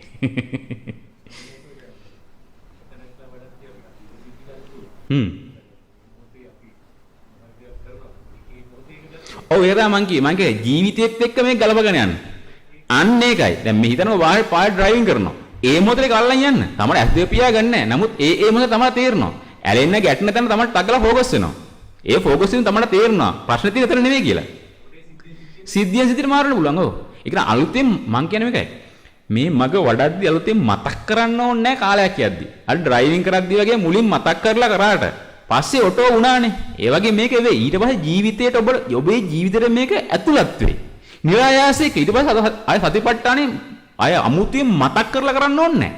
ඔව් ඒක මං කියේ ජීවිතේත් එක්ක මේක ගලපගෙන යන්න. අන්න ඒකයි. දැන් මේ හිතනවා වාහනේ පාර ඩ්‍රයිවිං කරනවා. ඒ මොහොතේ කල්ලන් යන්න. තමයි ඇස් දෙක පියා ගන්න නැහැ. නමුත් ඒ මොහොත තමයි තේරෙනවා. ඇලෙන්න ගැටෙන තැන තමයි ටග්ගලා ෆෝකස් වෙනවා. ඒ ෆෝකස් වීම තමයි තේරෙනවා. ප්‍රශ්නේ තියෙන තැන නෙවෙයි කියලා. සිද්ධියෙන් සිද්ධියට මාරන්න පුළුවන්. ඔව්. ඒක න අලුතෙන් මං කියන්නේ මේකයි. මේ මග වඩද්දි අලුතෙන් මතක් කරන්න ඕනේ නැහැ කාලයක් යද්දි. අර ඩ්‍රයිවිං කරද්දි වගේ මුලින් මතක් කරලා කරාට පස්සේ ඔටෝ වුණානේ. ඒ වගේ මේක වෙයි. ඊට පස්සේ ජීවිතේට ඔබේ ජීවිතේට මේක ඇතුළත් වෙයි. නිරායාසයෙන් ඊට පස්සේ ආය සතිපට්ඨානේ අය අමුතුවෙන් මතක් කරලා කරන්න ඕනේ නැහැ.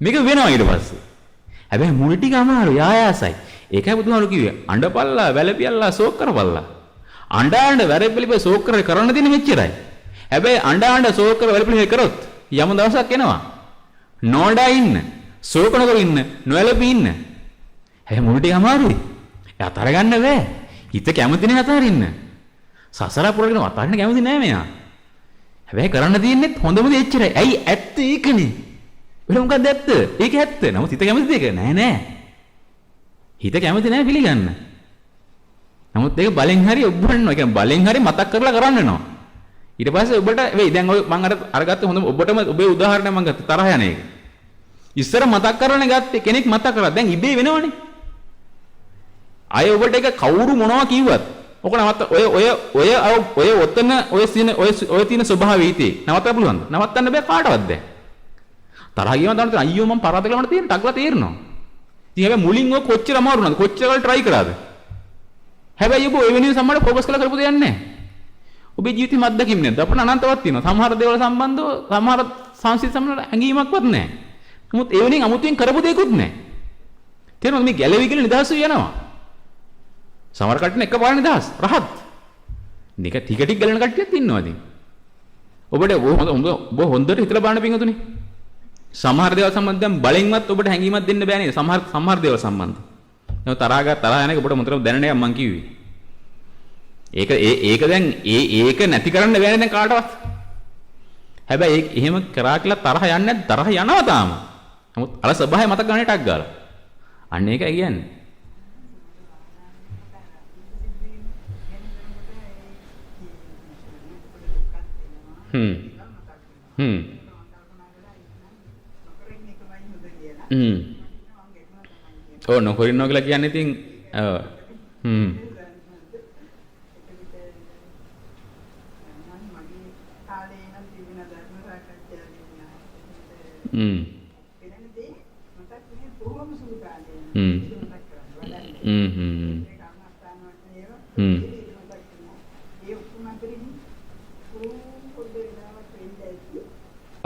මේක වෙනවා ඊට පස්සේ. හැබැයි මුල ටික අමාරුයි ආයාසයි. ඒකයි බුදුහාමුදුරු කිව්වේ අඬපල්ලා වැළපියල්ලා ශෝක කරපල්ලා. අඬ වැළපිලි ශෝක කරන්න දෙන්නේ මෙච්චරයි. හැබැයි අඬ ශෝක වැළපිලි කරොත් යම දවසක් එනවා. නොඩා ඉන්න, ශෝක නොකර ඉන්න, නොවැළපී ඉන්න. හැබැයි මුල ටික අමාරුයි. ඒ අතර ගන්න බෑ. හිත කැමති නෑ අතරින්න. සසර පුරගෙන අතරින්න කැමති නෑ මෙයා. හැබැයි කරන්න තියෙන්නේ හොඳම දේ එච්චරයි. ඇයි ඇත්ත ඒකනේ. වෙන මොකක්ද ඇත්ත? ඒක ඇත්ත. නමුත් හිත කැමතිද ඒක? නෑ. හිත කැමති නෑ පිළිගන්න. නමුත් ඒක බලෙන් හරි ඔබවන්නවා. ඒ කියන්නේ බලෙන් හරි මතක් කරලා කරන්න වෙනවා. ඊට පස්සේ ඔබට වෙයි දැන් ඔය මම අරගත්ත හොඳ ඔබටම ඔබේ උදාහරණයක් මම ගත්ත තරහ යන එක. ඉස්සර මතක් කරන්නේ ගත්තේ කෙනෙක් මතක් කරා. දැන් ඉබේ වෙනවනේ. අය ඔබට එක කවුරු මොනවා කිව්වත් ඔක නවත්ත ඔය ඔතන ඔය තියෙන ස්වභාවය හිතේ නවත්තන්න පුළුවන්ද? නවත්තන්න බෑ කාටවත් දැන්. තරහ ගියම තමයි අයියෝ මම පරාද කළා මට තියෙන ටග්ලා තේරෙනවා. ඉතින් හැබැයි මුලින් ඔය කොච්චර අමාරු වුණාද? කොච්චර කල් try කරාද? හැබැයි ඔබ ඔය වෙනුවෙන් සම්මාන ફોකස් කරලා කරපු දෙයක් නැහැ. ඔබේ ජීවිතේ මද්දකින් නේද? අපිට අනන්තවත් තියෙනවා. සමහර දේවල් සම්බන්ධව සමහර සංසිද්ධි සම්බන්ධව ඇඟීමක්වත් නැහැ. නමුත් ඒ වෙනින් අමුතුවෙන් කරපු දෙයක්වත් නැහැ. තේරෙනවද මේ ගැලවි කියලා නිදහස් වෙ යනවා. සමහර කට්ටිය එකපාර නිදහස් රහත්. නික ටික ටික ගලන කට්ටියත් ඉන්නවා ඉතින්. ඔබ හොඳට හිතලා බලන්න පින්වතුනි. සමහර දේවල් සම්බන්ධයෙන් බලෙන්වත් ඔබට හැඟීමක් දෙන්න බෑ නේද? සමහර දේවල් සම්බන්ධ. නේද තරහ යන එක ඔබට මොතරම් දැනන්නේ මම කිව්වේ. ඒක දැන් ඒක නැති කරන්න බෑනේ දැන් කාටවත්. හැබැයි එහෙම කරා කියලා තරහ යන්නේ නැද්ද? තරහ යනවා තාම. නමුත් අර සබහාය මතක ගන්න ටක් ගාලා. අන්න ඒකයි කියන්නේ. ඔව් නොකරිනවා කියලා කියන්නේ ඉතින්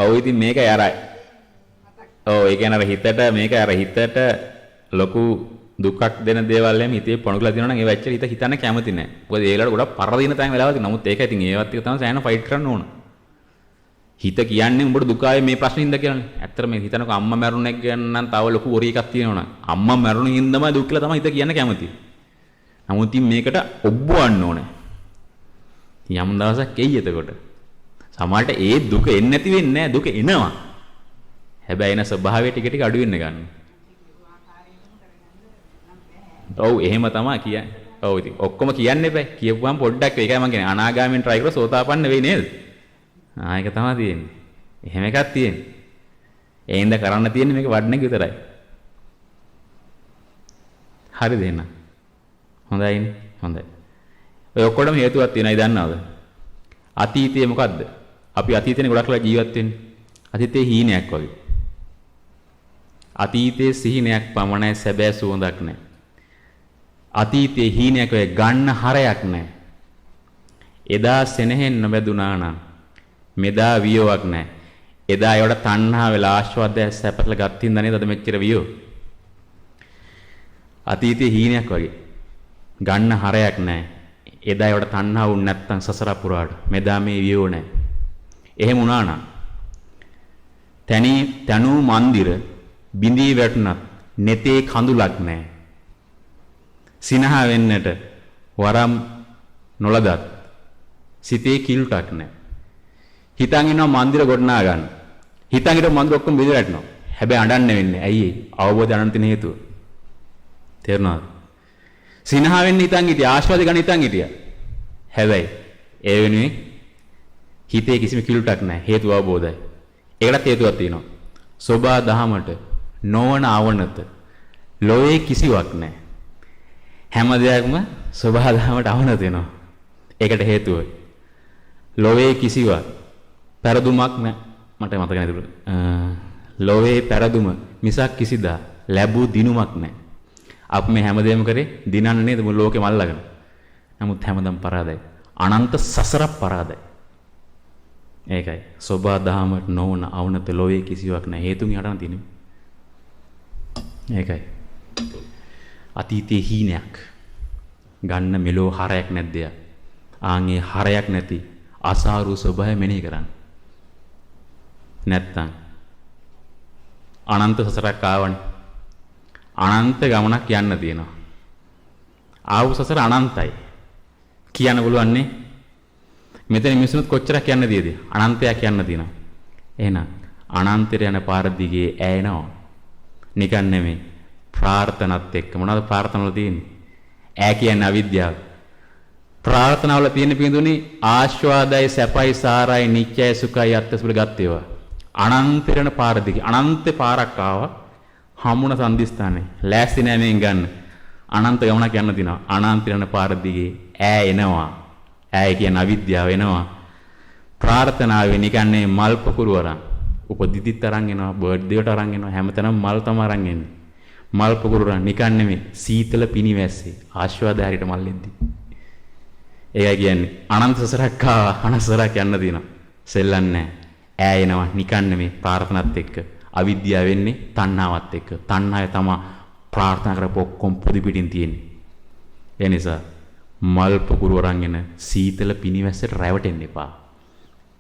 ඔව් ඉතින් මේකයි අරයි. ඔව් ඒ කියන්නේ අර හිතට ලොකු දුකක් දෙන දේවල් එම් හිතේ පණුකලා තියෙනවා නම් ඒව ඇත්තට හිතන්න කැමති නැහැ. මොකද ඒ වෙලාවට ගොඩක් පරදින තැන් වෙලාවක නමුත් ඒක ඉතින් ඒවත් එක තමයි සෑහෙන ෆයිට් කරන්න ඕන. හිත කියන්නේ උඹට දුක ආවේ මේ ප්‍රශ්නේ හින්දා කියලානේ. ඇත්තට මේ හිතනකො අම්මා මැරුණෙක් ගැන නම් තව ලොකු වොරි එකක් තියෙනවා. අම්මා මැරුණු හින්දාම දුක් කියලා තමයි හිත කියන්න කැමති. නමුත් ඉතින් මේකට ඔබ්බවන්න ඕනේ. යම් දවසක් එයි එතකොට. සමහරට ඒ දුක එන්නේ නැති වෙන්නේ නැහැ. දුක එනවා. හැබැයි එන ස්වභාවය ටික ටික අඩු වෙන්න ගන්න. ඔව් එහෙම තමයි කියන්නේ. ඔව් ඉතින් ඔක්කොම කියන්න එපා. කියපුවම පොඩ්ඩක් ඒකයි මම කියන්නේ අනාගාමීන් try කරලා සෝතාපන්න වෙයි නේද? ඒක තමයි තියෙන්නේ. එහෙම එකක් තියෙන්නේ. ඒ හින්දා කරන්න තියෙන්නේ මේක වඩන එක විතරයි. හරිද එහෙනම්? හොඳයිනේ. හොඳයි. ඔය ඔක්කොටම හේතුවක් තියෙනයි දන්නවද? අතීතයේ මොකද්ද? අපි අතීතේනේ ගොඩක් වෙලා ජීවත් වෙන්නේ. අතීතයේ හීනයක් වගේ. අතීතයේ සිහිනයක් පමණයි සැබෑ සුවඳක් නැහැ. අතීතයේ හීනයක් වේ ගන්න හරයක් නැහැ. එදා සෙනෙහෙන් නොබැදුනා නම් මෙදා වියෝවක් නැහැ. එදා ඒවට තණ්හා වෙලා ආශ්වාදය සැපතල ගත්තින්ද නේද අද මෙච්චර වියෝ. අතීතයේ හීනයක් වගේ ගන්න හරයක් නැහැ. එදා ඒවට තණ්හා වුණ නැත්තම් සසර පුරාට මෙදා මේ වියෝ නැහැ. එහෙම වුණා නම් තනු මන්දිර බිඳී වැටුණත් neතේ කඳුලක් නැහැ. සිනහ වෙන්නට වරම් නොලදත් සිතේ කිලුටක් නැහැ. හිතන් ඉන්නවා මන්දිර ගොඩනගා ගන්න. හිතන් හිටව මන්දිර ඔක්කොම බිඳ වැටෙනවා. හැබැයි අඬන්න වෙන්නේ. ඇයි ඒ? අවබෝධ අනන්ත හේතුව. තේරුණාද? සිනහ වෙන්න හිතන් හිටියා. ආශ්වාද ගන්න හිතන් හිටියා. හැබැයි ඒ වෙනුවෙන් හිතේ කිසිම කිලුටක් නැහැ. හේතුව අවබෝධයි. ඒකටත් හේතුවක් තියෙනවා. සෝබා දහමට නොවන අවනත ලෝයේ කිසිවක් නැහැ. හැම දෙයක්ම සෝබා දහමට අවනත වෙනවා. ඒකට හේතුව ලෝයේ කිසිවක් පෙරදුමක් නැහැ. මට මතක නැතිලු. ලෝයේ පෙරදුම මිසක් කිසිදා ලැබූ දිනුමක් නැහැ. අපි මේ හැමදේම කරේ දිනන්න නේද මුළු ලෝකෙම අල්ලගෙන. නමුත් හැමදම් පරාදයි. අනන්ත සසරක් පරාදයි. ඒකයි සෝබා දහමට නොවන අවනත ලෝයේ කිසිවක් නැහැ. හේතුන් යටන තියෙන්නේ. ඒකයි අතීතයේ හීනයක් ගන්න මෙලෝ හරයක් නැද්ද? ආන්ගේ හරයක් නැති අසාරු ස්වභාවය මෙනෙහි කරන්න. නැත්තම් අනන්ත සසරක් ආවනේ. අනන්ත ගමනක් යන්න තියෙනවා. ආව සසර අනන්තයි. කියන්න පුළුවන් නේ. මෙතන මිනිස්සුත් කොච්චරක් යන්න තියද? අනන්තයක් යන්න තියෙනවා. එහෙනම් අනන්තයට යන පාර දිගේ ඈනවා. නිකන් නෙමෙයි. ප්‍රාර්ථනත් එක්ක මොනවද ප්‍රාර්ථනවල තියෙන්නේ? ඈ කියන්නේ අවිද්‍යාව. ප්‍රාර්ථනාවල තියෙන පිඳුනේ ආශ්වාදයි සැපයි සාරයි නිත්‍යයි සුඛයි අත්‍යසුල ගත්තේවා. අනන්තරණ පාර දිගේ අනන්ත පාරක් ආවා. හමුණ සම්දිස්ථානේ. ලෑස්ති නෑ මේන් ගන්න. අනන්ත ගමනක් යන්න දිනවා. අනන්තරණ පාර දිගේ ඈ එනවා. ඈ කියන අවිද්‍යාව එනවා. ප්‍රාර්ථනාවේ නිකන්නේ මල් පොකුරු වරන්. උපදිතිත් අරන් එනවා, බර්ත්ඩේ එකට අරන් එනවා, හැමතැනම මල් තමයි අරන් එන්නේ. මල් පොකුරු වරන් නිකන් නෙමෙයි සීතල පිනිවැස්සේ ආශ්වාද හරියට මල් එද්දි. ඒකයි කියන්නේ අනන්ත සසරක් ආවා අනසරක් යන්න දිනවා. සෙල්ලන්නේ ඈ එනවා නිකන් නෙමෙයි ප්‍රාර්ථනාවත් එක්ක. අවිද්‍යාව වෙන්නේ තණ්හාවත් එක්ක. තණ්හාය තමයි ප්‍රාර්ථනා කරපු ඔක්කොම පොඩි පිටින් තියෙන්නේ. ඒ නිසා මල් පොකුරු වරන් එන සීතල පිනිවැස්සට රැවටෙන්න එපා.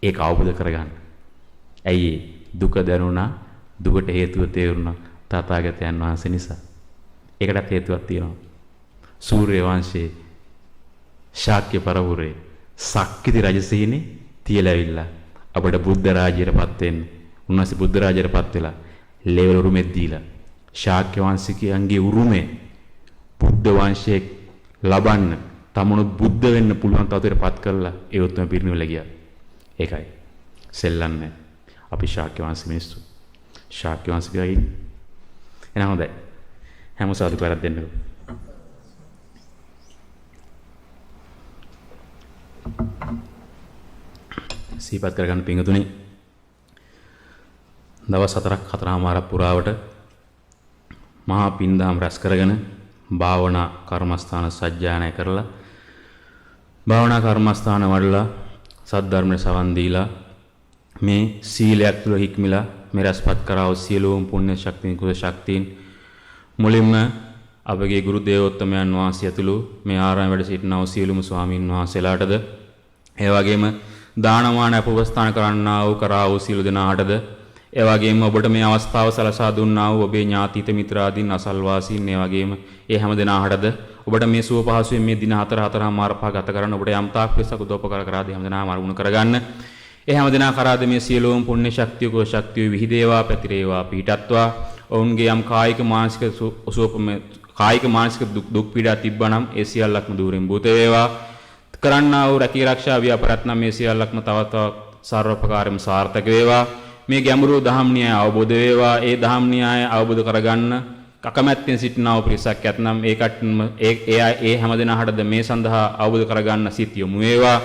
ඒක අවබෝධ කරගන්න. ඇයි දුක දැනුණා දුකට හේතුව තේරුණා තථාගතයන් වහන්සේ නිසා. ඒකටත් හේතුවක් තියෙනවා. සූර්ය වංශයේ ශාක්‍ය පරපුරේ සක්විති රජසීනේ තියලාවිල්ලා අපිට බුද්ධ රාජ්‍යයටපත් වෙන්න. උන්වහන්සේ බුද්ධ රාජ්‍යයටපත් වෙලා ලේවල උරුමෙත් දීලා ශාක්‍ය වංශිකයන්ගේ උරුමේ බුද්ධ වංශයේ ලබන්න තමනුත් බුද්ධ වෙන්න පුළුවන් තත්ත්වයටපත් කරලා ඒ උතුම් පිරිනිවල ගියා. ඒකයි සෙල්ලන්නේ අපි ශාක්‍ය වංශ මිනිස්සු. ශාක්‍ය වංශිකයයි එන හොඳයි. හැම සාදුකාරයක් දෙන්නකෝ. සීපත් කරගන්න පිංගුතුනි. දවස් 4:04 පුරාවට මහා පින්දාම් රැස් කරගෙන භාවනා කර්මස්ථාන සජ්ජායනය කරලා භාවනා කර්මස්ථාන වඩලා සද්ධර්මයේ සවන් දීලා මේ සීලයක් තුළ හික්මිලා මේ රැස්පත් කරව සියලුම පුණ්‍ය ශක්තියින් කුසල ශක්තියින් මුලින්ම අපගේ ගුරු දේවෝත්තමයන් වහන්සේ ඇතුළු මේ ආරාම වැඩ සිටිනා වූ සියලුම ස්වාමීන් වහන්සේලාටද ඒ වගේම දානමාන අපවස්ථාන කරන්නා වූ කරා වූ සියලු දෙනාටද ඒ වගේම ඔබට මේ අවස්ථාව සලසා දුන්නා වූ ඔබේ ඥාතිත මිත්‍රාදීන් අසල්වාසීන් ඒ වගේම ඒ හැම දෙනාටද ඔබට මේ සුව පහසුවෙන් මේ දින 4:04 ගත කරන්න ඔබට යම් තාක් පිසක උදව්පකාර කරා දී හැම දෙනාම අරුණු කරගන්න. ඒ හැම දෙනා කරාද මේ සියලුම පුණ්‍ය ශක්තිය කෝ ශක්තිය විහිදේවා පැතිරේවා පිහිටත්වා ඔවුන්ගේ යම් කායික මානසික කායික මානසික දුක් පීඩා තිබ්බනම් ඒ සියල්ලක්ම දුරින් භූත වේවා. කරන්නා වූ රැකී ආරක්ෂා ව්‍යාපරත්නම් මේ සියල්ලක්ම තවත් සර්වපකාරම සාර්ථක වේවා. මේ ගැඹුරු දහම් න්‍යාය අවබෝධ වේවා. ඒ දහම් න්‍යාය අවබෝධ කරගන්න අකමැත්තෙන් සිටිනා වූ පිරිසක් ඇතනම් ඒ හැමදෙනාටද මේ සඳහා අවබෝධ කරගන්න සිත යොමු වේවා.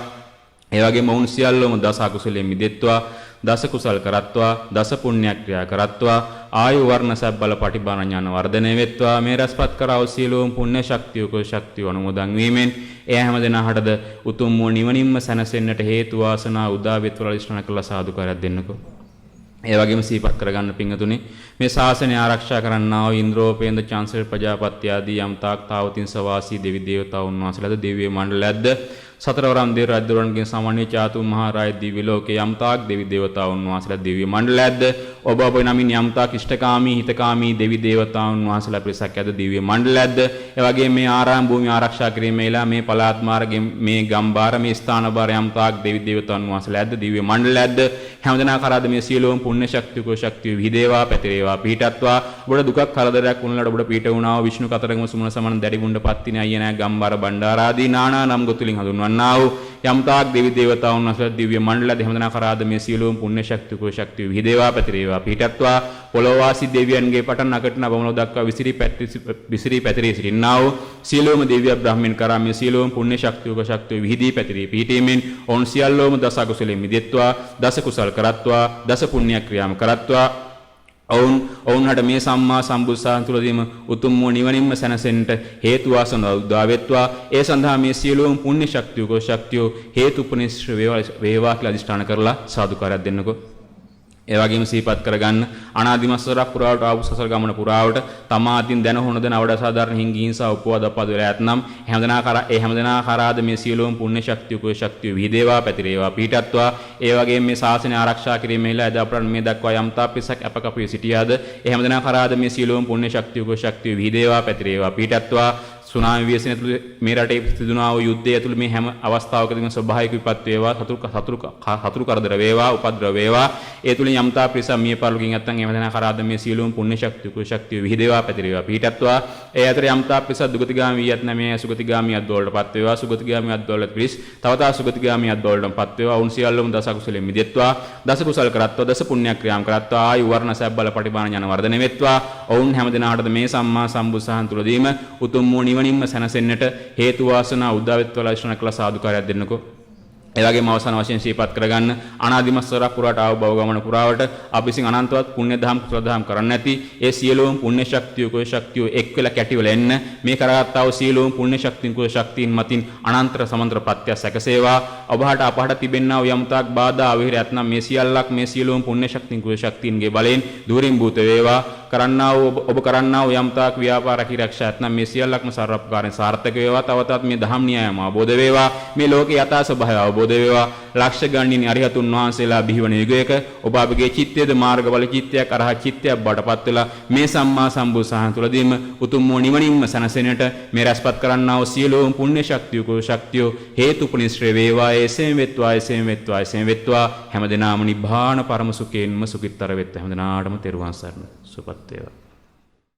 ඒ වගේම වුන් සියල්ලම දස අකුසලයෙන් මිදෙත්වා, දස කුසල් කරත්වා, දස පුණ්‍යක් ක්‍රියා කරත්වා, ආයු වර්ණ සබ්බල පටිභාන ඥාන වර්ධනය වෙත්වා. මේ රසපත් කරව සියලුම පුණ්‍ය ශක්තිය කුසල ශක්තිය අනුමෝදන් වීමෙන් ඒ හැමදෙනාටද උතුම් වූ නිවනින්ම සැනසෙන්නට හේතු වාසනා උදා වෙත්වා ඉස්තන කළ සාදුකාරයක් දෙන්නකෝ. ඒ වගේම සීපත් කරගන්න පිංගතුනි මේ ශාසනය ආරක්ෂා කරන්නා වූ ඉන්ද්‍රෝපේන්ද්‍ර චාන්සලර් ප්‍රජාපති ආදී යම් තාක් තාවතින් සවාසී දෙවි දේවතාවුන් වහන්සේලාද දිව්‍ය මණ්ඩලයක්ද සතරවරම් දේ රජදොරන්ගේ සාමාන්‍ය චාතු මහා රාය දිව්‍ය ලෝකේ යම් තාක් දෙවි දේවතාවුන් වහන්සේලා දිව්‍ය මණ්ඩලයක්ද ඔබ ඔබ නමින් යම් තාක් ඉෂ්ඨකාමී හිතකාමී දෙවි දේවතාවුන් වහන්සේලා පිරිසක් ඇද දිව්‍ය මණ්ඩලයක්ද ඒ වගේම මේ ආරාම භූමිය ආරක්ෂා කිරීමේලා මේ පළාත් මාර්ගයේ මේ ගම්බාර මේ ස්ථාන බාර යම් තාක් දෙවි දේවතාවුන් වහන්සේලා ඇද දිව්‍ය මණ්ඩලයක්ද හැමදෙනා කරාද මේ සියලුම පුණ්‍ය ශක්තිය කෝ ශක්තිය විහිදේවා පැතිරේවා පිහිටත්වා ඔබට දුකක් කරදරයක් වුණාට ඔබට පිහිට වුණා වූ විෂ්ණු කතරගම සුමන සමන දැඩි මුණ්ඩ පත්තිනි අයියනෑ ගම්බාර බණ්ඩාරාදී නානා නම් ගොතුලින් හඳුන්වන්නා වූ යම් තාක් දෙවි දේවතාවුන් වහන්සේලා දිව්‍ය මණ්ඩලයද හැමදෙනා කරාද මේ සියලුම පුණ්‍ය ශක්තිය කෝ ශක්තිය විහිදේවා පැතිරේවා පිහිටත්වා පොළොවාසී දෙවියන්ගේ පටන් අකට නබමල දක්වා විසිරී පැතිරී සිටින්නා වූ සියලුම දෙවිය බ්‍රාහ්මණ කරා මේ සියලුම පුණ්‍ය ශක්තිය කෝ ශක්තිය විහිදී පැතිරී පිහිටීමෙන් ඔවුන් සියල්ලෝම දස අකුසලෙන් මිදෙත්වා දස කුසල් කරත්වා දස පුණ්‍ය ක්‍රියාම කරත්වා ඔවුන්හට මේ සම්මා සම්බුද්ධ තුළදීම උතුම් වූ නිවනින්ම සැනසෙන්නට හේතු වාසනා උදා වෙත්වා. ඒ සඳහා මේ සියලුම පුණ්‍ය ශක්තිය කෝ ශක්තිය හේතු උපනිශ්‍ර වේවා කියලා අදිෂ්ඨාන කරලා සාදුකාරයක් දෙන්නකෝ. ඒ වගේම සීපත් කරගන්න අනාදිමත් සසරක් පුරාවට ආපු සසර ගමන පුරාවට තමාතින් දැන හොන දෙන අවඩ සාධාරණ හිංගීංසා උපවාද අපද වෙලා ඇතනම් හැමදෙනා කරාද මේ සියලුම පුණ්‍ය ශක්තිය කෝ ශක්තිය විහිදේවා පැතිරේවා පිහිටත්වා. ඒ වගේම මේ ශාසනය ආරක්ෂා කිරීමේලා අද අපරන් මේ දක්වා යම් තාප්පිසක් අපකපිය සිටියාද ඒ හැමදෙනා කරාද මේ සියලුම පුණ්‍ය ශක්තිය කෝ ශක්තිය විහිදේවා පැතිරේවා පිහිටත්වා. සුනාමි ව්‍යසනය ඇතුළේ මේ රටේ සිදුනා වූ යුද්ධය ඇතුළේ මේ හැම අවස්ථාවකදීම ස්වභාවික විපත් වේවා සතුරු කරදර වේවා උපද්‍රව වේවා ඒ තුලින් යම්තා පිරිසක් මිය පරලෝකින් නැත්තම් එහෙම දෙනා කරාද මේ සියලුම පුණ්‍ය ශක්තිය කුල ශක්තිය විහිදේවා පැතිරේවා පිහිටත්වා ඒ අතර යම්තා පිරිසක් දුගතිගාමී වී යත් නැමේ සුගතිගාමී අද්වලටපත් වේවා සුගතිගාමී අද්වලට පිරිස් තව තවත් සුගතිගාමී අද්වලටපත් වේවා උන් සියල්ලම දස කුසලෙන් මිදෙත්වා දස කුසල කරත්වා දස පුණ්‍ය ක්‍රියාම් කරත්වා ආයු වර්ණ සබ්බල පටිභාන ඥාන වර්ධනය වෙත්වා ඔවුන් හැම දිනාටද මේ සම්මා සම්බුසහන් තුලදීම උතුම් වූ නිවනින්ම සැනසෙන්නට හේතු වාසනා උදා වෙත්වා ලක්ෂණ කළ සාදුකාරයක් දෙන්නකෝ ඒ වගේම අවසාන වශයෙන් ශීපත් කරගන්න අනාදිමස්සරක් පුරාට ආව භව ගමන පුරාවට අපි විසින් අනන්තවත් පුණ්‍ය දහම් කුසල දහම් කරන්න නැති ඒ සියලුම පුණ්‍ය ශක්තිය කුසල ශක්තිය එක් වෙලා කැටිවල එන්න මේ කරගත්තා වූ සියලුම පුණ්‍ය ශක්තිය කුසල ශක්තියින් මතින් අනන්තර සමන්තර ප්‍රත්‍ය සැකසේවා ඔබහට අපහට තිබෙන්නා වූ යම්තාක් බාධා අවහිරයක් නම් මේ සියල්ලක් මේ සියලුම පුණ්‍ය ශක්තියින් කුසල ශක්තියින්ගේ බලයෙන් දුරින් භූත වේවා කරන්නා වූ ඔබ කරන්නා වූ යම්තාක් ව්‍යාපාර කිරක්ෂාත් නම් මේ සියල්ලක්ම සර්වපකාරයෙන් සාර්ථක වේවා තව තවත් මේ දහම් න්‍යායම අවබෝධ වේවා මේ ලෝකේ යථා ස්වභාවය අවබෝධ වේවා ලක්ෂ ගණනින් අරිහතුන් වහන්සේලා බිහිවන යුගයක ඔබ අපගේ චිත්තයේද මාර්ගවල චිත්තයක් අරහත් චිත්තයක් බඩපත් වෙලා මේ සම්මා සම්බුසහන් තුලදීම උතුම් වූ නිවනින්ම සැනසෙන්නට මේ රැස්පත් කරන්නා වූ සියලුම පුණ්‍ය ශක්තිය කුසල ශක්තිය හේතුපනිශ්‍රේ වේවා එසේම වෙත්වා එසේම වෙත්වා එසේම වෙත්වා හැමදෙනාම නිබ්බාන පරම සුඛයෙන්ම සුඛිතතර වෙත්වා හැමදෙනාටම තෙරුවන් සරණයි සුවපත් වේවා